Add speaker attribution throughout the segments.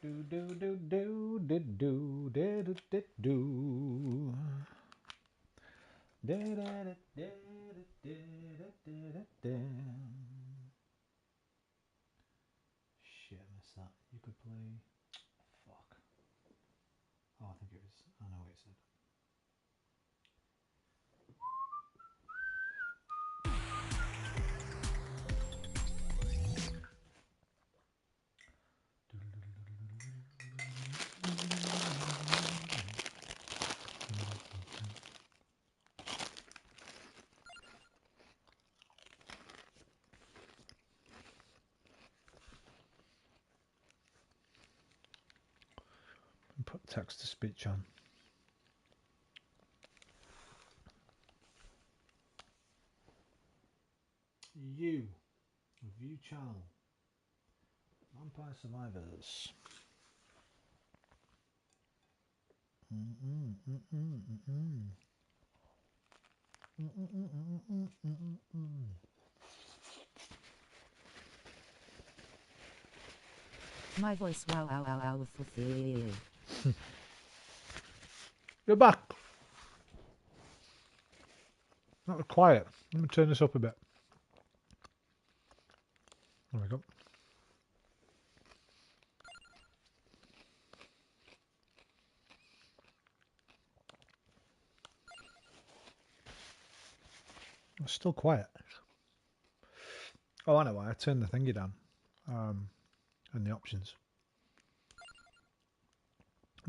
Speaker 1: Do do do do do do do do do. Da da da da da da da. Shit, I missed that. You could play. Fuck. Oh, I think it was. I know what it said. Put text to speech on. You. Review channel. Vampire Survivors.
Speaker 2: My voice wow wow wow wow fulfill.
Speaker 1: You're back. Not quiet. Let me turn this up a bit. There we go. It's still quiet. Oh, I know why. I turned the thingy down. And the options.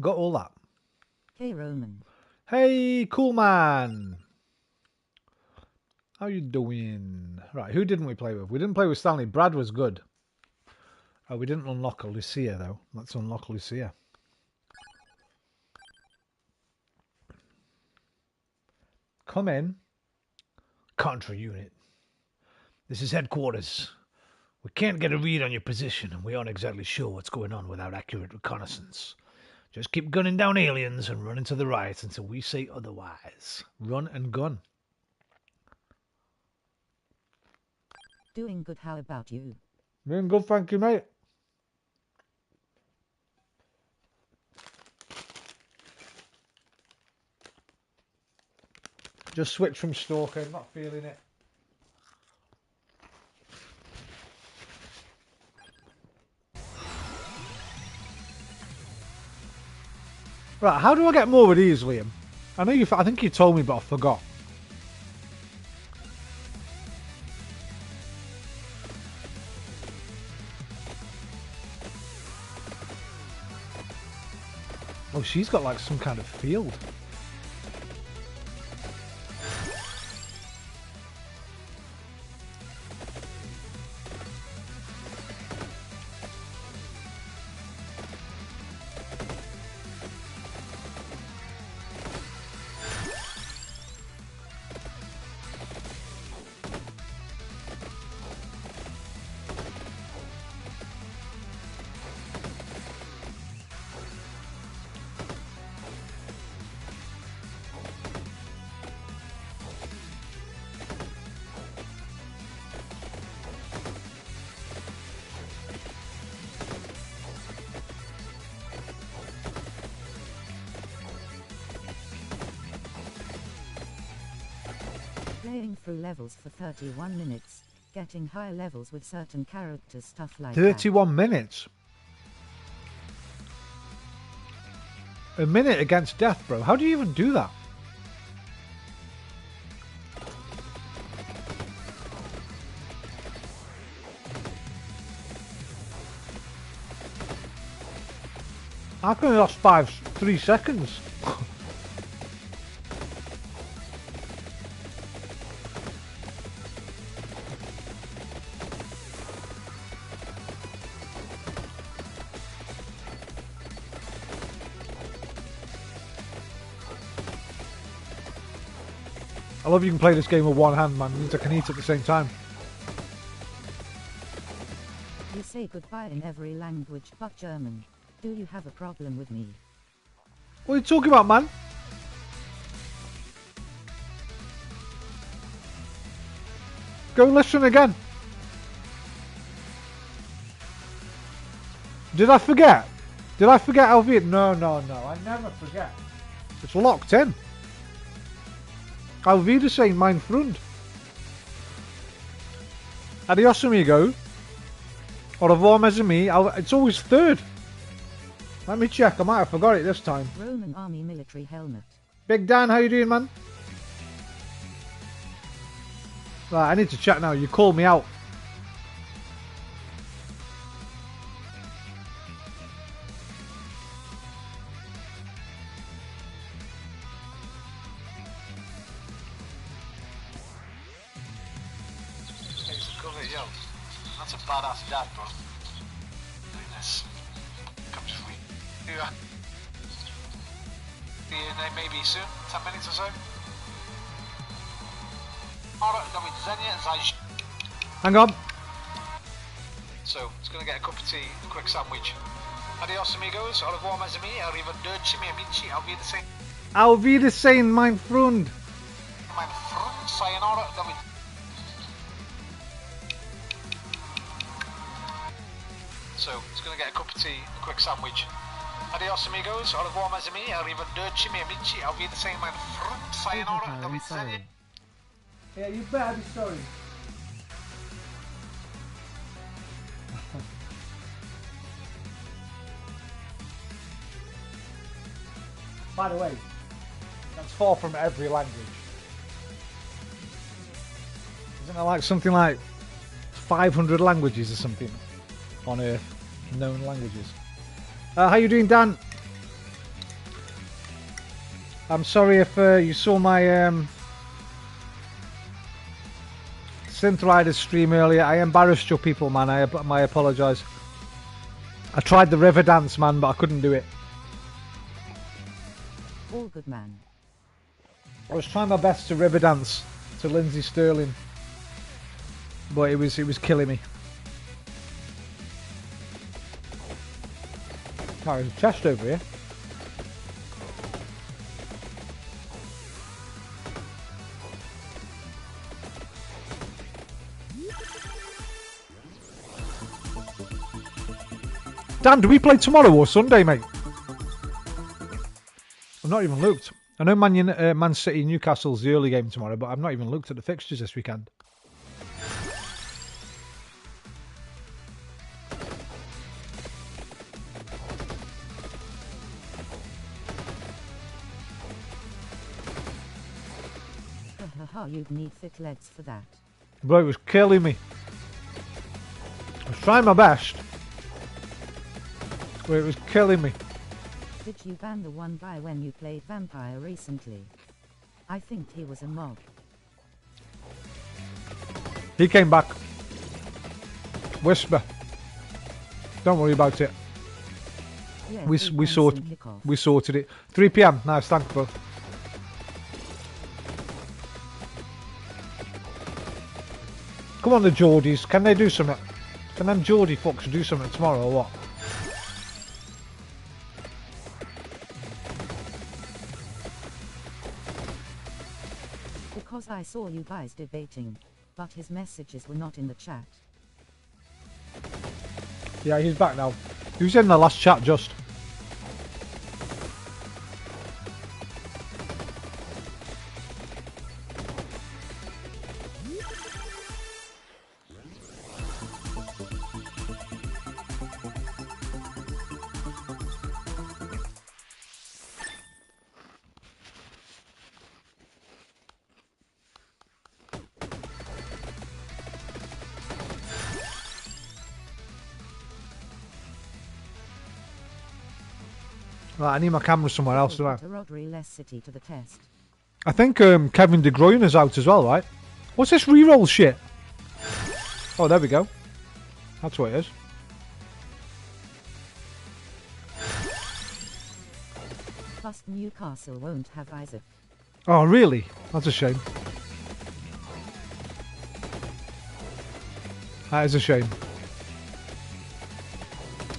Speaker 1: Got all that.
Speaker 2: Hey Roman.
Speaker 1: Hey, cool man. How you doing? Right, who didn't we play with? We didn't play with Stanley. Brad was good. We didn't unlock a Lucia, though. Let's unlock Lucia. Come in. Contra unit. This is headquarters. We can't get a read on your position, and we aren't exactly sure what's going on without accurate reconnaissance. Just keep gunning down aliens and running to the right until we say otherwise. Run and gun.
Speaker 2: Doing good, how about you?
Speaker 1: Doing good, thank you, mate. Just switch from Stalker, not feeling it. Right, how do I get more of these, Liam? I know you. I think you told me, but I forgot. Oh, she's got like some kind of field.
Speaker 2: Playing through levels for 31 minutes, getting higher levels with certain characters, stuff like
Speaker 1: 31 minutes. A minute against death, bro. How do you even do that? I can only lost 3 seconds. I love you can play this game with one hand, man. It means I can eat at the same time.
Speaker 2: You say goodbye in every language but German. Do you have a problem with me?
Speaker 1: What are you talking about, man? Go listen again. Did I forget? Did I forget Alvida? No. I never forget. It's locked in. Alvida saying mein Freund. Adios amigo. Au revoir mes amis. It's always third. Let me check. I might have forgot it this time.
Speaker 2: Roman Army military helmet.
Speaker 1: Big Dan, how you doing, man? Right, I need to check now. You called me out.
Speaker 3: Yo, that's a badass dad, bro. Doing this. Come to free. Yeah. Be in there maybe soon, 10 minutes or so. Alright, do widzenia, zaś.
Speaker 1: Hang on.
Speaker 3: So, it's gonna get a cup of tea, a quick sandwich. Adios amigos, au revoir mes amis, arrivederci miei amici, I'll be the same.
Speaker 1: Auf Wiedersehen, mein Freund.
Speaker 3: Mein Freund, sayonara, do widzenia. So, it's gonna get a cup of tea, a quick sandwich. Adios amigos, au revoir mes amis, arrivederci miei amici, I'll be the same, mein Freund, sayonara, do
Speaker 2: I'm
Speaker 3: widzenia.
Speaker 2: sorry.
Speaker 1: Yeah, you better be sorry. By the way, that's 4 from every language. Isn't there like something like 500 languages or something on Earth? Known languages. How you doing, Dan? I'm sorry if you saw my Synth Riders stream earlier. I embarrassed your people, man. I apologise. I tried the river dance, man, but I couldn't do it.
Speaker 2: All good, man.
Speaker 1: I was trying my best to river dance to Lindsay Sterling, but it was killing me. Oh, there's a chest over here. Dan, do we play tomorrow or Sunday, mate? I've not even looked. I know Man City Newcastle's the early game tomorrow, but I've not even looked at the fixtures this weekend.
Speaker 2: You'd need thick legs for that.
Speaker 1: Bro, it was killing me. I was trying my best, but it was killing me.
Speaker 2: Did you ban the one guy when you played Vampire recently? I think he was a mob.
Speaker 1: He came back. Whisper. Don't worry about it.
Speaker 2: Yeah,
Speaker 1: We
Speaker 2: big
Speaker 1: sorted
Speaker 2: Hanson kickoff.
Speaker 1: we sorted it. 3 PM. Nice, thanks, bro. Come on, the Geordies. Can they do something? Can them Geordie fucks do something tomorrow or what?
Speaker 2: Because I saw you guys debating, but his messages were not in the chat.
Speaker 1: Yeah, he's back now. He was in the last chat just. Right, I need my camera somewhere else, don't I?
Speaker 2: Put a Rodri less City to the test.
Speaker 1: I think Kevin De Bruyne is out as well, right? What's this reroll shit? Oh, there we go. That's what it is.
Speaker 2: Plus Newcastle won't have Isaac.
Speaker 1: Oh, really? That's a shame. That is a shame.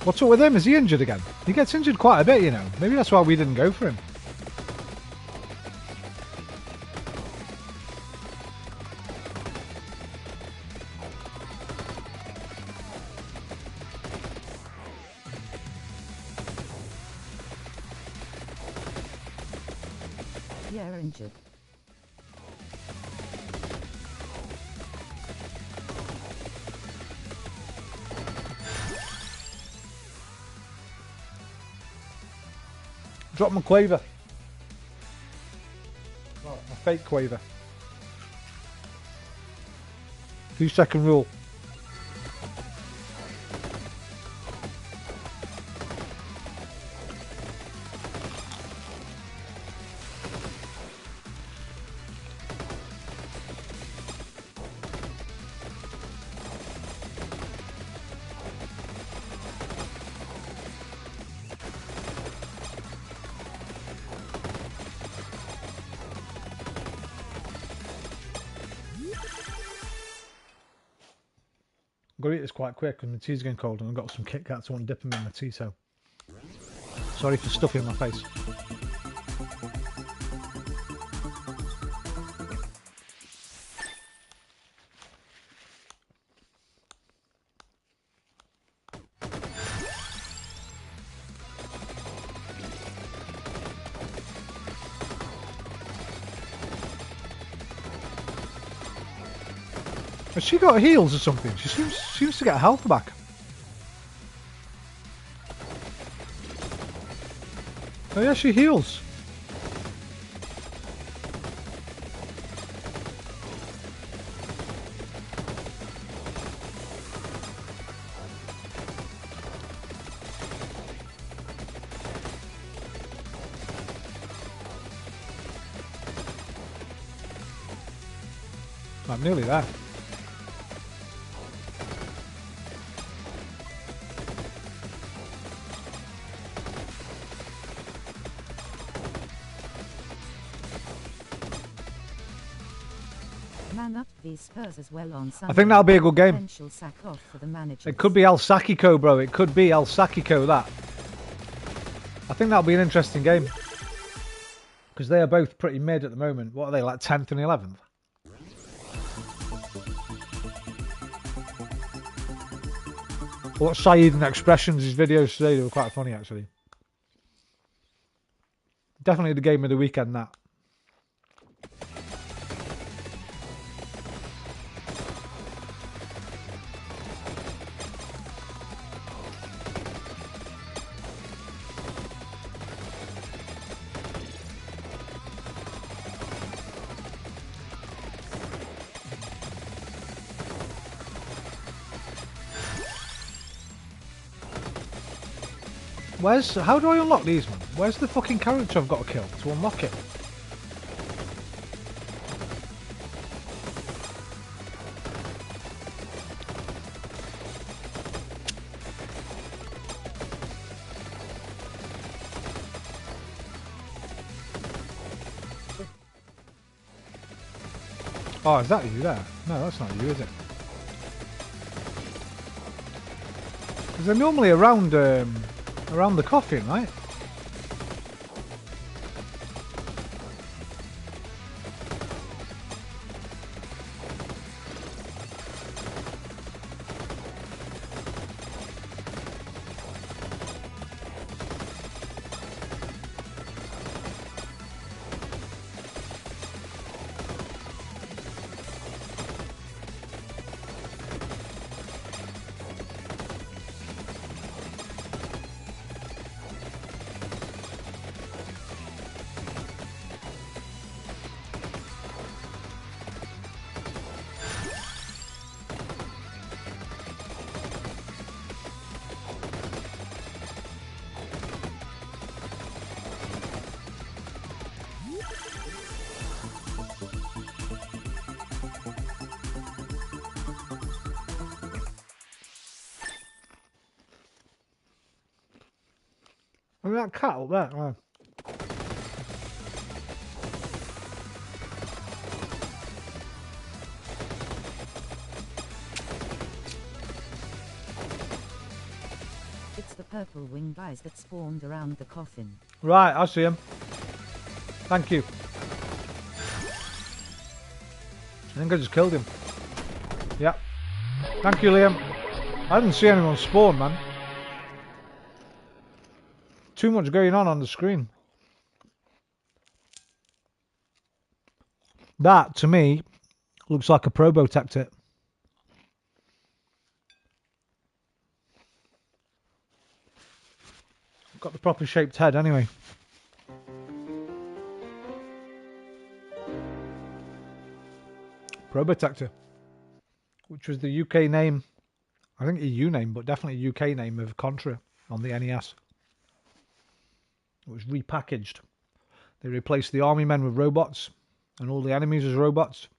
Speaker 1: What's up with him? Is he injured again? He gets injured quite a bit, you know. Maybe that's why we didn't go for him.
Speaker 2: Yeah, injured.
Speaker 1: Drop my quaver. Oh, my fake quaver. 2-second rule. I'm going to eat this quite quick because my tea's getting cold and I've got some Kit Kats I want to dip them in my tea, so sorry for stuffing my face. Has she got heals or something? She seems to get health back. Oh yeah, she heals. I'm nearly there.
Speaker 2: Man up these Spurs as well on Sunday.
Speaker 1: I think that'll be a good game.
Speaker 2: Potential sack off for the managers.
Speaker 1: It could be El Sakiko, bro. It could be El Sakiko, that. I think that'll be an interesting game. Because they are both pretty mid at the moment. What are they, like 10th and 11th? I watched Saeed and Expressions, his videos today. They were quite funny, actually. Definitely the game of the weekend, that. How do I unlock these, man? Where's the fucking character I've got to kill to unlock it? Oh, is that you there? No, that's not you, is it? Because they're normally around the coffin, right? Look at that cat up there. Oh.
Speaker 2: It's the purple wing guys that spawned around the coffin.
Speaker 1: Right, I see him. Thank you. I think I just killed him. Yep. Thank you, Liam. I didn't see anyone spawn, man. Too much going on the screen. That, to me, looks like a probotector. Got the proper shaped head anyway. Probotector, which was the UK name, I think EU name, but definitely UK name of Contra on the NES. It was repackaged. They replaced the army men with robots and all the enemies as robots,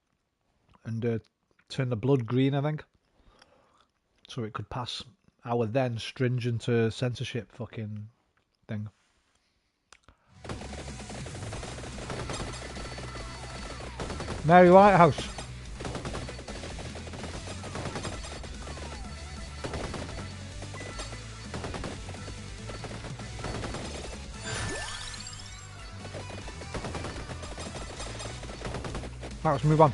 Speaker 1: and turned the blood green, I think, so it could pass our then stringent censorship fucking thing. Mary Whitehouse. Right, let's move on.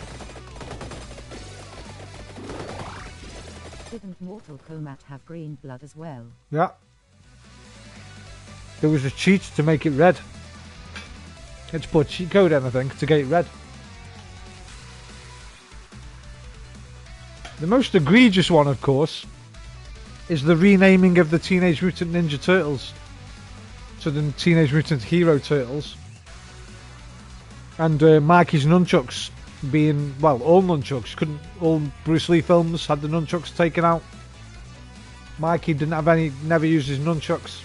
Speaker 2: Didn't Mortal Kombat have green blood as well?
Speaker 1: Yeah. There was a cheat to make it red. It's put cheat code in, I think, to get it red. The most egregious one, of course, is the renaming of the Teenage Mutant Ninja Turtles to the Teenage Mutant Hero Turtles. And Mikey's nunchucks being, well, all nunchucks. Couldn't all Bruce Lee films had the nunchucks taken out? Mikey didn't have any, never used his nunchucks.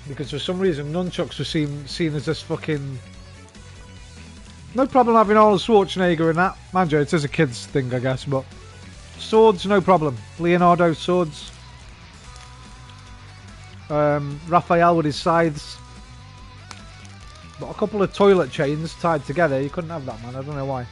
Speaker 1: Because for some reason nunchucks were seen as this fucking... No problem having Arnold Schwarzenegger in that. Mind you, it is a kid's thing, I guess, but... Swords, no problem. Leonardo, swords. Raphael with his scythes. But a couple of toilet chains tied together, you couldn't have that, man. I don't know why.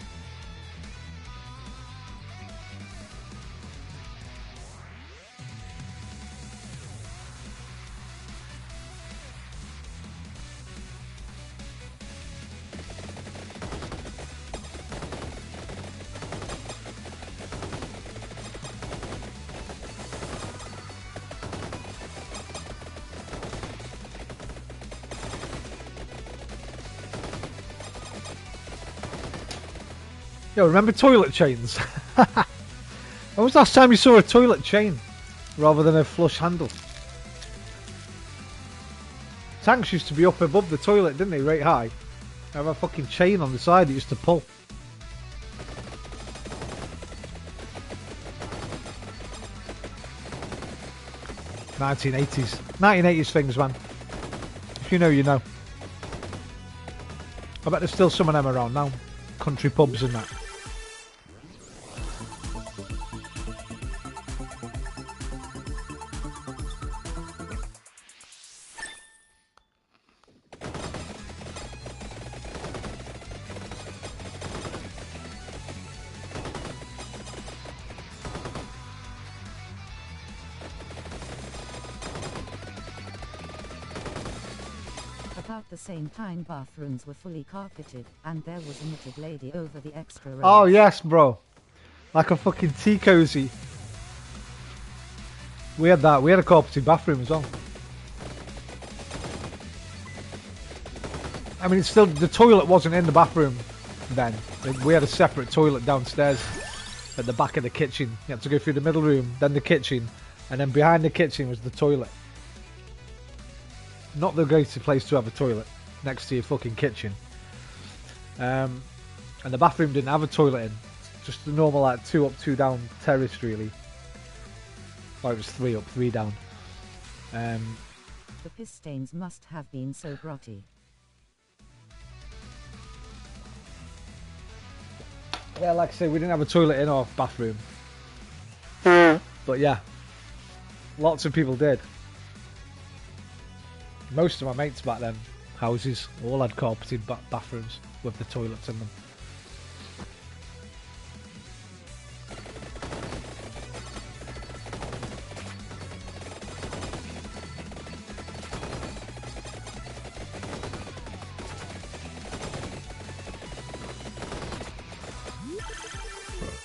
Speaker 1: Yo, remember toilet chains? When was the last time you saw a toilet chain rather than a flush handle? Tanks used to be up above the toilet, didn't they? Right high. Have a fucking chain on the side it used to pull. '80s things, man. If you know, you know. I bet there's still some of them around now. Country pubs and that.
Speaker 2: About the same time bathrooms were fully carpeted, and there was a knitted lady over the extra rows.
Speaker 1: Oh yes, bro. Like a fucking tea cozy. We had that. We had a carpeted bathroom as well. I mean, it's still, the toilet wasn't in the bathroom then. We had a separate toilet downstairs at the back of the kitchen. You had to go through the middle room, then the kitchen, and then behind the kitchen was the toilet. Not the greatest place to have a toilet next to your fucking kitchen. And the bathroom didn't have a toilet in. Just the normal, like, 2 up, 2 down terrace, really. Well, it was 3 up, 3 down.
Speaker 2: The piss stains must have been so grotty.
Speaker 1: Yeah, like I say, we didn't have a toilet in our bathroom. But yeah, lots of people did. Most of my mates back then, houses, all had carpeted bathrooms with the toilets in them.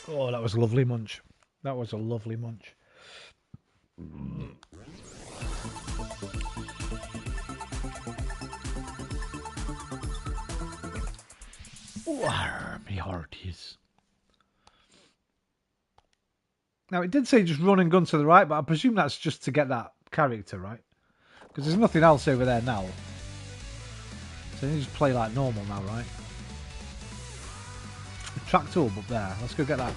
Speaker 1: Oh, that was a lovely munch. That was a lovely munch. Oh, me hearties. Now, it did say just run and gun to the right, but I presume that's just to get that character, right? Because there's nothing else over there now. So you just play like normal now, right? The tractor up there. Let's go get that.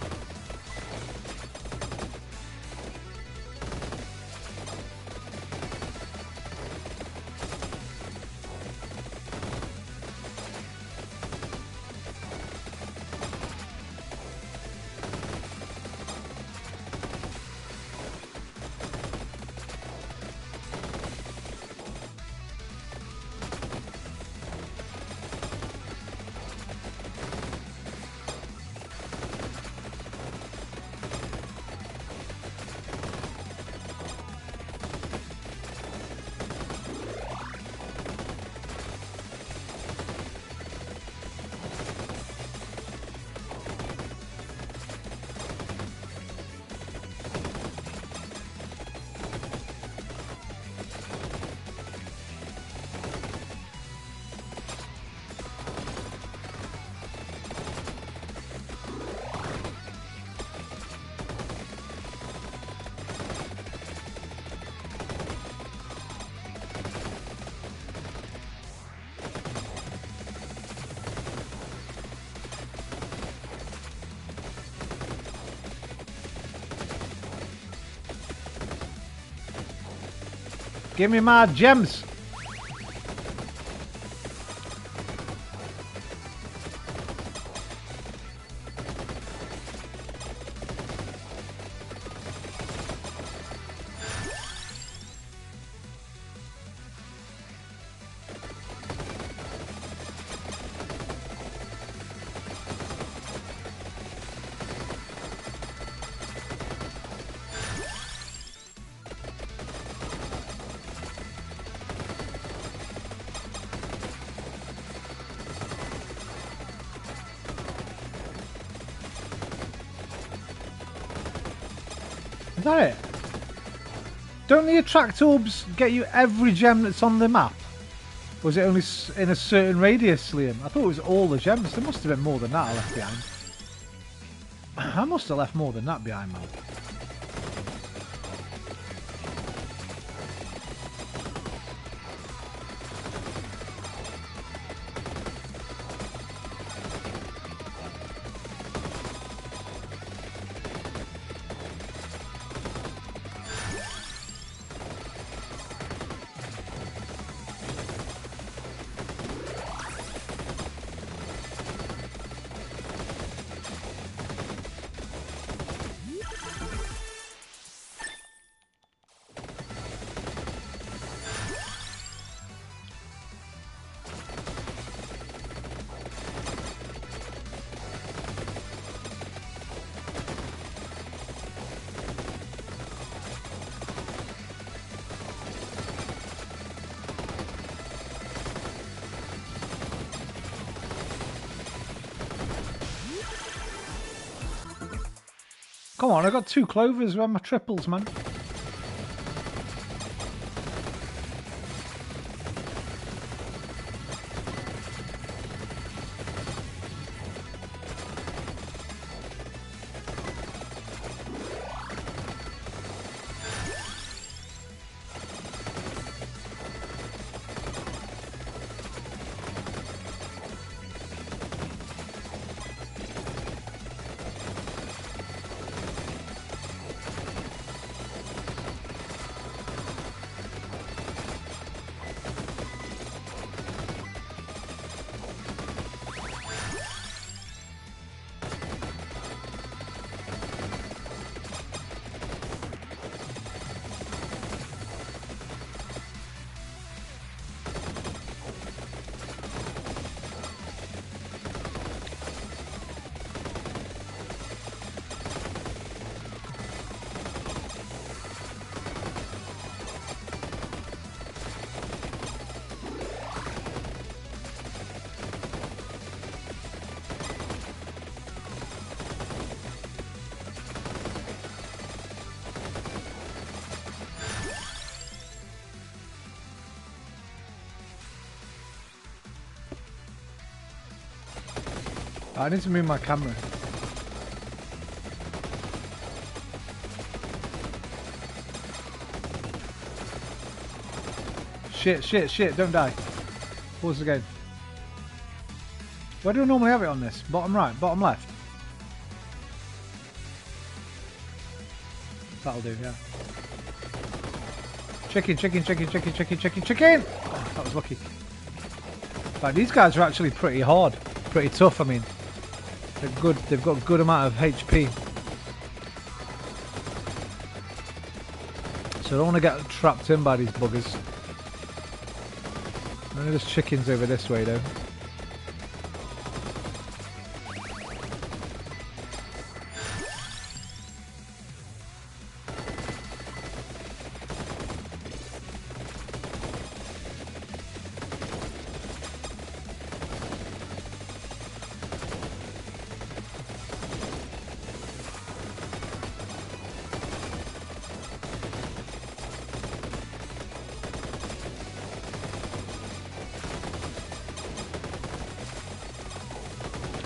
Speaker 1: Give me my gems. Is that it? Don't the attract orbs get you every gem that's on the map? Was it only in a certain radius, Liam? I thought it was all the gems. There must have been more than that I left behind. I must have left more than that behind, man. Come on, I got 2 clovers. Where are my triples, man? I need to move my camera. Shit, don't die. Pause the game. Where do I normally have it on this? Bottom right, bottom left? That'll do, yeah. Chicken! Oh, that was lucky. Like, these guys are actually pretty hard. Pretty tough, I mean. They're good. They've got a good amount of HP. So I don't want to get trapped in by these buggers. I know there's chickens over this way though.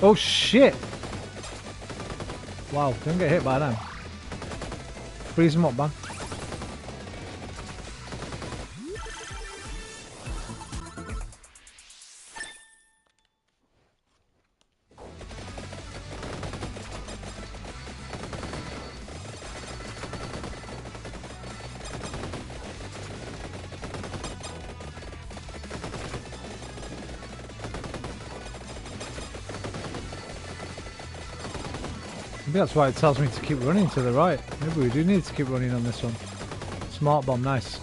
Speaker 1: Oh shit! Wow, don't get hit by them. Freeze them up, man. Maybe that's why it tells me to keep running to the right. Maybe we do need to keep running on this one. Smart bomb, nice.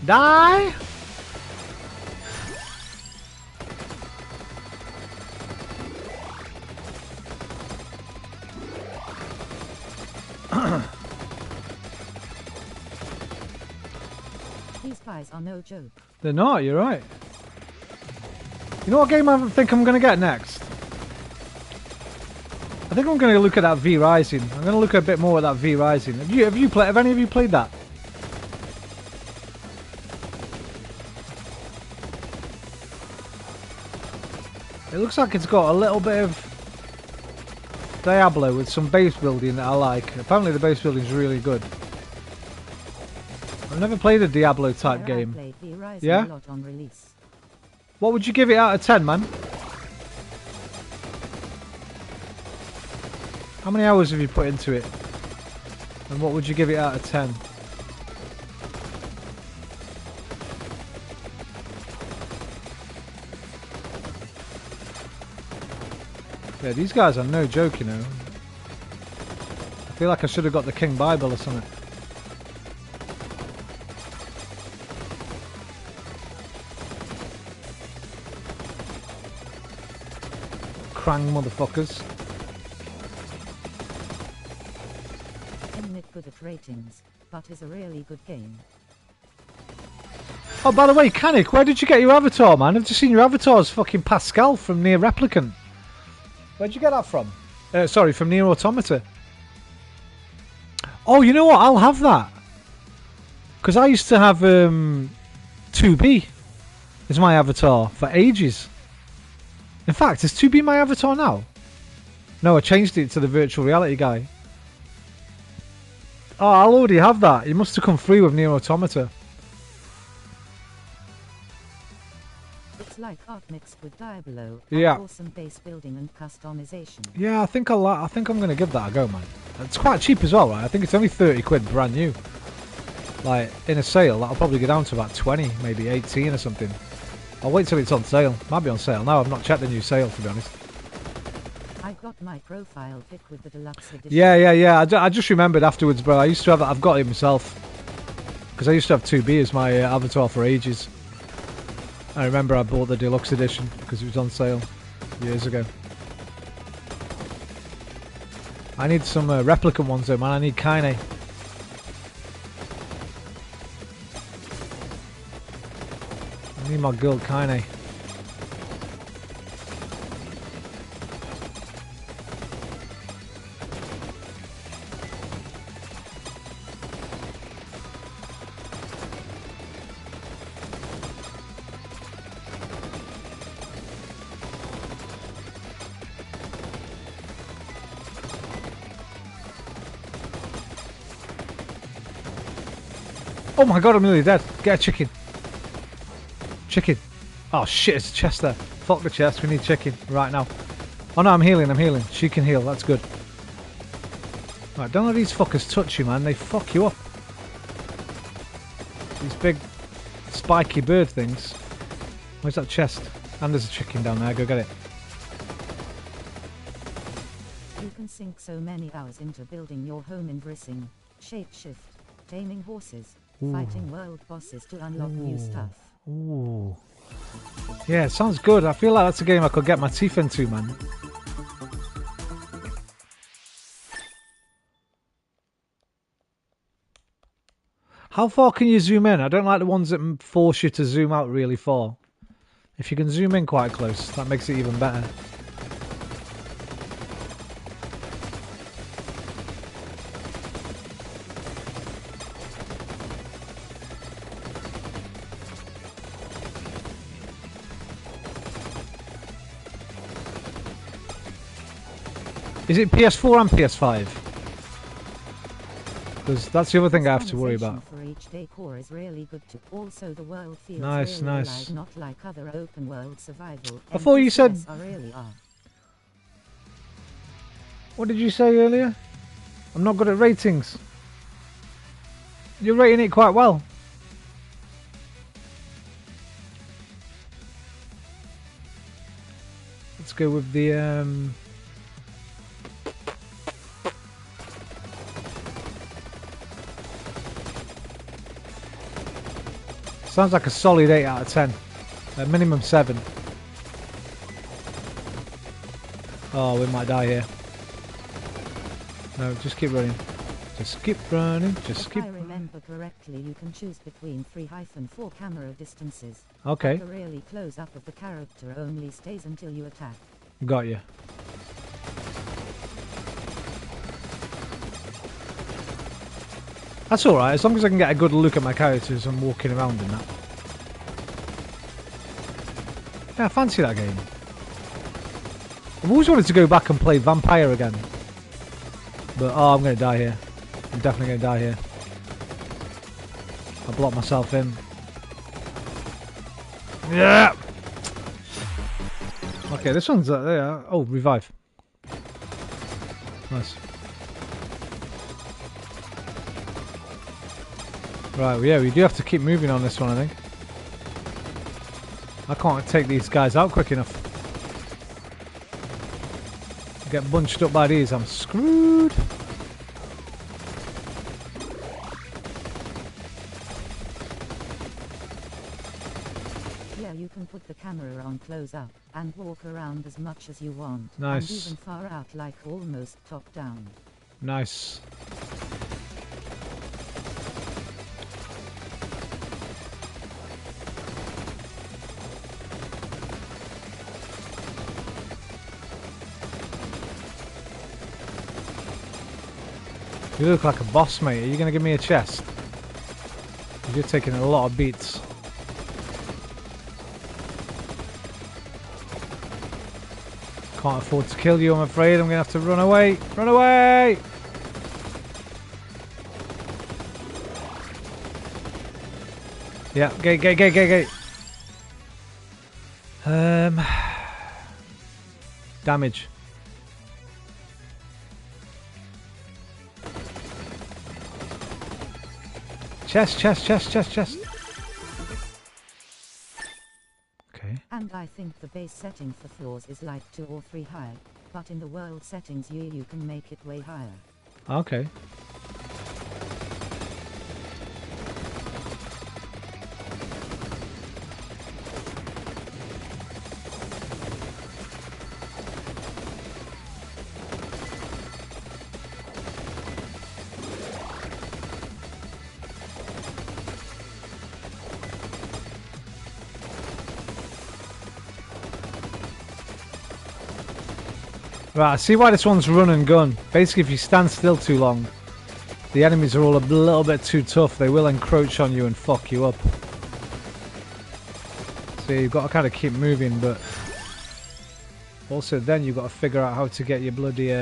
Speaker 1: Die!
Speaker 2: These guys are no joke.
Speaker 1: They're not, you're right. You know what game I think I'm going to get next? I think I'm going to look at that V Rising. I'm going to look a bit more at that V Rising. Have any of you played that? It looks like it's got a little bit of Diablo with some base building that I like. Apparently the base building is really good. I've never played a Diablo type game.
Speaker 2: I played V Rising
Speaker 1: Yeah?
Speaker 2: a lot on release.
Speaker 1: What would you give it out of 10, man? How many hours have you put into it? And what would you give it out of 10? Yeah, these guys are no joke, you know. I feel like I should have got the King Bible or something. Krang motherfuckers.
Speaker 2: Isn't it good at ratings, but is a really good game.
Speaker 1: Oh, by the way, Canik, where did you get your avatar, man? I've just seen your avatar's fucking Pascal from Nier Replicant. Where'd you get that from? Sorry, from Nier Automata. Oh, you know what? I'll have that. Because I used to have 2B as my avatar for ages. In fact, is 2B my avatar now? No, I changed it to the virtual reality guy. Oh, I'll already have that. It must have come free with Nier Automata.
Speaker 2: It's like art mixed with Diablo.
Speaker 1: Yeah.
Speaker 2: Awesome base building and customization.
Speaker 1: Yeah, I think I'm going to give that a go, man. It's quite cheap as well, right? I think it's only 30 quid brand new. Like, in a sale, that'll probably go down to about 20, maybe 18 or something. I'll wait till it's on sale. Might be on sale now. I've not checked the new sale, to be honest.
Speaker 2: I got my profile pic with the deluxe edition.
Speaker 1: Yeah. I just remembered afterwards, bro. I used to have that. I've got it myself. Because I used to have 2B as my avatar for ages. I remember I bought the deluxe edition because it was on sale years ago. I need some replicant ones though, man. I need Kaine. I need my girl Kaine. Oh my god, I'm nearly dead. Get a chicken. Chicken. Oh shit, it's a chest there. Fuck the chest, we need chicken right now. Oh no, I'm healing. She can heal, that's good. Right, don't let these fuckers touch you, man. They fuck you up. These big spiky bird things. Where's that chest? And there's a chicken down there, go get it.
Speaker 2: You can sink so many hours into building your home in Brissing, shapeshift, taming horses, fighting world bosses to unlock new stuff.
Speaker 1: Ooh. Yeah, it sounds good. I feel like that's a game I could get my teeth into, man. How far can you zoom in? I don't like the ones that force you to zoom out really far. If you can zoom in quite close, that makes it even better. Is it PS4 and PS5? Because that's the other thing I have to worry about.
Speaker 2: For each decor is really good too. Also, the world feels
Speaker 1: Nice,
Speaker 2: really
Speaker 1: nice.
Speaker 2: alive, not like other open world survival.
Speaker 1: I thought you said-
Speaker 2: NPCs really are.
Speaker 1: What did you say earlier? I'm not good at ratings. You're rating it quite well. Let's go with the sounds like a solid 8 out of 10. Minimum 7. Oh, we might die here. No, just keep running. Just keep running. Just keep.
Speaker 2: If I remember correctly, you can choose between 3-4 camera distances.
Speaker 1: Okay.
Speaker 2: But the really close up of the character only stays until you attack.
Speaker 1: Got you. That's alright, as long as I can get a good look at my characters and walking around and that. Yeah, I fancy that game. I've always wanted to go back and play Vampire again. But, oh, I'm going to die here. I'm definitely going to die here. I'll block myself in. Yeah! Okay, this one's... oh, revive. Nice. Right, well, yeah, we do have to keep moving on this one, I think. I can't take these guys out quick enough. Get bunched up by these, I'm screwed.
Speaker 2: Yeah, you can put the camera on close up and walk around as much as you want.
Speaker 1: Nice.
Speaker 2: And even far out, like almost top down.
Speaker 1: Nice. You look like a boss, mate. Are you going to give me a chest? You're taking a lot of beats. Can't afford to kill you, I'm afraid. I'm going to have to run away. Run away! Yeah, gate. Damage. Chest. Okay.
Speaker 2: And I think the base setting for floors is like 2 or 3 high, but in the world settings you can make it way higher.
Speaker 1: Okay. Right, I see why this one's run and gun. Basically, if you stand still too long, the enemies are all a little bit too tough. They will encroach on you and fuck you up. So you've got to kind of keep moving, but also then you've got to figure out how to get your bloody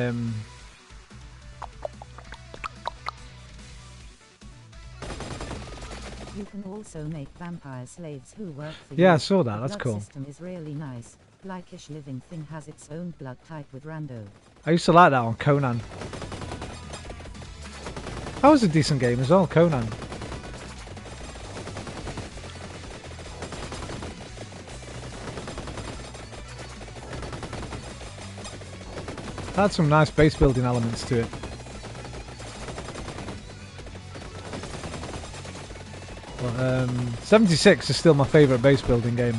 Speaker 2: You can also make vampire slaves who work for you.
Speaker 1: Yeah, I saw that.
Speaker 2: The
Speaker 1: That's
Speaker 2: blood
Speaker 1: cool.
Speaker 2: system is really nice. Blackish living thing has its own blood type with rando.
Speaker 1: I used to like that on Conan. That was a decent game as well, Conan. Had some nice base building elements to it. But 76 is still my favourite base building game.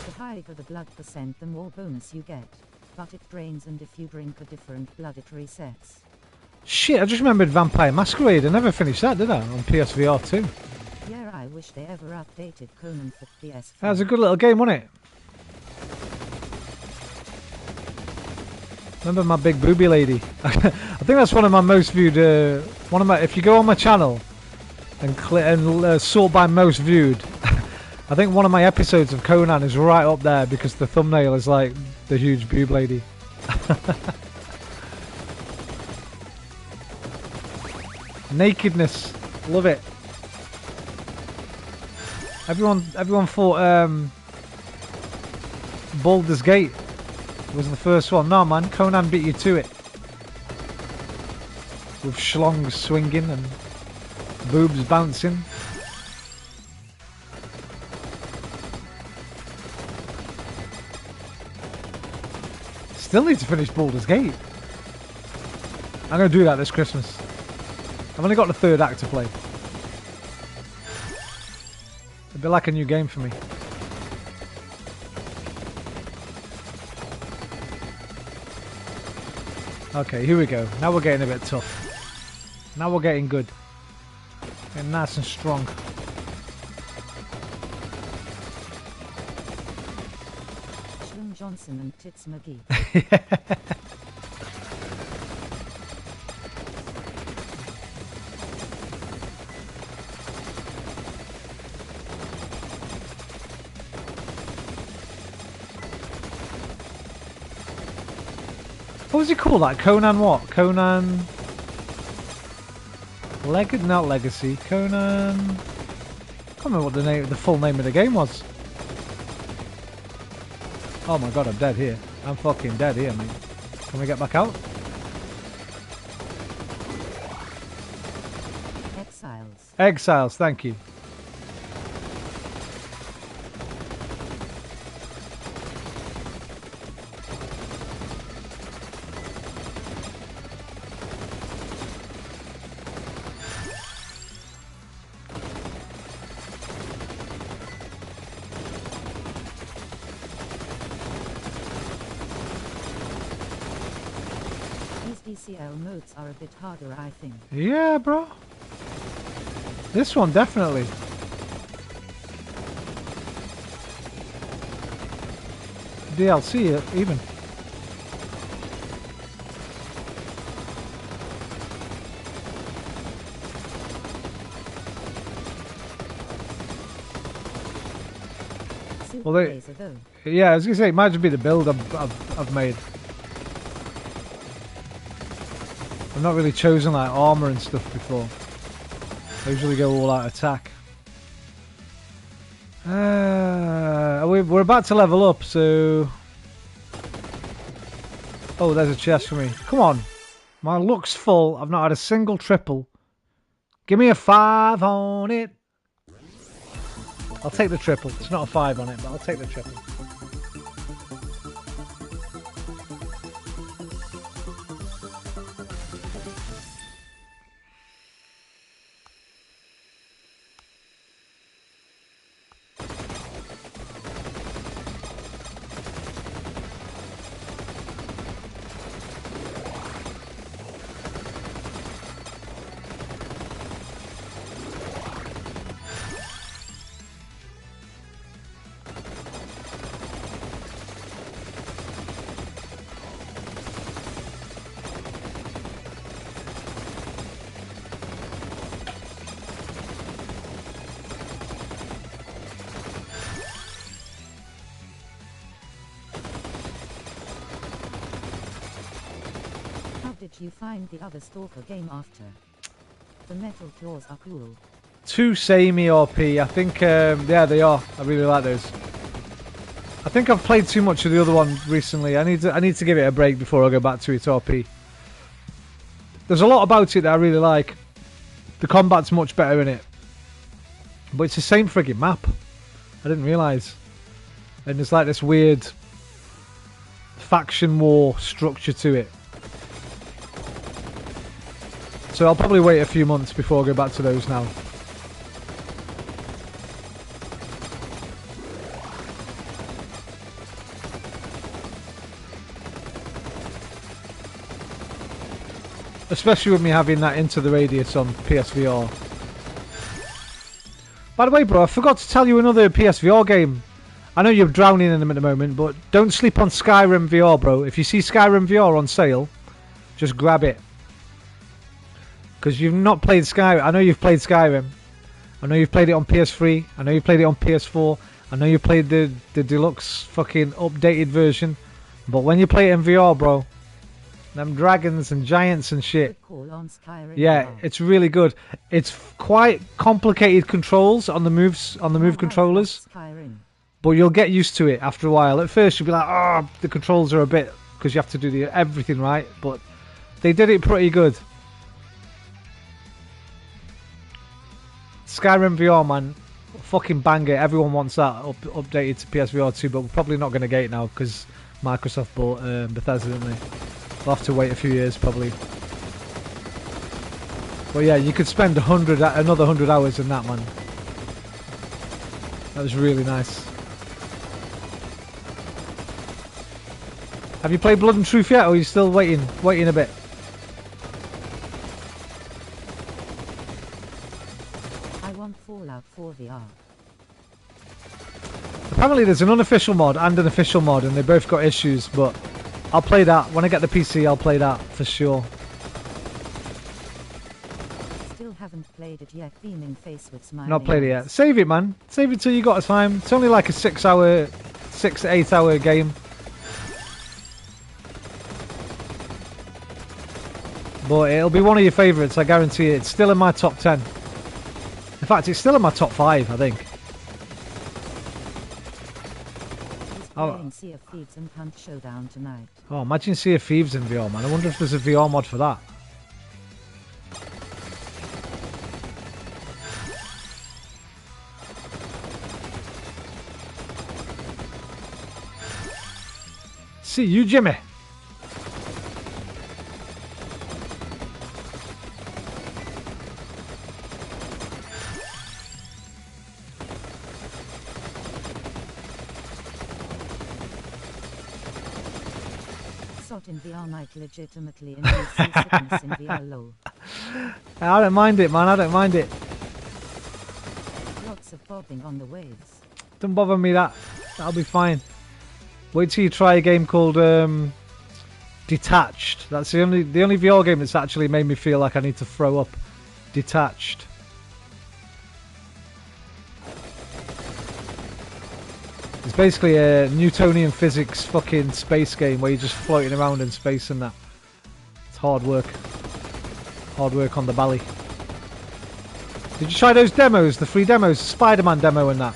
Speaker 2: The higher the blood percent, the more bonus you get. But it drains, and if you drink a different blood, it resets.
Speaker 1: Shit, I just remembered Vampire Masquerade. I never finished that, did I? On PSVR 2.
Speaker 2: Yeah, I wish they ever updated Conan for PS5.
Speaker 1: That was a good little game, wasn't it? Remember my big booby lady? I think that's one of my most viewed. If you go on my channel and sort by most viewed, I think one of my episodes of Conan is right up there because the thumbnail is like the huge boob lady. Nakedness, love it. Everyone thought Baldur's Gate was the first one. No man, Conan beat you to it. With schlongs swinging and boobs bouncing. Still need to finish Baldur's Gate. I'm going to do that this Christmas. I've only got the third act to play. It'd be like a new game for me. Okay, here we go. Now we're getting a bit tough. Now we're getting good. Getting nice and strong.
Speaker 2: Slim Johnson and Tits McGee.
Speaker 1: What was it called? Like Conan what? Conan... Not Legacy. Conan... I can't remember what the full name of the game was. Oh my god, I'm dead here. I'm fucking dead here, mate. Can we get back out?
Speaker 2: Exiles.
Speaker 1: Exiles, thank you.
Speaker 2: DCL modes are a bit harder, I think.
Speaker 1: Yeah, bro. This one, definitely. DLC, even.
Speaker 2: Super
Speaker 1: Well, they,
Speaker 2: days ago.
Speaker 1: yeah, I was gonna say it might just be the build I've made. I've not really chosen like armor and stuff before. I usually go all out attack. We're about to level up, so... Oh, there's a chest for me. Come on. My luck's full. I've not had a single triple. Give me a 5 on it. I'll take the triple. It's not a 5 on it, but I'll take the triple.
Speaker 2: How did you find the other Stalker game after? The metal claws are cool.
Speaker 1: Two samey RP. I think, yeah, they are. I really like those. I think I've played too much of the other one recently. I need to give it a break before I go back to its RP. There's a lot about it that I really like. The combat's much better in it. But it's the same friggin' map. I didn't realise. And there's like this weird faction war structure to it. So I'll probably wait a few months before I go back to those now. Especially with me having that Into the Radius on PSVR. By the way, bro, I forgot to tell you another PSVR game. I know you're drowning in them at the moment, but don't sleep on Skyrim VR, bro. If you see Skyrim VR on sale, just grab it. Because you've not played Skyrim. I know you've played Skyrim. I know you've played it on PS3. I know you've played it on PS4. I know you've played the deluxe fucking updated version. But when you play it in VR, bro, them dragons and giants and shit. Yeah, it's really good. It's quite complicated controls on the moves, on the move controllers. But you'll get used to it after a while. At first you'll be like, oh, the controls are a bit, because you have to do everything right. But they did it pretty good. Skyrim VR, man, fucking banger. Everyone wants that updated to PSVR 2, but we're probably not going to get it now because Microsoft bought Bethesda, didn't they? We'll have to wait a few years probably. But yeah, you could spend another 100 hours in that, man. That was really nice. Have you played Blood and Truth yet, or are you still waiting a bit?
Speaker 2: I want Fallout 4 VR.
Speaker 1: Apparently there's an unofficial mod and an official mod, and they both got issues, but I'll play that. When I get the PC, I'll play that for sure.
Speaker 2: Still haven't played it yet, beaming face with smiling
Speaker 1: Not played it
Speaker 2: eyes.
Speaker 1: yet. Save it, man. Save it till you got time. It's only like a 6 to 8 hour game. But it'll be one of your favourites, I guarantee it. It's still in my top 10. In fact, it's still in my top 5, I think.
Speaker 2: Playing Sea of Thieves and Hunt Showdown tonight.
Speaker 1: Oh, imagine Sea of Thieves in VR, man. I wonder if there's a VR mod for that. See you, Jimmy.
Speaker 2: In VR might legitimately induce sickness in VR low.
Speaker 1: I don't mind it, man. I don't mind it.
Speaker 2: Lots of bobbing on the waves.
Speaker 1: Don't bother me that. That'll be fine. Wait till you try a game called Detached. That's the only VR game that's actually made me feel like I need to throw up. Detached. It's basically a Newtonian physics fucking space game where you're just floating around in space and that. It's hard work. Hard work on the bally. Did you try those demos, the free demos? The Spider-Man demo and that?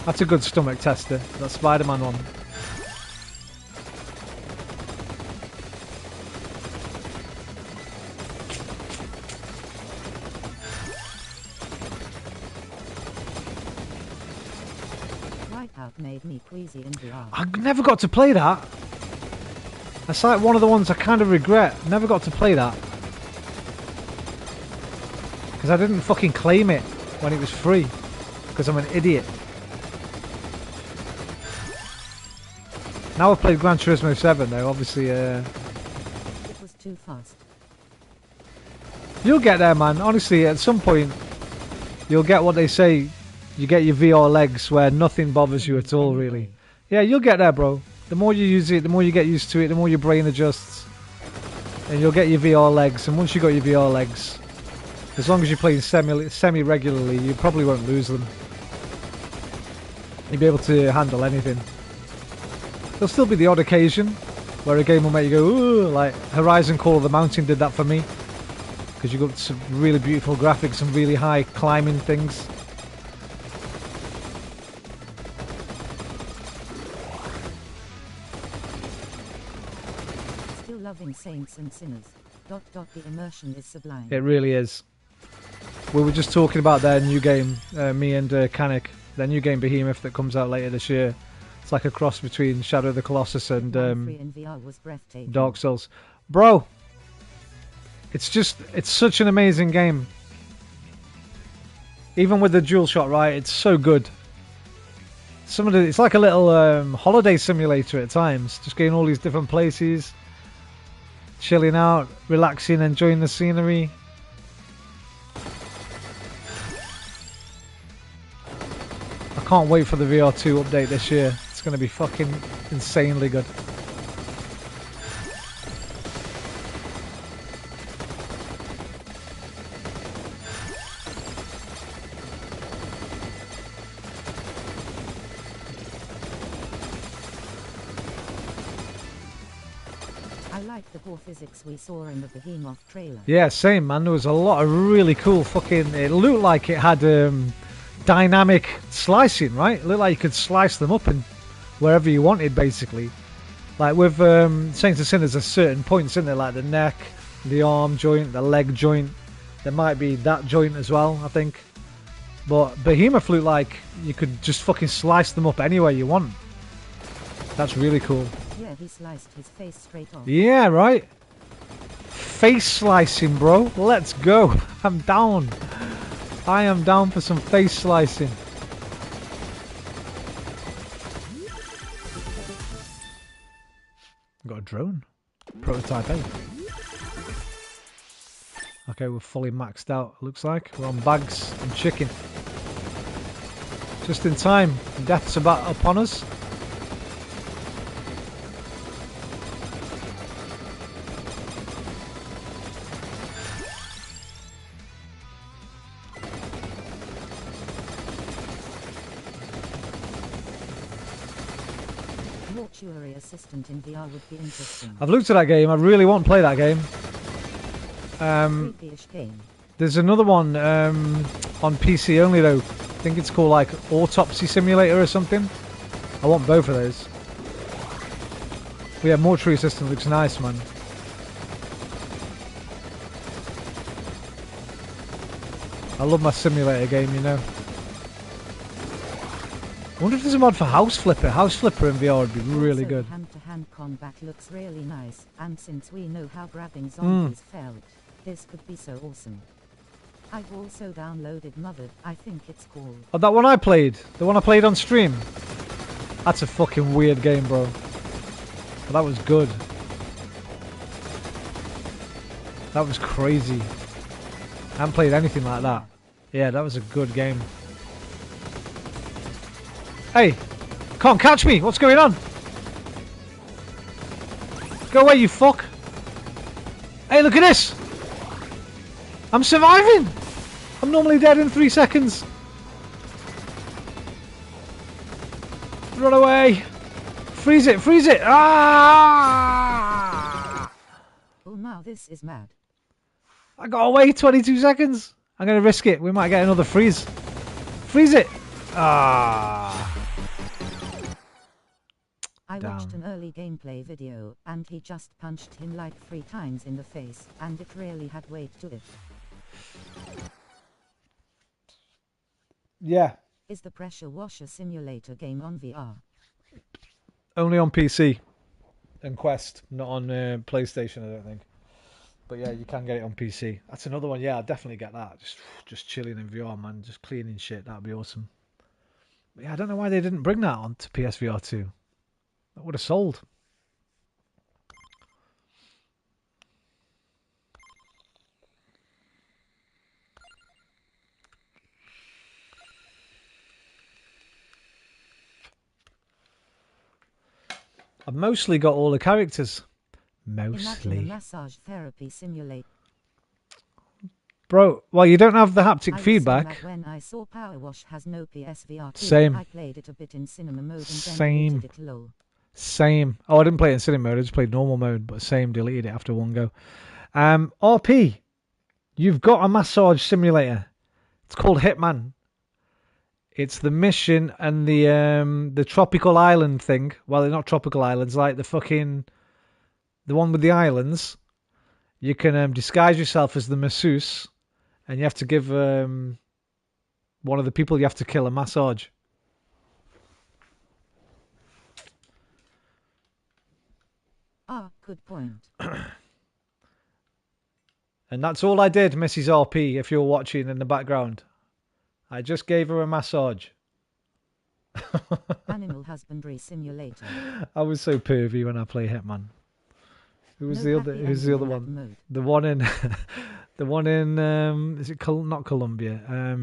Speaker 1: That's a good stomach tester, that Spider-Man one.
Speaker 2: Made me queasy in VR.
Speaker 1: I never got to play that. That's like one of the ones I kind of regret. Never got to play that. Because I didn't fucking claim it when it was free. Because I'm an idiot. Now I've played Gran Turismo 7 though, obviously.
Speaker 2: It was too fast.
Speaker 1: You'll get there, man. Honestly, at some point, you'll get what they say. You get your VR legs where nothing bothers you at all, really. Yeah, you'll get there, bro. The more you use it, the more you get used to it, the more your brain adjusts. And you'll get your VR legs. And once you got your VR legs, as long as you're playing semi-regularly, you probably won't lose them. You'll be able to handle anything. There'll still be the odd occasion where a game will make you go, ooh, like Horizon Call of the Mountain did that for me. because you've got some really beautiful graphics and really high climbing things.
Speaker 2: Still loving Saints and Sinners. ... The immersion is sublime.
Speaker 1: It really is. We were just talking about their new game, me and Kanik, their new game Behemoth that comes out later this year. It's like a cross between Shadow of the Colossus and Dark Souls. Bro, it's such an amazing game. Even with the dual shot, right? It's so good. It's like a little holiday simulator at times. Just getting all these different places, chilling out, relaxing, enjoying the scenery. I can't wait for the VR2 update this year. It's going to be fucking insanely good.
Speaker 2: I like the core physics we saw in the Behemoth trailer.
Speaker 1: Yeah, same, man. There was a lot of really cool fucking... It looked like it had dynamic slicing, right? It looked like you could slice them up and wherever you wanted, basically. Like with Saints and Sinners, there's certain points, isn't there? Like the neck, the arm joint, the leg joint. There might be that joint as well, I think. But Behemoth looked like you could just fucking slice them up anywhere you want. That's really cool.
Speaker 2: Yeah, he sliced his face straight off.
Speaker 1: Yeah, right? Face slicing, bro. Let's go. I'm down. I am down for some face slicing. Got a drone. Prototype A. Okay, we're fully maxed out, looks like. We're on bags and chicken. Just in time. Death's about upon us.
Speaker 2: Mortuary assistant in VR would be interesting.
Speaker 1: I've looked at that game. I really want to play that game.
Speaker 2: Creepy-ish game.
Speaker 1: There's another one on PC only though. I think it's called like Autopsy Simulator or something. I want both of those. But yeah, Mortuary Assistant looks nice, man. I love my simulator game, you know. I wonder if there's a mod for House Flipper. House Flipper in VR would be really good.
Speaker 2: Hand-to-hand combat looks really nice, and since we know how grabbing zombies felt, this could be so awesome. I've also downloaded Mothered, I think it's called.
Speaker 1: Oh, that one I played. The one I played on stream. That's a fucking weird game, bro. But that was good. That was crazy. I haven't played anything like that. Yeah, that was a good game. Hey! Can't catch me! What's going on? Go away, you fuck! Hey, look at this! I'm surviving! I'm normally dead in 3 seconds. Run away! Freeze it! Freeze it! Ah!
Speaker 2: Oh, now this is mad.
Speaker 1: I got away 22 seconds. I'm going to risk it. We might get another freeze. Freeze it! Ah!
Speaker 2: I watched an early gameplay video, and he just punched him like 3 times in the face, and it really had weight to it.
Speaker 1: Yeah.
Speaker 2: Is the pressure washer simulator game on VR?
Speaker 1: Only on PC and Quest, not on PlayStation, I don't think. But yeah, you can get it on PC. That's another one. Yeah, I'll definitely get that. Just chilling in VR, man. Just cleaning shit. That'd be awesome. But yeah, I don't know why they didn't bring that on to PSVR 2. That would have sold. I've mostly got all the characters.
Speaker 2: Imagine a
Speaker 1: Mostly.
Speaker 2: massage therapy simulator.
Speaker 1: Bro, well, you don't have the haptic
Speaker 2: I was
Speaker 1: feedback.
Speaker 2: saying that when I saw Power Wash has no PSVR 2,
Speaker 1: Same.
Speaker 2: I played it a bit in cinema mode and then
Speaker 1: Same.
Speaker 2: deleted it, lol.
Speaker 1: Same. Oh, I didn't play it in cinema mode. I just played normal mode, but same. Deleted it after one go. RP. You've got a massage simulator. It's called Hitman. It's the mission and the tropical island thing. Well, they're not tropical islands, like the one with the islands. You can disguise yourself as the masseuse, and you have to give one of the people you have to kill a massage.
Speaker 2: Ah, good point.
Speaker 1: And that's all I did, Mrs. RP, if you're watching in the background. I just gave her a massage.
Speaker 2: Animal husbandry simulator.
Speaker 1: I was so pervy when I play Hitman. Who's the other one?
Speaker 2: Mode.
Speaker 1: The one in the one in is it not Colombia?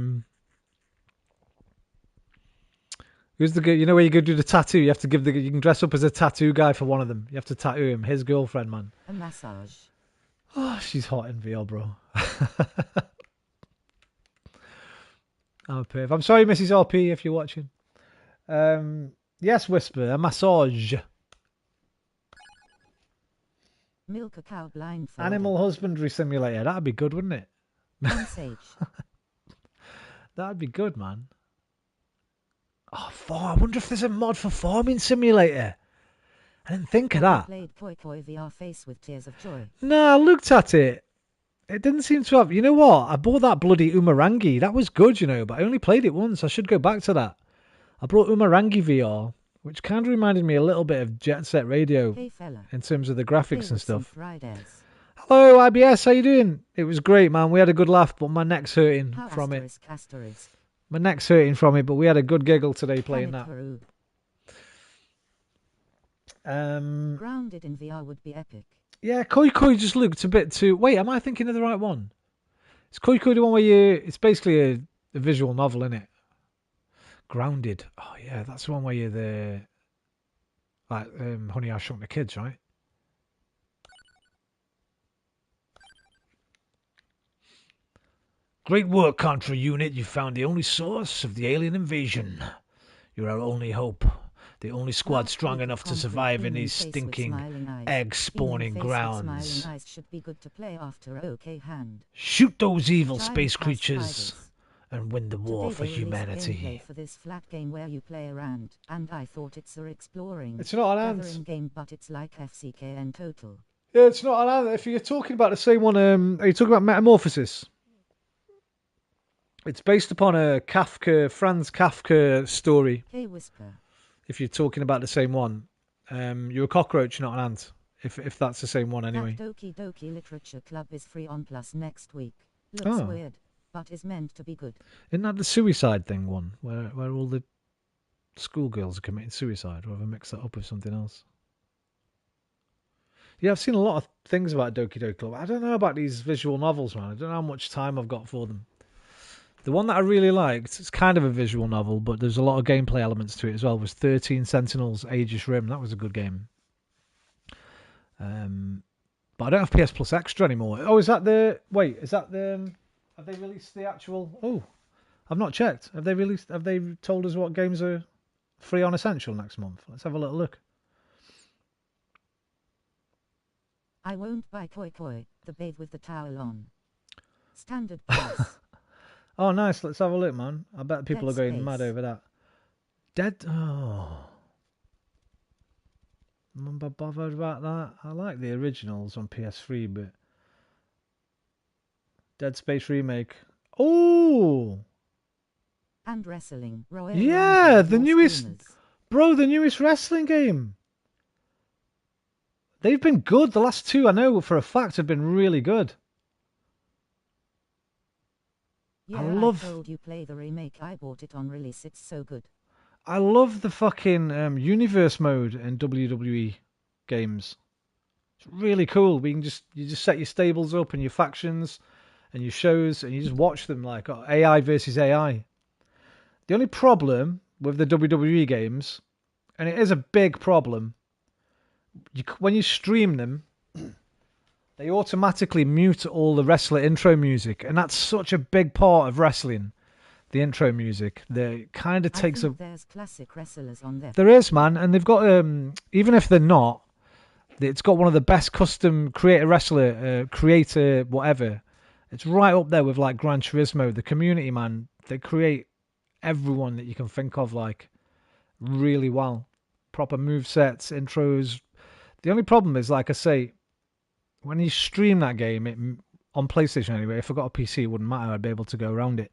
Speaker 1: Who's the you know where you go do the tattoo? You have to you can dress up as a tattoo guy for one of them. You have to tattoo him, his girlfriend, man.
Speaker 2: A massage.
Speaker 1: Oh, she's hot in VR, bro. I'm perv. I'm sorry, Mrs. RP, if you're watching. Yes, Whisper, a massage.
Speaker 2: Milk a cow blindfolded.
Speaker 1: Animal husbandry simulator. That'd be good, wouldn't it?
Speaker 2: Sage.
Speaker 1: That'd be good, man. Oh, I wonder if there's a mod for farming simulator. I didn't think of that.
Speaker 2: Played Koi Koi VR face with tears of joy.
Speaker 1: No, I looked at it. It didn't seem to have... You know what? I bought that bloody Umarangi. That was good, you know, but I only played it once. I should go back to that. I brought Umarangi VR, which kind of reminded me a little bit of Jet Set Radio in terms of the graphics and stuff. Hello, IBS. How you doing? It was great, man. We had a good laugh, but my neck's hurting from it. My neck's hurting from it, but we had a good giggle today playing that.
Speaker 2: Grounded in VR would be epic.
Speaker 1: Yeah, Koi Koi just looked a bit too... Wait, am I thinking of the right one? Is Koi Koi the one where you... It's basically a visual novel, isn't it? Grounded. Oh, yeah, that's the one where you're the... Like, Honey, I Shrunk the Kids, right? Great work, Contra Unit. You found the only source of the alien invasion. You're our only hope. The only squad strong enough to survive in these stinking, egg-spawning grounds.
Speaker 2: Should be good to play after OK hand.
Speaker 1: Shoot those evil space creatures and win the war for humanity.
Speaker 2: For this flat game where you play around, and I thought it's a exploring.
Speaker 1: It's not an ant
Speaker 2: game, but it's like FCKN total.
Speaker 1: Yeah, it's not an ant. If you're talking about the same one, are you talking about Metamorphosis? It's based upon a Franz Kafka story.
Speaker 2: Hey, Whisper.
Speaker 1: If you're talking about the same one, you're a cockroach, not an ant. If that's the same one, anyway.
Speaker 2: That Doki Doki Literature Club is free on Plus next week. Looks weird, but is meant to be good.
Speaker 1: Isn't that the suicide thing one, where all the schoolgirls are committing suicide, or have I mixed that up with something else? Yeah, I've seen a lot of things about Doki Doki Club. I don't know about these visual novels, man. I don't know how much time I've got for them. The one that I really liked, it's kind of a visual novel, but there's a lot of gameplay elements to it as well, was 13 Sentinels Aegis Rim. That was a good game. But I don't have PS Plus Extra anymore. Oh, is that the... Wait, is that the... Have they released the actual... Oh, I've not checked. Have they told us what games are free on Essential next month? Let's have a little look.
Speaker 2: I won't buy Koi Koi, the babe with the towel on. Standard price.
Speaker 1: Oh, nice. Let's have a look, man. I bet people
Speaker 2: Dead
Speaker 1: are going
Speaker 2: Space.
Speaker 1: mad over that. Oh. I'm not bothered about that. I like the originals on PS3, but... Dead Space Remake. Oh!
Speaker 2: And wrestling. Royal
Speaker 1: Yeah,
Speaker 2: Rumble,
Speaker 1: the
Speaker 2: more
Speaker 1: newest...
Speaker 2: streamers.
Speaker 1: Bro, the newest wrestling game. They've been good. The last two, I know for a fact, have been really good.
Speaker 2: Yeah, I told you play the remake. I bought it on release. It's so good.
Speaker 1: I love the fucking universe mode in WWE games. It's really cool. You just set your stables up and your factions and your shows, and you just watch them like AI versus AI. The only problem with the WWE games, and it is a big problem, when you stream them, they automatically mute all the wrestler intro music, and that's such a big part of wrestling. The intro music, that kind of takes a.
Speaker 2: There's classic wrestlers on there.
Speaker 1: There is, man, and they've got even if they're not, it's got one of the best custom creator wrestler, creator whatever, It's right up there with like Gran Turismo. The community, man, they create everyone that you can think of like really well. Proper move sets, intros. The only problem is, like I say, when you stream that game, on PlayStation anyway, if I got a PC, it wouldn't matter. I'd be able to go around it.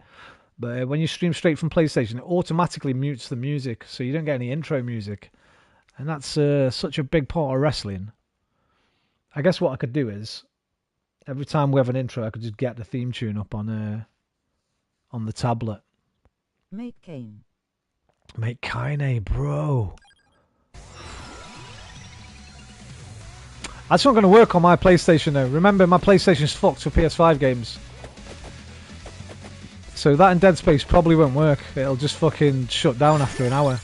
Speaker 1: But when you stream straight from PlayStation, it automatically mutes the music, so you don't get any intro music. And that's such a big part of wrestling. I guess what I could do is, every time we have an intro, I could just get the theme tune up on the tablet.
Speaker 2: Make Kane.
Speaker 1: Make Kine, bro. That's not going to work on my PlayStation though. Remember, my PlayStation's fucked for PS5 games. So that and Dead Space probably won't work. It'll just fucking shut down after an hour.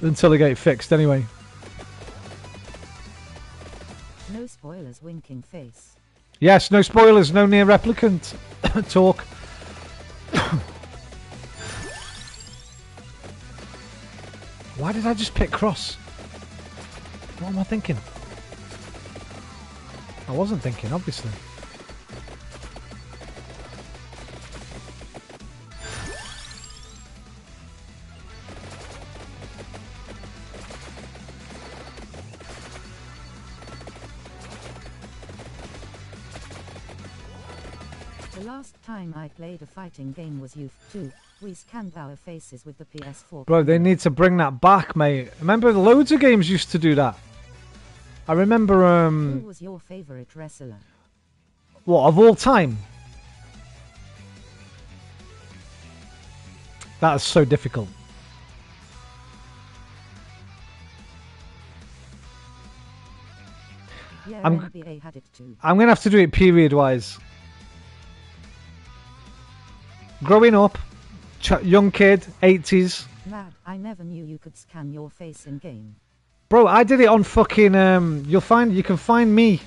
Speaker 1: Until they get it fixed anyway.
Speaker 2: No spoilers, winking face.
Speaker 1: Yes, no spoilers, no near replicant talk. Why did I just pick cross? What am I thinking? I wasn't thinking, obviously.
Speaker 2: The last time I played a fighting game was Youth 2. We scanned our faces with the PS4.
Speaker 1: Bro, they need to bring that back, mate. Remember, loads of games used to do that. I remember,
Speaker 2: Who was your favorite wrestler?
Speaker 1: what, of all time? That is so difficult.
Speaker 2: Yeah,
Speaker 1: I'm
Speaker 2: NBA had it too.
Speaker 1: going to have to do it period-wise. Growing up, young kid, 80s.
Speaker 2: Mad, I never knew you could scan your face in game.
Speaker 1: Bro, I did it on fucking, you can find me.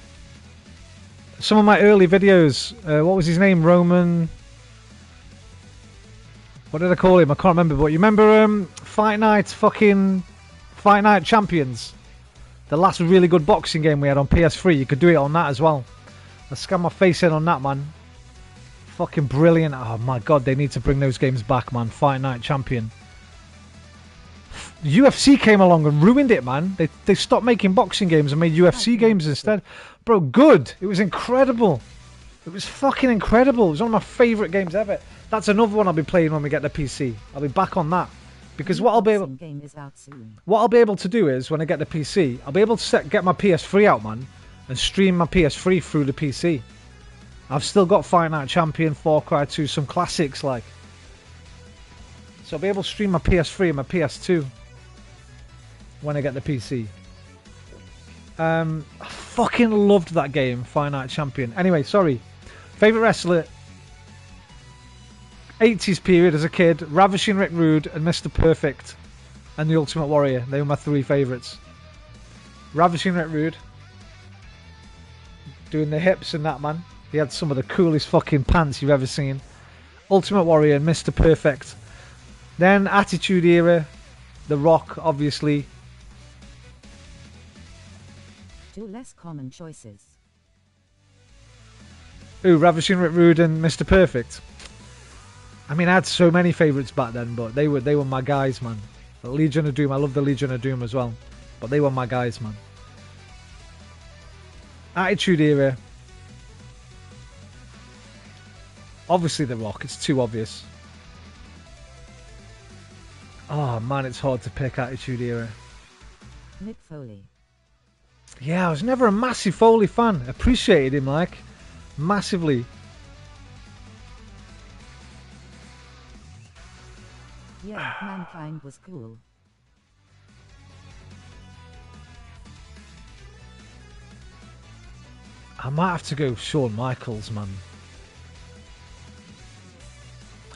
Speaker 1: Some of my early videos, what was his name? Roman. What did I call him? I can't remember, but you remember Fight Night Champions? The last really good boxing game we had on PS3, you could do it on that as well. I scanned my face in on that, man. Fucking brilliant. Oh my god, they need to bring those games back, man. Fight Night Champion. UFC came along and ruined it, man. They stopped making boxing games and made UFC games instead. Bro, good. It was incredible. It was fucking incredible. It was one of my favourite games ever. That's another one I'll be playing when we get the PC. I'll be back on that. Because what I'll be able to do is, when I get the PC, I'll be able to get my PS3 out, man, and stream my PS3 through the PC. I've still got Fight Night Champion, Far Cry 2, some classics like. So I'll be able to stream my PS3 and my PS2 when I get the PC. I fucking loved that game, Fight Night Champion. Anyway, sorry. Favourite wrestler, 80s period as a kid, Ravishing Rick Rude and Mr. Perfect and the Ultimate Warrior. They were my three favourites. Ravishing Rick Rude, doing the hips and that, man. He had some of the coolest fucking pants you've ever seen. Ultimate Warrior and Mr. Perfect. Then Attitude Era, The Rock, obviously.
Speaker 2: Two less common choices.
Speaker 1: Ooh, Ravishing Rick Rude and Mr. Perfect. I mean, I had so many favourites back then, but they were my guys, man. The Legion of Doom, I love the Legion of Doom as well. But they were my guys, man. Attitude Era. Obviously The Rock, it's too obvious. Oh man, it's hard to pick Attitude Era.
Speaker 2: Mick Foley.
Speaker 1: Yeah, I was never a massive Foley fan. Appreciated him, like, massively.
Speaker 2: Yeah, Mankind was cool.
Speaker 1: I might have to go Shawn Michaels, man.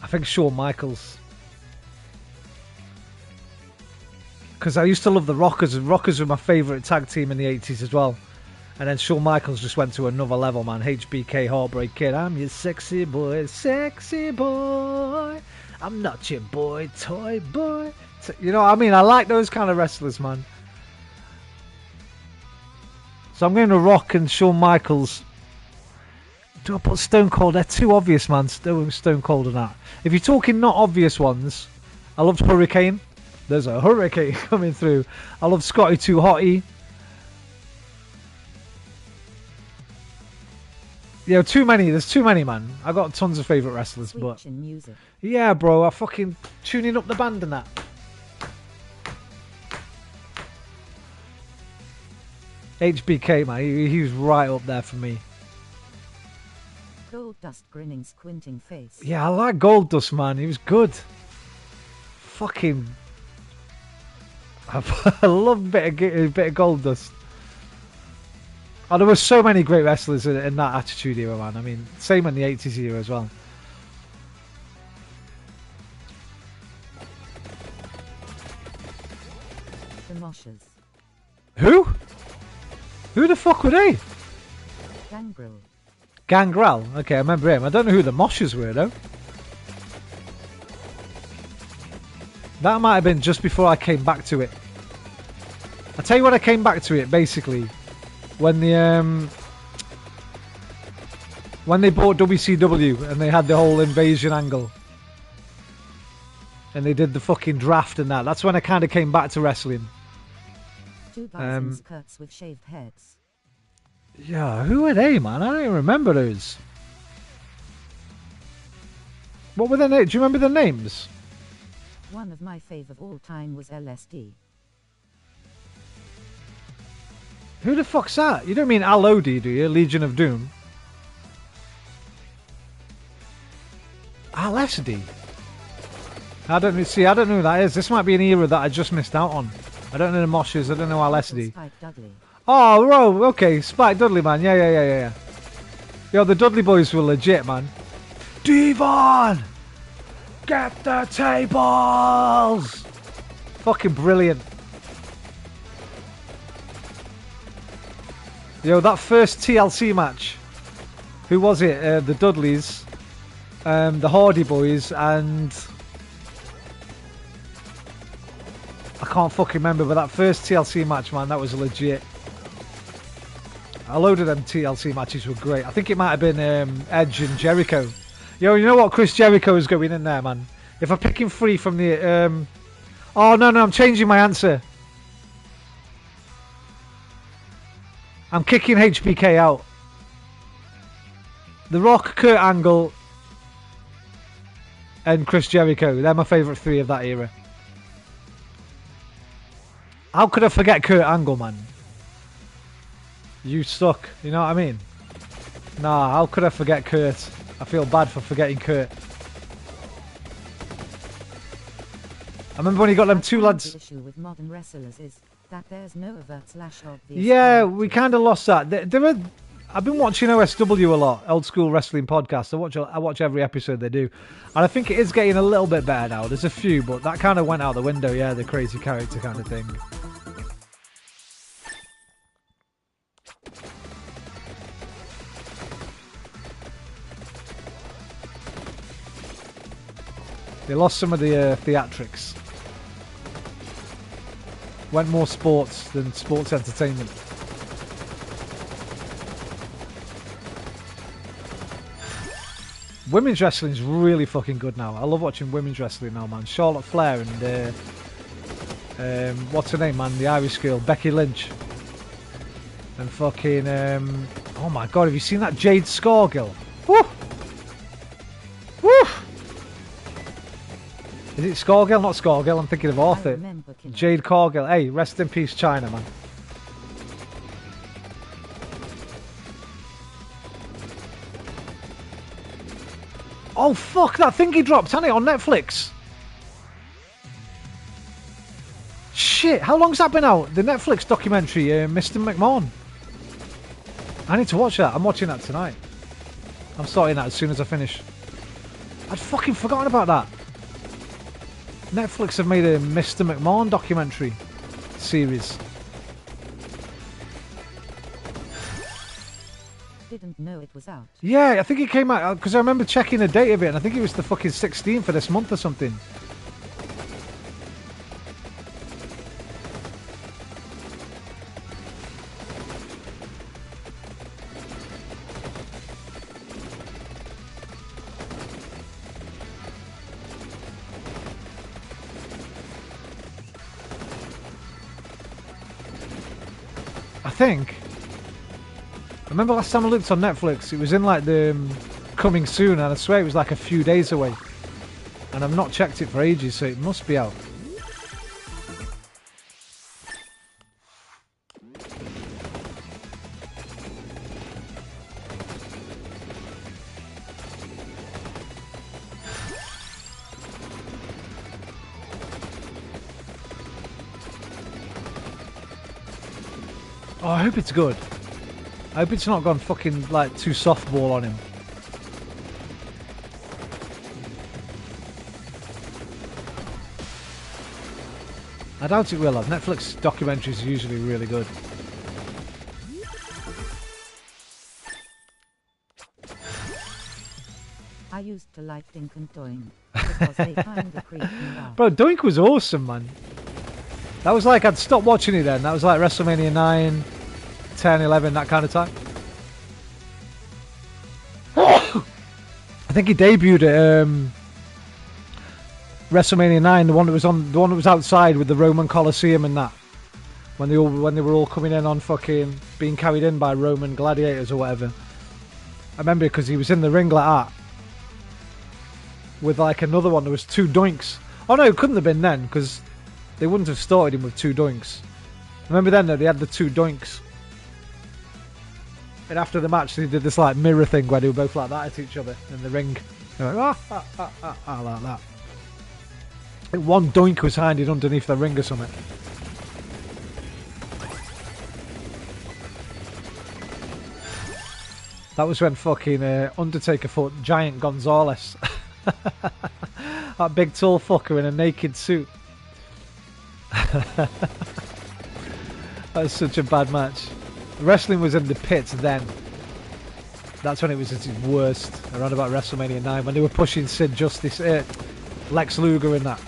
Speaker 1: I think Shawn Michaels. Because I used to love the Rockers. Rockers were my favourite tag team in the 80s as well. And then Shawn Michaels just went to another level, man. HBK, Heartbreak Kid. I'm your sexy boy, sexy boy. I'm not your boy, toy boy. You know what I mean? I like those kind of wrestlers, man. So I'm going to Rock and Shawn Michaels. Do I put Stone Cold? They're too obvious, man. Stone Cold and that. If you're talking not obvious ones, I loved Hurricane. There's a hurricane coming through. I love Scotty 2 Hottie. Yeah, too many. There's too many, man. I got tons of favourite wrestlers, but
Speaker 2: music.
Speaker 1: yeah, bro, I fucking tuning up the band and that. HBK, man, he was right up there for me.
Speaker 2: Gold Dust grinning, squinting face.
Speaker 1: Yeah, I like Gold Dust, man. He was good. Fucking, I love a bit of Gold Dust. Oh, there were so many great wrestlers in that Attitude Era, man. I mean, same in the 80s era as well.
Speaker 2: The Moshers.
Speaker 1: Who? Who the fuck were they?
Speaker 2: Gangrel.
Speaker 1: Gangrel. Okay, I remember him. I don't know who the Moshers were, though. That might have been just before I came back to it. I tell you when I came back to it, basically. When they bought WCW and they had the whole invasion angle. And they did the fucking draft and that. That's when I kind of came back to wrestling.
Speaker 2: Two guys in skirts with shaved heads.
Speaker 1: Yeah, who are they, man? I don't even remember those. What were their names? Do you remember their names?
Speaker 2: One of my fave of all time was LSD.
Speaker 1: Who the fuck's that? You don't mean Al Lodi, do you? Legion of Doom. LSD. I don't know who that is. This might be an era that I just missed out on. I don't know the Moshers. I don't know LSD.
Speaker 2: Spike Dudley.
Speaker 1: Oh, bro. Okay, Spike Dudley, man. Yeah. Yo, the Dudley boys were legit, man. Devon! Get the tables! Fucking brilliant. Yo, that first TLC match. Who was it? The Dudleys, the Hardy Boys, and I can't fucking remember. But that first TLC match, man, that was legit. A load of them TLC matches were great. I think it might have been Edge and Jericho. Yo, you know what? Chris Jericho is going in there, man. If I'm picking free from the oh no, I'm changing my answer. I'm kicking HBK out. The Rock, Kurt Angle, and Chris Jericho. They're my favourite three of that era. How could I forget Kurt Angle, man? You suck. You know what I mean? Nah, how could I forget Kurt? I feel bad for forgetting Kurt. I remember when he got them two lads.
Speaker 2: The issue with modern wrestlers is that there's no overt slash obvious.
Speaker 1: Yeah, we kind of lost that. I've been watching OSW a lot, old school wrestling podcasts. I watch every episode they do, and I think it is getting a little bit better now. There's a few, but that kind of went out the window. Yeah, the crazy character kind of thing. They lost some of the theatrics. Went more sports than sports entertainment. Women's wrestling's really fucking good now. I love watching women's wrestling now, man. Charlotte Flair and what's her name, man? The Irish girl, Becky Lynch. And fucking oh my god, have you seen that Jade Scargill? Woo! Woo! Is it Scargill? Not Scargill, I'm thinking of Arthur. Jade Cargill. Hey, rest in peace, China, man. Oh, fuck, that thing he dropped, hasn't it, on Netflix? Shit, how long's that been out? The Netflix documentary, Mr. McMahon. I need to watch that. I'm watching that tonight. I'm starting that as soon as I finish. I'd fucking forgotten about that. Netflix have made a Mr. McMahon documentary series.
Speaker 2: Didn't know it was out.
Speaker 1: Yeah, I think it came out because I remember checking the date of it, and I think it was the fucking 16th of this month or something. think. I remember last time I looked on Netflix, it was in like the coming soon, and I swear it was like a few days away. And I've not checked it for ages, so it must be out. Oh, I hope it's good. I hope it's not gone fucking like too softball on him. I doubt it will have. Netflix documentaries are usually really good.
Speaker 2: I used to like Dink and Doink because they kinda creeped me out.
Speaker 1: Bro, Doink was awesome, man. That was like, I'd stopped watching it then. That was like WrestleMania 9, 10, 11, that kind of time. I think he debuted at WrestleMania 9, the one that was outside with the Roman Coliseum and that. When they were all coming in on fucking being carried in by Roman gladiators or whatever. I remember because he was in the ring like that. With like another one, there was 2 doinks. Oh no, it couldn't have been then, because they wouldn't have started him with 2 doinks. Remember then that they had the 2 doinks. And after the match, they did this like mirror thing where they were both like that at each other in the ring. They were like, like that. And one doink was hiding underneath the ring or something. That was when fucking Undertaker fought Giant Gonzalez. That big tall fucker in a naked suit. That was such a bad match. Wrestling was in the pits then. That's when it was at its worst. Around about WrestleMania 9 when they were pushing Sid Justice, Lex Luger in that.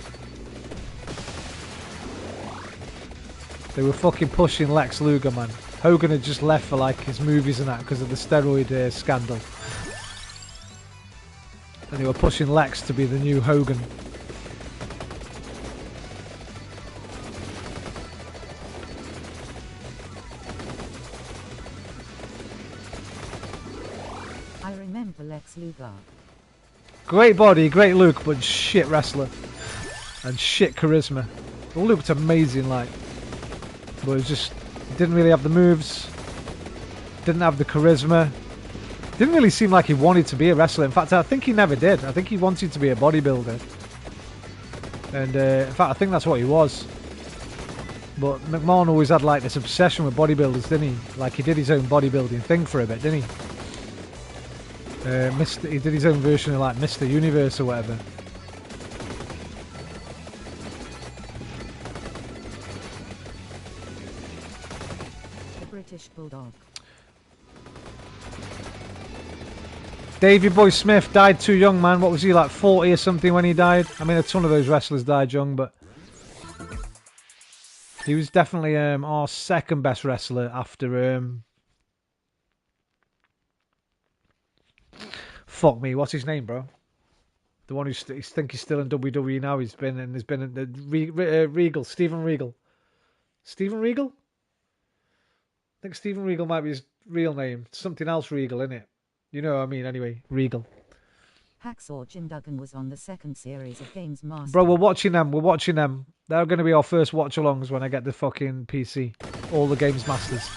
Speaker 1: They were fucking pushing Lex Luger, man. Hogan had just left for like his movies and that because of the steroid scandal. And they were pushing Lex to be the new Hogan.
Speaker 2: I remember Lex Luger.
Speaker 1: Great body, great look, but shit wrestler. And shit charisma. It all looked amazing, like. But it was just... didn't really have the moves. Didn't have the charisma. Didn't really seem like he wanted to be a wrestler. In fact, I think he never did. I think he wanted to be a bodybuilder. And in fact, I think that's what he was. But McMahon always had like this obsession with bodybuilders, didn't he? Like he did his own bodybuilding thing for a bit, didn't he? He did his own version of like Mr. Universe or whatever.
Speaker 2: The British Bulldog.
Speaker 1: Davey Boy Smith died too young, man. What was he, like 40 or something when he died? I mean, a ton of those wrestlers died young, but he was definitely our second best wrestler after fuck me, what's his name, bro? The one who think he's still in WWE now. He's been in the Regal, Steven Regal. Steven Regal? I think Steven Regal might be his real name. Something else Regal, innit? You know what I mean, anyway. Regal.
Speaker 2: Hacksaw Jim Duggan was on the second series of Games Master.
Speaker 1: Bro, we're watching them. We're watching them. They're going to be our first watch-alongs when I get the fucking PC. All the Games Masters.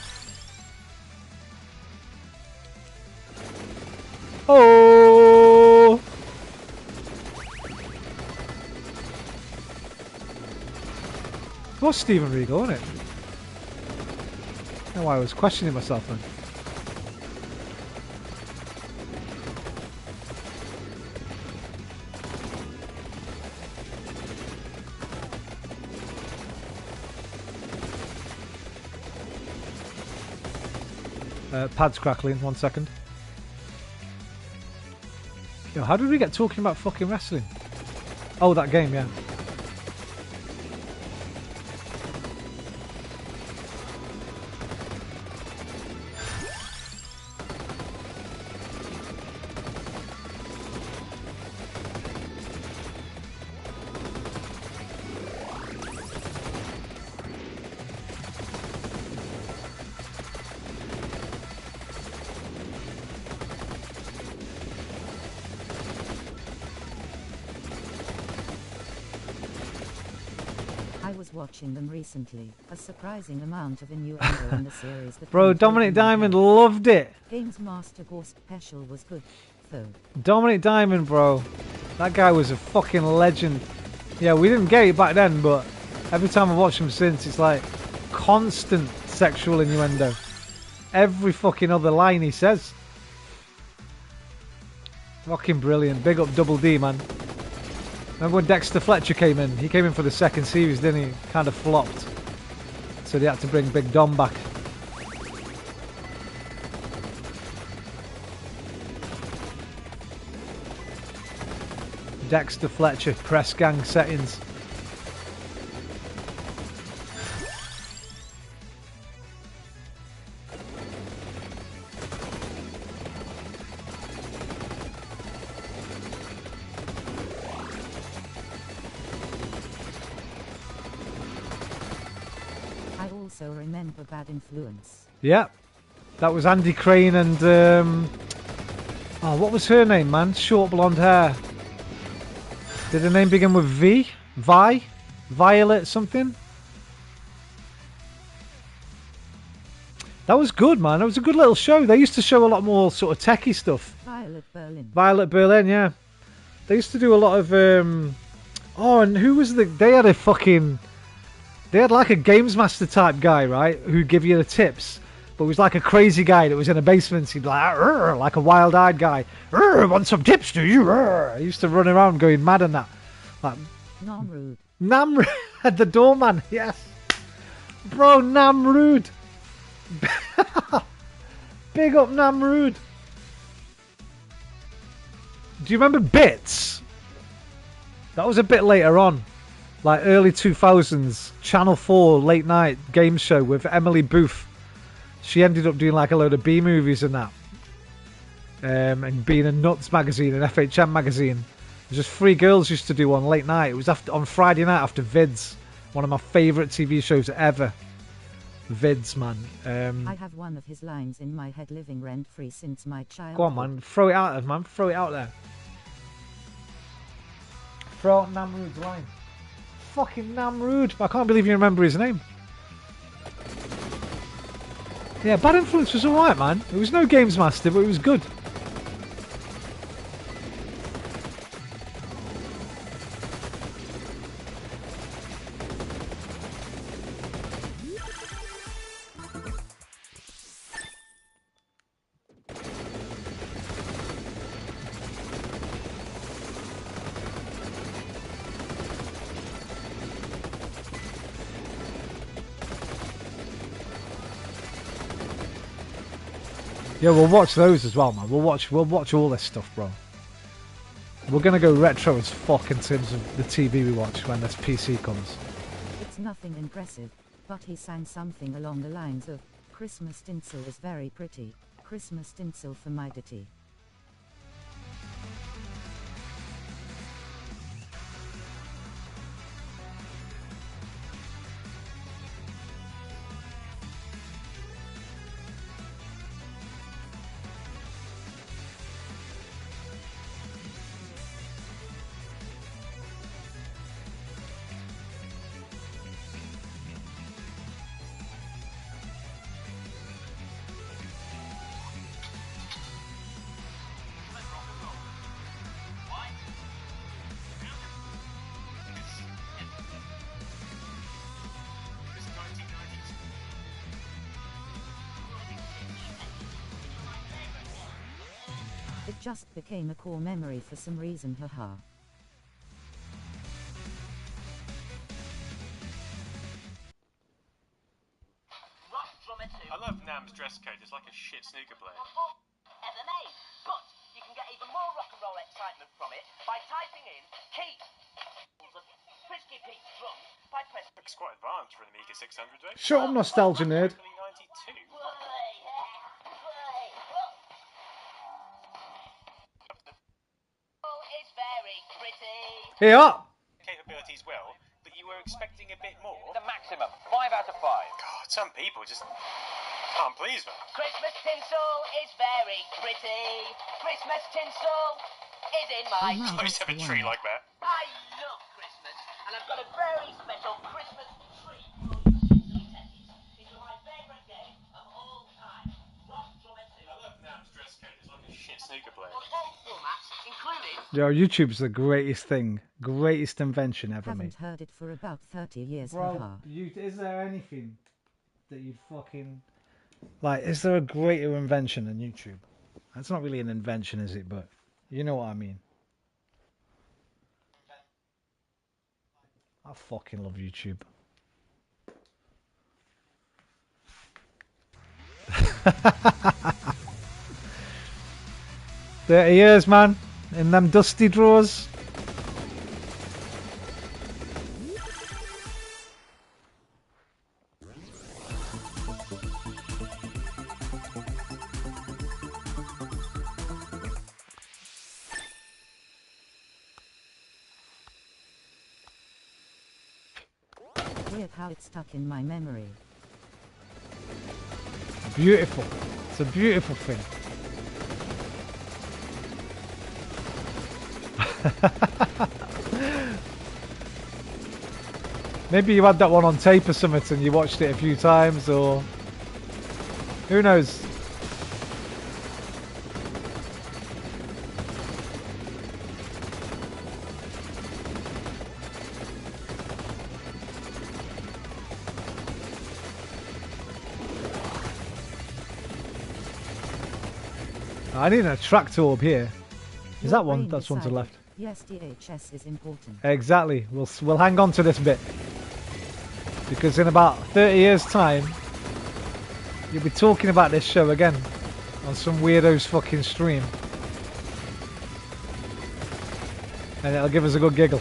Speaker 1: Oh! It was Steven Regal, wasn't it? No, I was questioning myself then. Pad's crackling, 1 second. Yo, how did we get talking about fucking wrestling? Oh, that game, yeah.
Speaker 2: watching them recently. A surprising amount of innuendo in the series. That
Speaker 1: Bro,
Speaker 2: went
Speaker 1: Dominic
Speaker 2: over my
Speaker 1: Diamond
Speaker 2: head.
Speaker 1: loved it.
Speaker 2: Games Master Gore special was good, though.
Speaker 1: Dominic Diamond, bro. That guy was a fucking legend. Yeah, we didn't get it back then, but every time I've watched him since, it's like constant sexual innuendo. Every fucking other line he says. Fucking brilliant. Big up Double D, man. Remember when Dexter Fletcher came in? He came in for the second series, didn't he? Kind of flopped. So they had to bring Big Dom back. Dexter Fletcher, press gang settings.
Speaker 2: I also remember Bad Influence.
Speaker 1: Yeah. That was Andy Crane and... oh, what was her name, man? Short blonde hair. Did her name begin with V? Vi? Violet something? That was good, man. It was a good little show. They used to show a lot more sort of techie stuff.
Speaker 2: Violet Berlin.
Speaker 1: Violet Berlin, yeah. They used to do a lot of... oh, and who was the... They had a fucking... They had like a Games Master type guy, right? Who'd give you the tips. But it was like a crazy guy that was in a basement. He'd be like, "Arr," like a wild-eyed guy. "Arr, want some tips, do you?" Arr. He used to run around going mad and that. Like,
Speaker 2: Namrud.
Speaker 1: Namrud, the doorman, yes. Bro, Namrud. Big up Namrud. Do you remember Bits? That was a bit later on. Like early 2000s. Channel 4 late night game show with Emily Booth. She ended up doing like a load of B movies and that. And being in Nuts magazine and FHM magazine. It was just three girls used to do on late night. It was on Friday night after Vids. One of my favourite TV shows ever. Vids, man.
Speaker 2: I have one of his lines in my head living rent-free since my childhood.
Speaker 1: Go on, man. Throw it out there, man. Throw it out there. Throw out Namrud's line. Fucking Namrud. I can't believe you remember his name. Yeah, Bad Influence was alright, man. It was no Games Master, but it was good. Yeah, we'll watch those as well, man. We'll watch all this stuff, bro. We're gonna go retro as fuck in terms of the TV we watch when this PC comes.
Speaker 2: It's nothing impressive, but he sang something along the lines of, "Christmas tinsel is very pretty, Christmas tinsel for my ditty." It just became a core memory for some reason, haha.
Speaker 4: I love Nam's dress code, it's like a shit snooker player.
Speaker 5: Ever made. But you can get even more rock and roll excitement from it by typing in Keith of Frisky Pete's drum by pressing.
Speaker 4: Looks quite advanced for an Amiga 600, though.
Speaker 1: Shut up, nostalgia nerd.
Speaker 4: 92.
Speaker 5: Oh, it's very pretty.
Speaker 1: Here.
Speaker 4: Capabilities well, but you were expecting a bit more.
Speaker 5: The maximum, 5 out of 5.
Speaker 4: God, some people just can't please me.
Speaker 5: Christmas tinsel is very pretty. Christmas tinsel is in my...
Speaker 2: Oh, no.
Speaker 4: I used to have a tree like that.
Speaker 5: I love Christmas, and I've got a very special Christmas
Speaker 4: snooker player.
Speaker 5: On all formats, including
Speaker 1: Yo, YouTube's the greatest thing. Greatest invention ever made.
Speaker 2: Haven't heard it for about 30 years.
Speaker 1: Bro,
Speaker 2: Haha.
Speaker 1: is there anything that you'd fucking... Like, is there a greater invention than YouTube? That's not really an invention, is it? But you know what I mean. I fucking love YouTube. 30 years, man. In them dusty drawers.
Speaker 2: Weird how it's stuck in my memory.
Speaker 1: Beautiful. It's a beautiful thing. Maybe you had that one on tape or something and you watched it a few times, or who knows. I need an attract orb here. Is that one?
Speaker 2: Brain
Speaker 1: That's one to the
Speaker 2: decided,
Speaker 1: left.
Speaker 2: Yes, DHS is important.
Speaker 1: Exactly. We'll hang on to this bit, because in about 30 years' time, you'll be talking about this show again on some weirdo's fucking stream, and it'll give us a good giggle.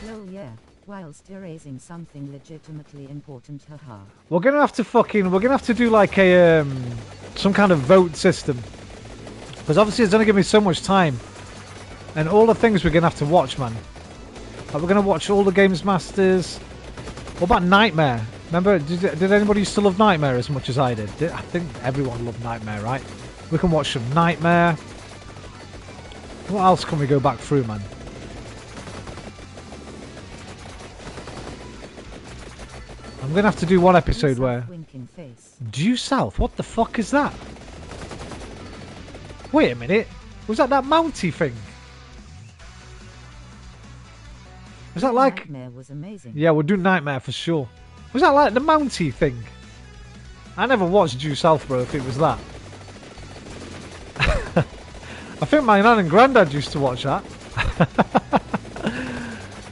Speaker 2: Lol, yeah. Whilst erasing something legitimately important. Haha.
Speaker 1: We're gonna have to do like a some kind of vote system, because obviously it's only gonna be so much time, and all the things we're gonna have to watch, man. Like, we're gonna watch all the Games Masters. What about Nightmare? Remember, did anybody used to love Nightmare as much as I did? I think everyone loved Nightmare, right? We can watch some Nightmare. What else can we go back through, man? I'm going to have to do one episode where...
Speaker 2: Winking face.
Speaker 1: Due South? What the fuck is that? Wait a minute. Was that Mountie thing? Was that like...
Speaker 2: Nightmare was amazing.
Speaker 1: Yeah, we'll do Nightmare for sure. Was that like the Mountie thing? I never watched Due South, bro, if it was that. I think my nan and granddad used to watch that.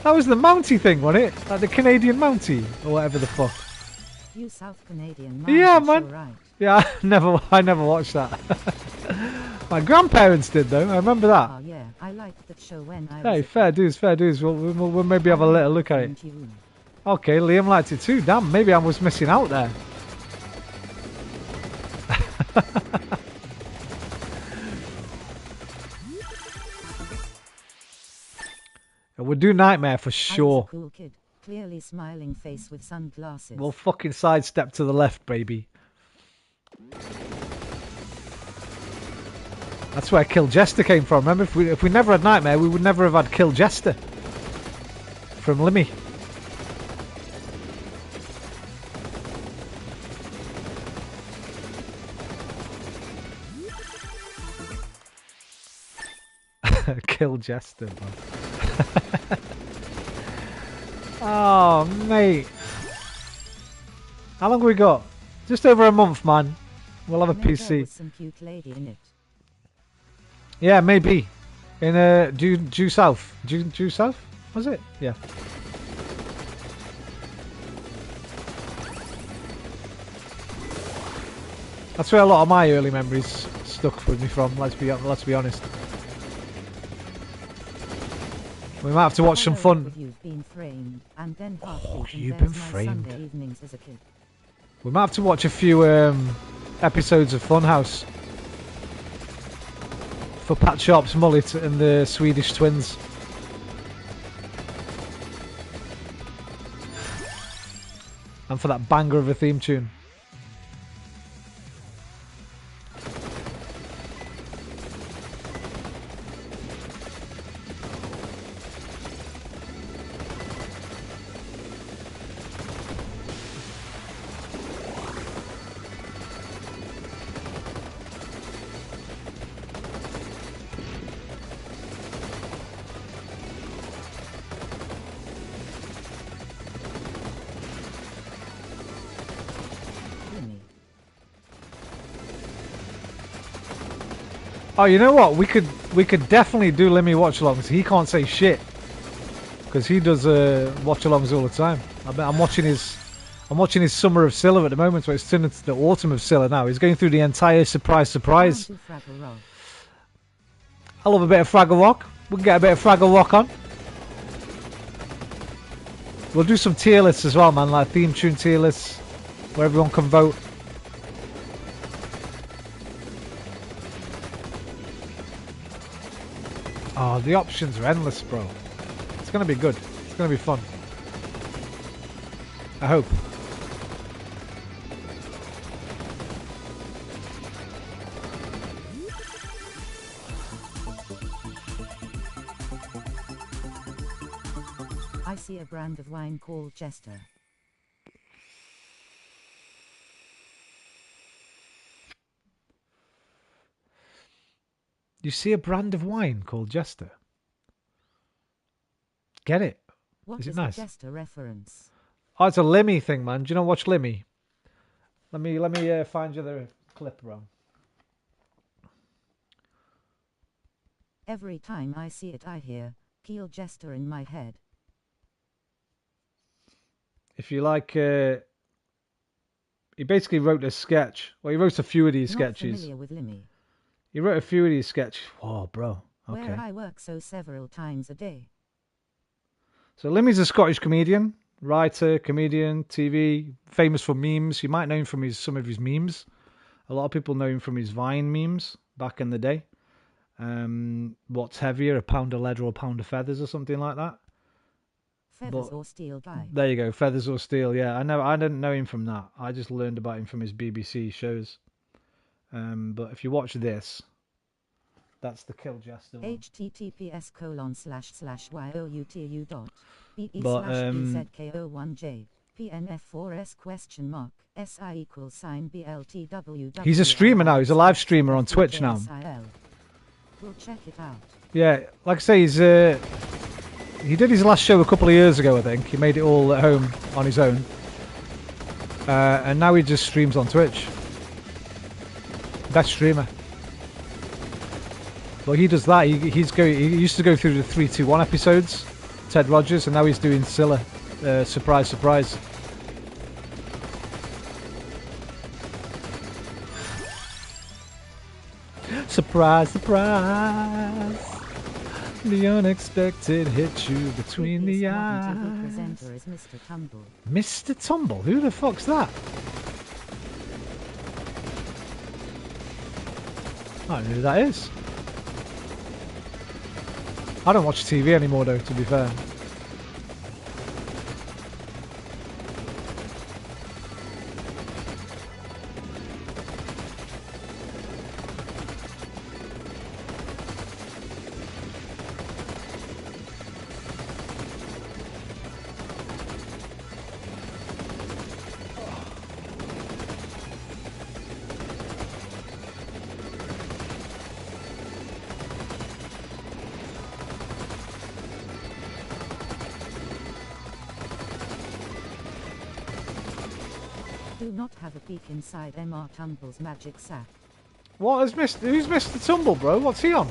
Speaker 1: That was the Mountie thing, wasn't it? Like the Canadian Mountie, or whatever the fuck.
Speaker 2: You South Canadian.
Speaker 1: Yeah,
Speaker 2: is
Speaker 1: man.
Speaker 2: so right.
Speaker 1: Yeah, I never watched that. My grandparents did, though. I remember that.
Speaker 2: Oh yeah, I liked that show when I was
Speaker 1: Hey,
Speaker 2: a
Speaker 1: fair
Speaker 2: kid.
Speaker 1: dues, fair dues. We'll maybe have a little look at it.
Speaker 2: Tune.
Speaker 1: Okay, Liam liked it too. Damn, maybe I was missing out there. We'll do Nightmare for
Speaker 2: I was
Speaker 1: sure.
Speaker 2: a cool kid, clearly smiling face with sunglasses.
Speaker 1: We'll fucking sidestep to the left, baby. That's where Kill Jester came from. Remember, if we never had Nightmare, we would never have had Kill Jester from Limmy. Kill Jester, man. Oh, mate. How long have we got? Just over a month, man. We'll have a
Speaker 2: Maybe there
Speaker 1: PC.
Speaker 2: was some cute lady in it.
Speaker 1: Yeah, maybe. In due south. Due south? Was it? Yeah. That's where a lot of my early memories stuck with me from. Let's be honest. We might have to watch some fun.
Speaker 2: You've been framed, and then
Speaker 1: Oh,
Speaker 2: Heartbeat, and
Speaker 1: You've
Speaker 2: there's
Speaker 1: Been
Speaker 2: my
Speaker 1: Framed.
Speaker 2: Sunday evenings as a kid.
Speaker 1: We might have to watch a few episodes of Funhouse for Pat Sharp's mullet and the Swedish twins. And for that banger of a theme tune. Oh, you know what? We could definitely do Lemmy watch-alongs. He can't say shit because he does watch-alongs all the time. I'm watching his Summer of Scylla at the moment, so it's turned into the Autumn of Scylla now. He's going through the entire surprise.
Speaker 2: Round 2 Fraggle Rock.
Speaker 1: I love a bit of Fraggle Rock. We can get a bit of Fraggle Rock on. We'll do some tier lists as well, man, like theme tune tier lists where everyone can vote. Oh, the options are endless, bro. It's going to be good. It's going to be fun. I hope.
Speaker 2: I see a brand of wine called Jester.
Speaker 1: You see a brand of wine called Jester? Get it?
Speaker 2: What
Speaker 1: is it
Speaker 2: is
Speaker 1: nice?
Speaker 2: The Jester reference?
Speaker 1: Oh, it's a Lemmy thing, man. Do you not watch Lemmy? Let me find you the clip, bro.
Speaker 2: Every time I see it, I hear Keel Jester in my head.
Speaker 1: If you like, he basically wrote a sketch. Well, he wrote a few of these
Speaker 2: Not
Speaker 1: sketches.
Speaker 2: familiar with Lemmy.
Speaker 1: He wrote a few of these sketches. Whoa, bro. Okay.
Speaker 2: Where I work so several times a day.
Speaker 1: So Lemmy's a Scottish comedian, writer, comedian, TV, famous for memes. You might know him from some of his memes. A lot of people know him from his Vine memes back in the day. What's heavier, a pound of lead or a pound of feathers or something like that?
Speaker 2: Feathers or steel guy.
Speaker 1: There you go, feathers or steel. Yeah, I didn't know him from that. I just learned about him from his BBC shows. But if you watch this, that's the Kill Jester one.
Speaker 2: https://youtu.be/bzko1j PNF4S SI =BLTW.
Speaker 1: He's a streamer now. He's a live streamer on Twitch now.
Speaker 2: We'll check it out.
Speaker 1: Yeah, like I say, he did his last show a couple of years ago, I think. He made it all at home on his own. And now he just streams on Twitch. Best streamer. Well, he does that. He used to go through the 3-2-1 episodes, Ted Rogers, and now he's doing Scylla. Surprise, surprise. Surprise, surprise. The unexpected hit you between the eyes.
Speaker 2: Presenter is Mr. Tumble.
Speaker 1: Mr. Tumble? Who the fuck's that? I don't know who that is. I don't watch TV anymore though, to be fair.
Speaker 2: Do not have a peek inside MR Tumble's magic sack.
Speaker 1: What is who's Mr. Tumble, bro? What's he on?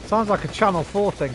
Speaker 1: Sounds like a Channel 4 thing.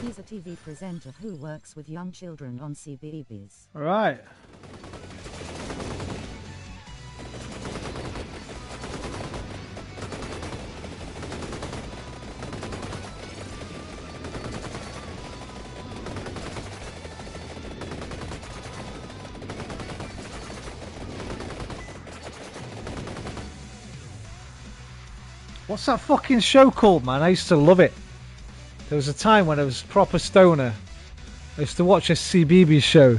Speaker 2: He's a TV presenter who works with young children on CBeebies.
Speaker 1: Alright. What's that fucking show called, man? I used to love it. There was a time when I was proper stoner. I used to watch a CBeebies show.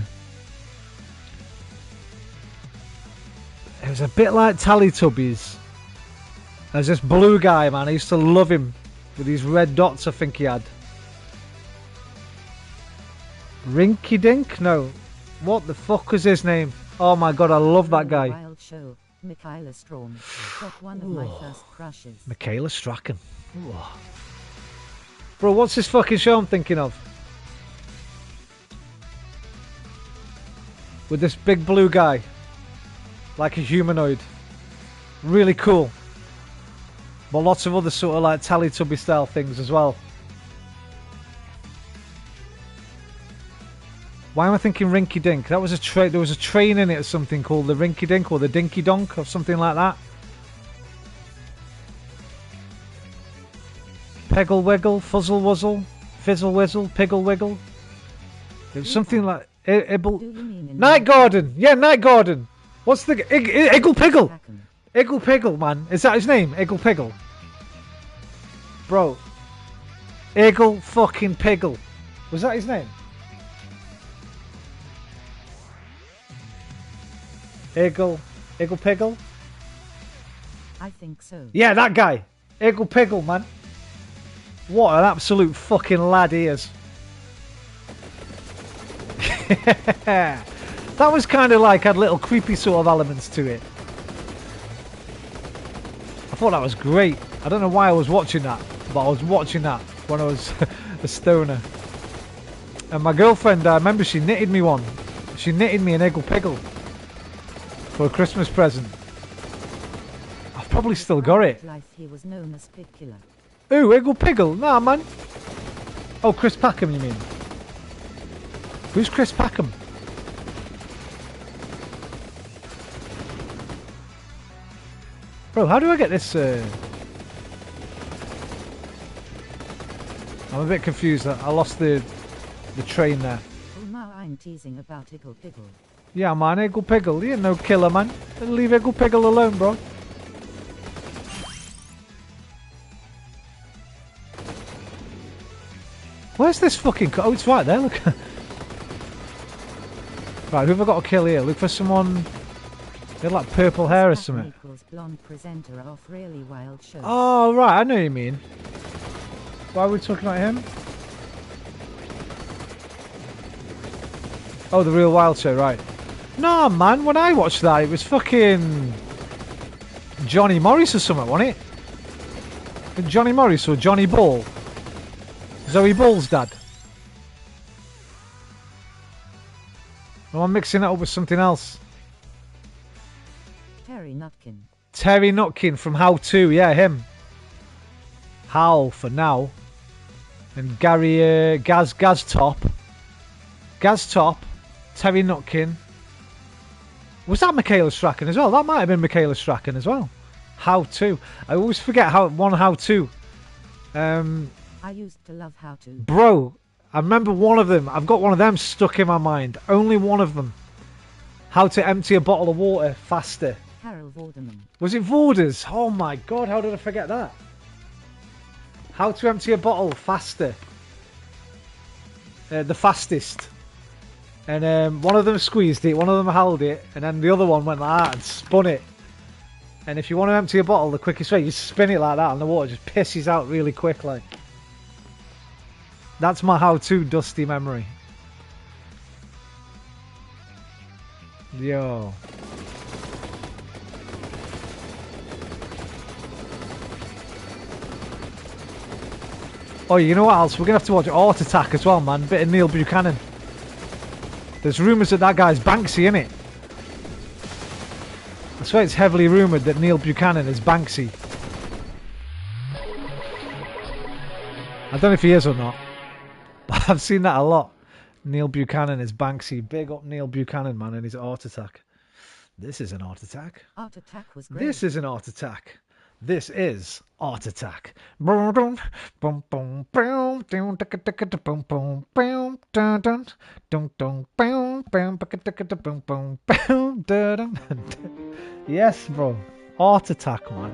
Speaker 1: It was a bit like Teletubbies. There's this blue guy, man. I used to love him. With these red dots, I think he had. Rinky Dink? No. What the fuck was his name? Oh my god, I love that guy.
Speaker 2: Wild show. Michaela Strom. Got one of my first crushes.
Speaker 1: Michaela Strachan. Ooh. Bro, what's this fucking show I'm thinking of? With this big blue guy. Like a humanoid. Really cool. But lots of other sort of like Teletubby style things as well. Why am I thinking Rinky Dink? That was there was a train in it or something called the Rinky Dink or the Dinky Donk or something like that. Peggle Wiggle, Fuzzle Wuzzle, Fizzle Whizzle, Piggle Wiggle. It was something like Night Garden. Yeah, Night Garden. What's the Iggle Piggle? Iggle Piggle, man. Is that his name? Iggle Piggle. Bro. Iggle fucking Piggle. Was that his name? Iggle Piggle?
Speaker 2: I think so.
Speaker 1: Yeah, that guy. Iggle Piggle, man. What an absolute fucking lad he is. That was kind of like, had little creepy sort of elements to it. I thought that was great. I don't know why I was watching that, but I was watching that when I was a stoner. And my girlfriend, I remember she knitted me one. She knitted me an Iggle Piggle for a Christmas present. I've probably still got it.
Speaker 2: Life he was known as Pig Killer.
Speaker 1: Ooh, Iggle Piggle? Nah, man. Oh, Chris Packham, you mean? Who's Chris Packham? Bro, how do I get this? I'm a bit confused. I lost the train there.
Speaker 2: Oh, now I'm teasing about Iggle Piggle.
Speaker 1: Yeah, man, Iggle Piggle. He ain't no killer, man. Leave Iggle Piggle alone, bro. Where's this fucking... Oh, it's right there, look. Right, who have I got to kill here? Look for someone... They had like purple hair or something.
Speaker 2: Blonde presenter of really wild show.
Speaker 1: Oh, right, I know what you mean. Why are we talking about him? Oh, the Real Wild Show, right. Nah, man, when I watched that, it was fucking... Johnny Morris or something, wasn't it? Johnny Morris or Johnny Ball? Zoe Ball's dad. Or I'm mixing that up with something else.
Speaker 2: Terry Nutkin.
Speaker 1: Terry Nutkin from How To, yeah, him. Hal for now. And Gary, Gaz Top. Gaz Top, Terry Nutkin. Was that Michaela Strachan as well? That might have been Michaela Strachan as well. How To. I always forget How To.
Speaker 2: I used to love How To.
Speaker 1: Bro, I remember one of them. I've got one of them stuck in my mind. Only one of them. How to empty a bottle of water faster.
Speaker 2: Harold Vorderman.
Speaker 1: Was it Vorders? Oh my god, how did I forget that? How to empty a bottle faster. The fastest. And one of them squeezed it, one of them held it, and then the other one went like that and spun it. And if you want to empty a bottle the quickest way, you spin it like that and the water just pisses out really quick like. That's my How To dusty memory. Yo. Oh, you know what else? We're going to have to watch Art Attack as well, man. Bit of Neil Buchanan. There's rumours that that guy's Banksy, innit? I swear it's heavily rumoured that Neil Buchanan is Banksy. I don't know if he is or not. But I've seen that a lot. Neil Buchanan is Banksy. Big up Neil Buchanan, man, and his Art Attack. This is an Art Attack.
Speaker 2: Art Attack was great.
Speaker 1: This is an Art Attack. This is Art Attack. Yes, bro. Art Attack, man.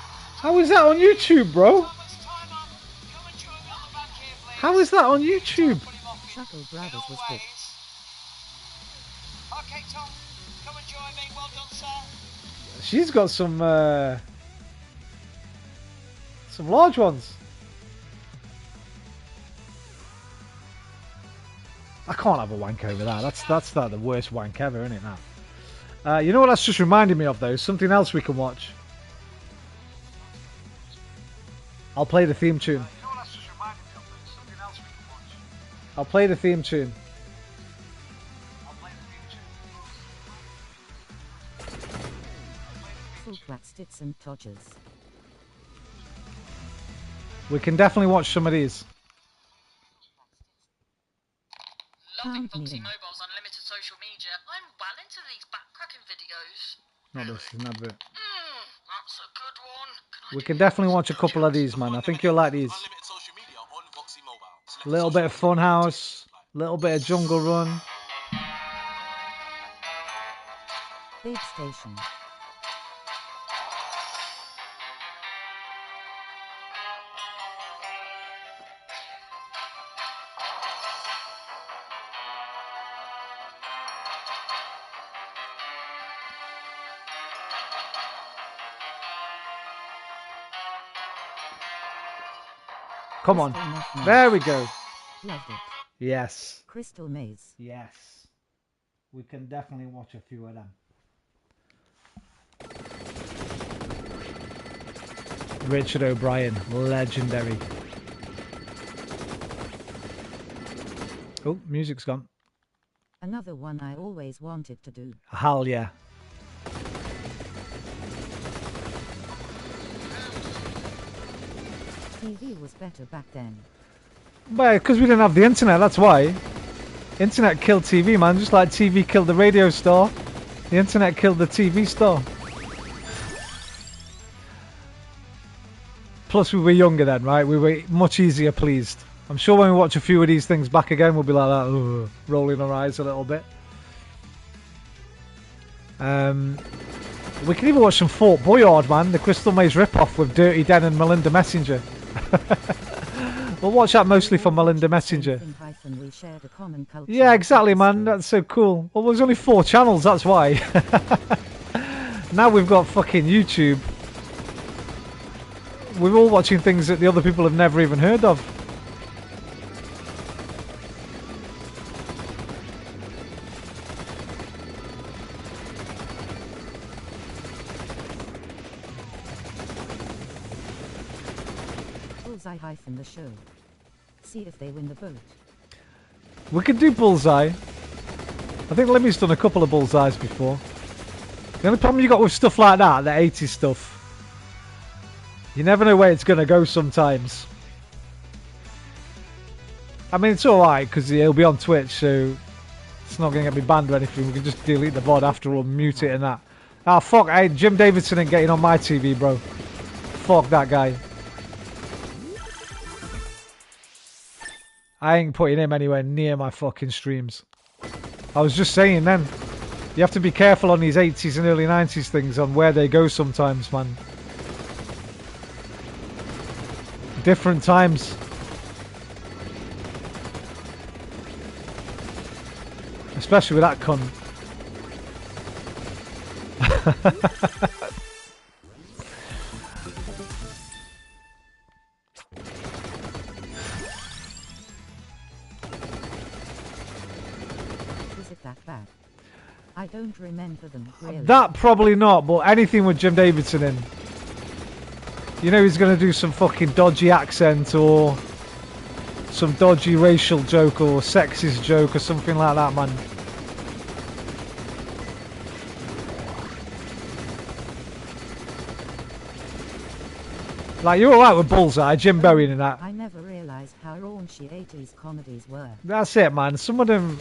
Speaker 1: How is that on YouTube, bro? How is that on YouTube?
Speaker 2: Chuckle Brothers was booked.
Speaker 5: Okay, Tom, come and join me. Well done, sir.
Speaker 1: She's got some large ones. I can't have a wank over that. That's like the worst wank ever, isn't it? Now, you know what that's just reminded me of though? Something else we can watch. I'll play the theme tune. I'll play the theme tune.
Speaker 2: Full Flats Tits and Todgers.
Speaker 1: We can definitely watch some of these.
Speaker 6: Loving
Speaker 2: Found me
Speaker 6: Foxy
Speaker 2: in.
Speaker 6: Mobile's unlimited social media. I'm well into these backcracking videos.
Speaker 1: Not this is an advert.
Speaker 6: That's a good one.
Speaker 1: We can definitely watch a couple of these, man. I think you'll like these.
Speaker 4: Unlimited social media on Foxy Mobile.
Speaker 1: A little bit of Funhouse, a little bit of Jungle Run.
Speaker 2: Babe Station.
Speaker 1: Come on.
Speaker 2: Crystal Meth Maze.
Speaker 1: There we go.
Speaker 2: Loved it.
Speaker 1: Yes.
Speaker 2: Crystal Maze.
Speaker 1: Yes. We can definitely watch a few of them. Richard O'Brien, legendary. Oh, music's gone.
Speaker 2: Another one I always wanted to do.
Speaker 1: Hell yeah.
Speaker 2: TV was better back then.
Speaker 1: Well, because we didn't have the internet, that's why. Internet killed TV, man. Just like TV killed the radio star. The internet killed the TV star. Plus, we were younger then, right? We were much easier pleased. I'm sure when we watch a few of these things back again, we'll be like that, ugh, rolling our eyes a little bit. We can even watch some Fort Boyard, man. The Crystal Maze ripoff with Dirty Den and Melinda Messenger. We'll watch that mostly for Melinda Messenger.
Speaker 2: We shared a common culture.
Speaker 1: Yeah, exactly, man. That's so cool. Well, there's only 4 channels, that's why. Now we've got fucking YouTube. We're all watching things that the other people have never even heard of.
Speaker 2: Bullseye hyphen the show. See if they win the vote.
Speaker 1: We could do Bullseye. I think Limmy's done a couple of Bullseyes before. The only problem you got with stuff like that, the 80s stuff, you never know where it's going to go sometimes. I mean, it's alright, because he'll be on Twitch, so it's not going to get me banned or anything. We can just delete the VOD after all, mute it and that. Ah, fuck, hey, Jim Davidson ain't getting on my TV, bro. Fuck that guy. I ain't putting him anywhere near my fucking streams. I was just saying then, you have to be careful on these 80s and early 90s things on where they go sometimes, man. Different times. Especially with that cunt.
Speaker 2: Is it that bad? I don't remember them, really.
Speaker 1: That probably not, but anything with Jim Davidson in. You know he's going to do some fucking dodgy accent or some dodgy racial joke or sexist joke or something like that, man. Like, you're alright with Bullseye, Jim Bowen and that.
Speaker 2: I never realized how raunchy 80s comedies were.
Speaker 1: That's it, man. Some of them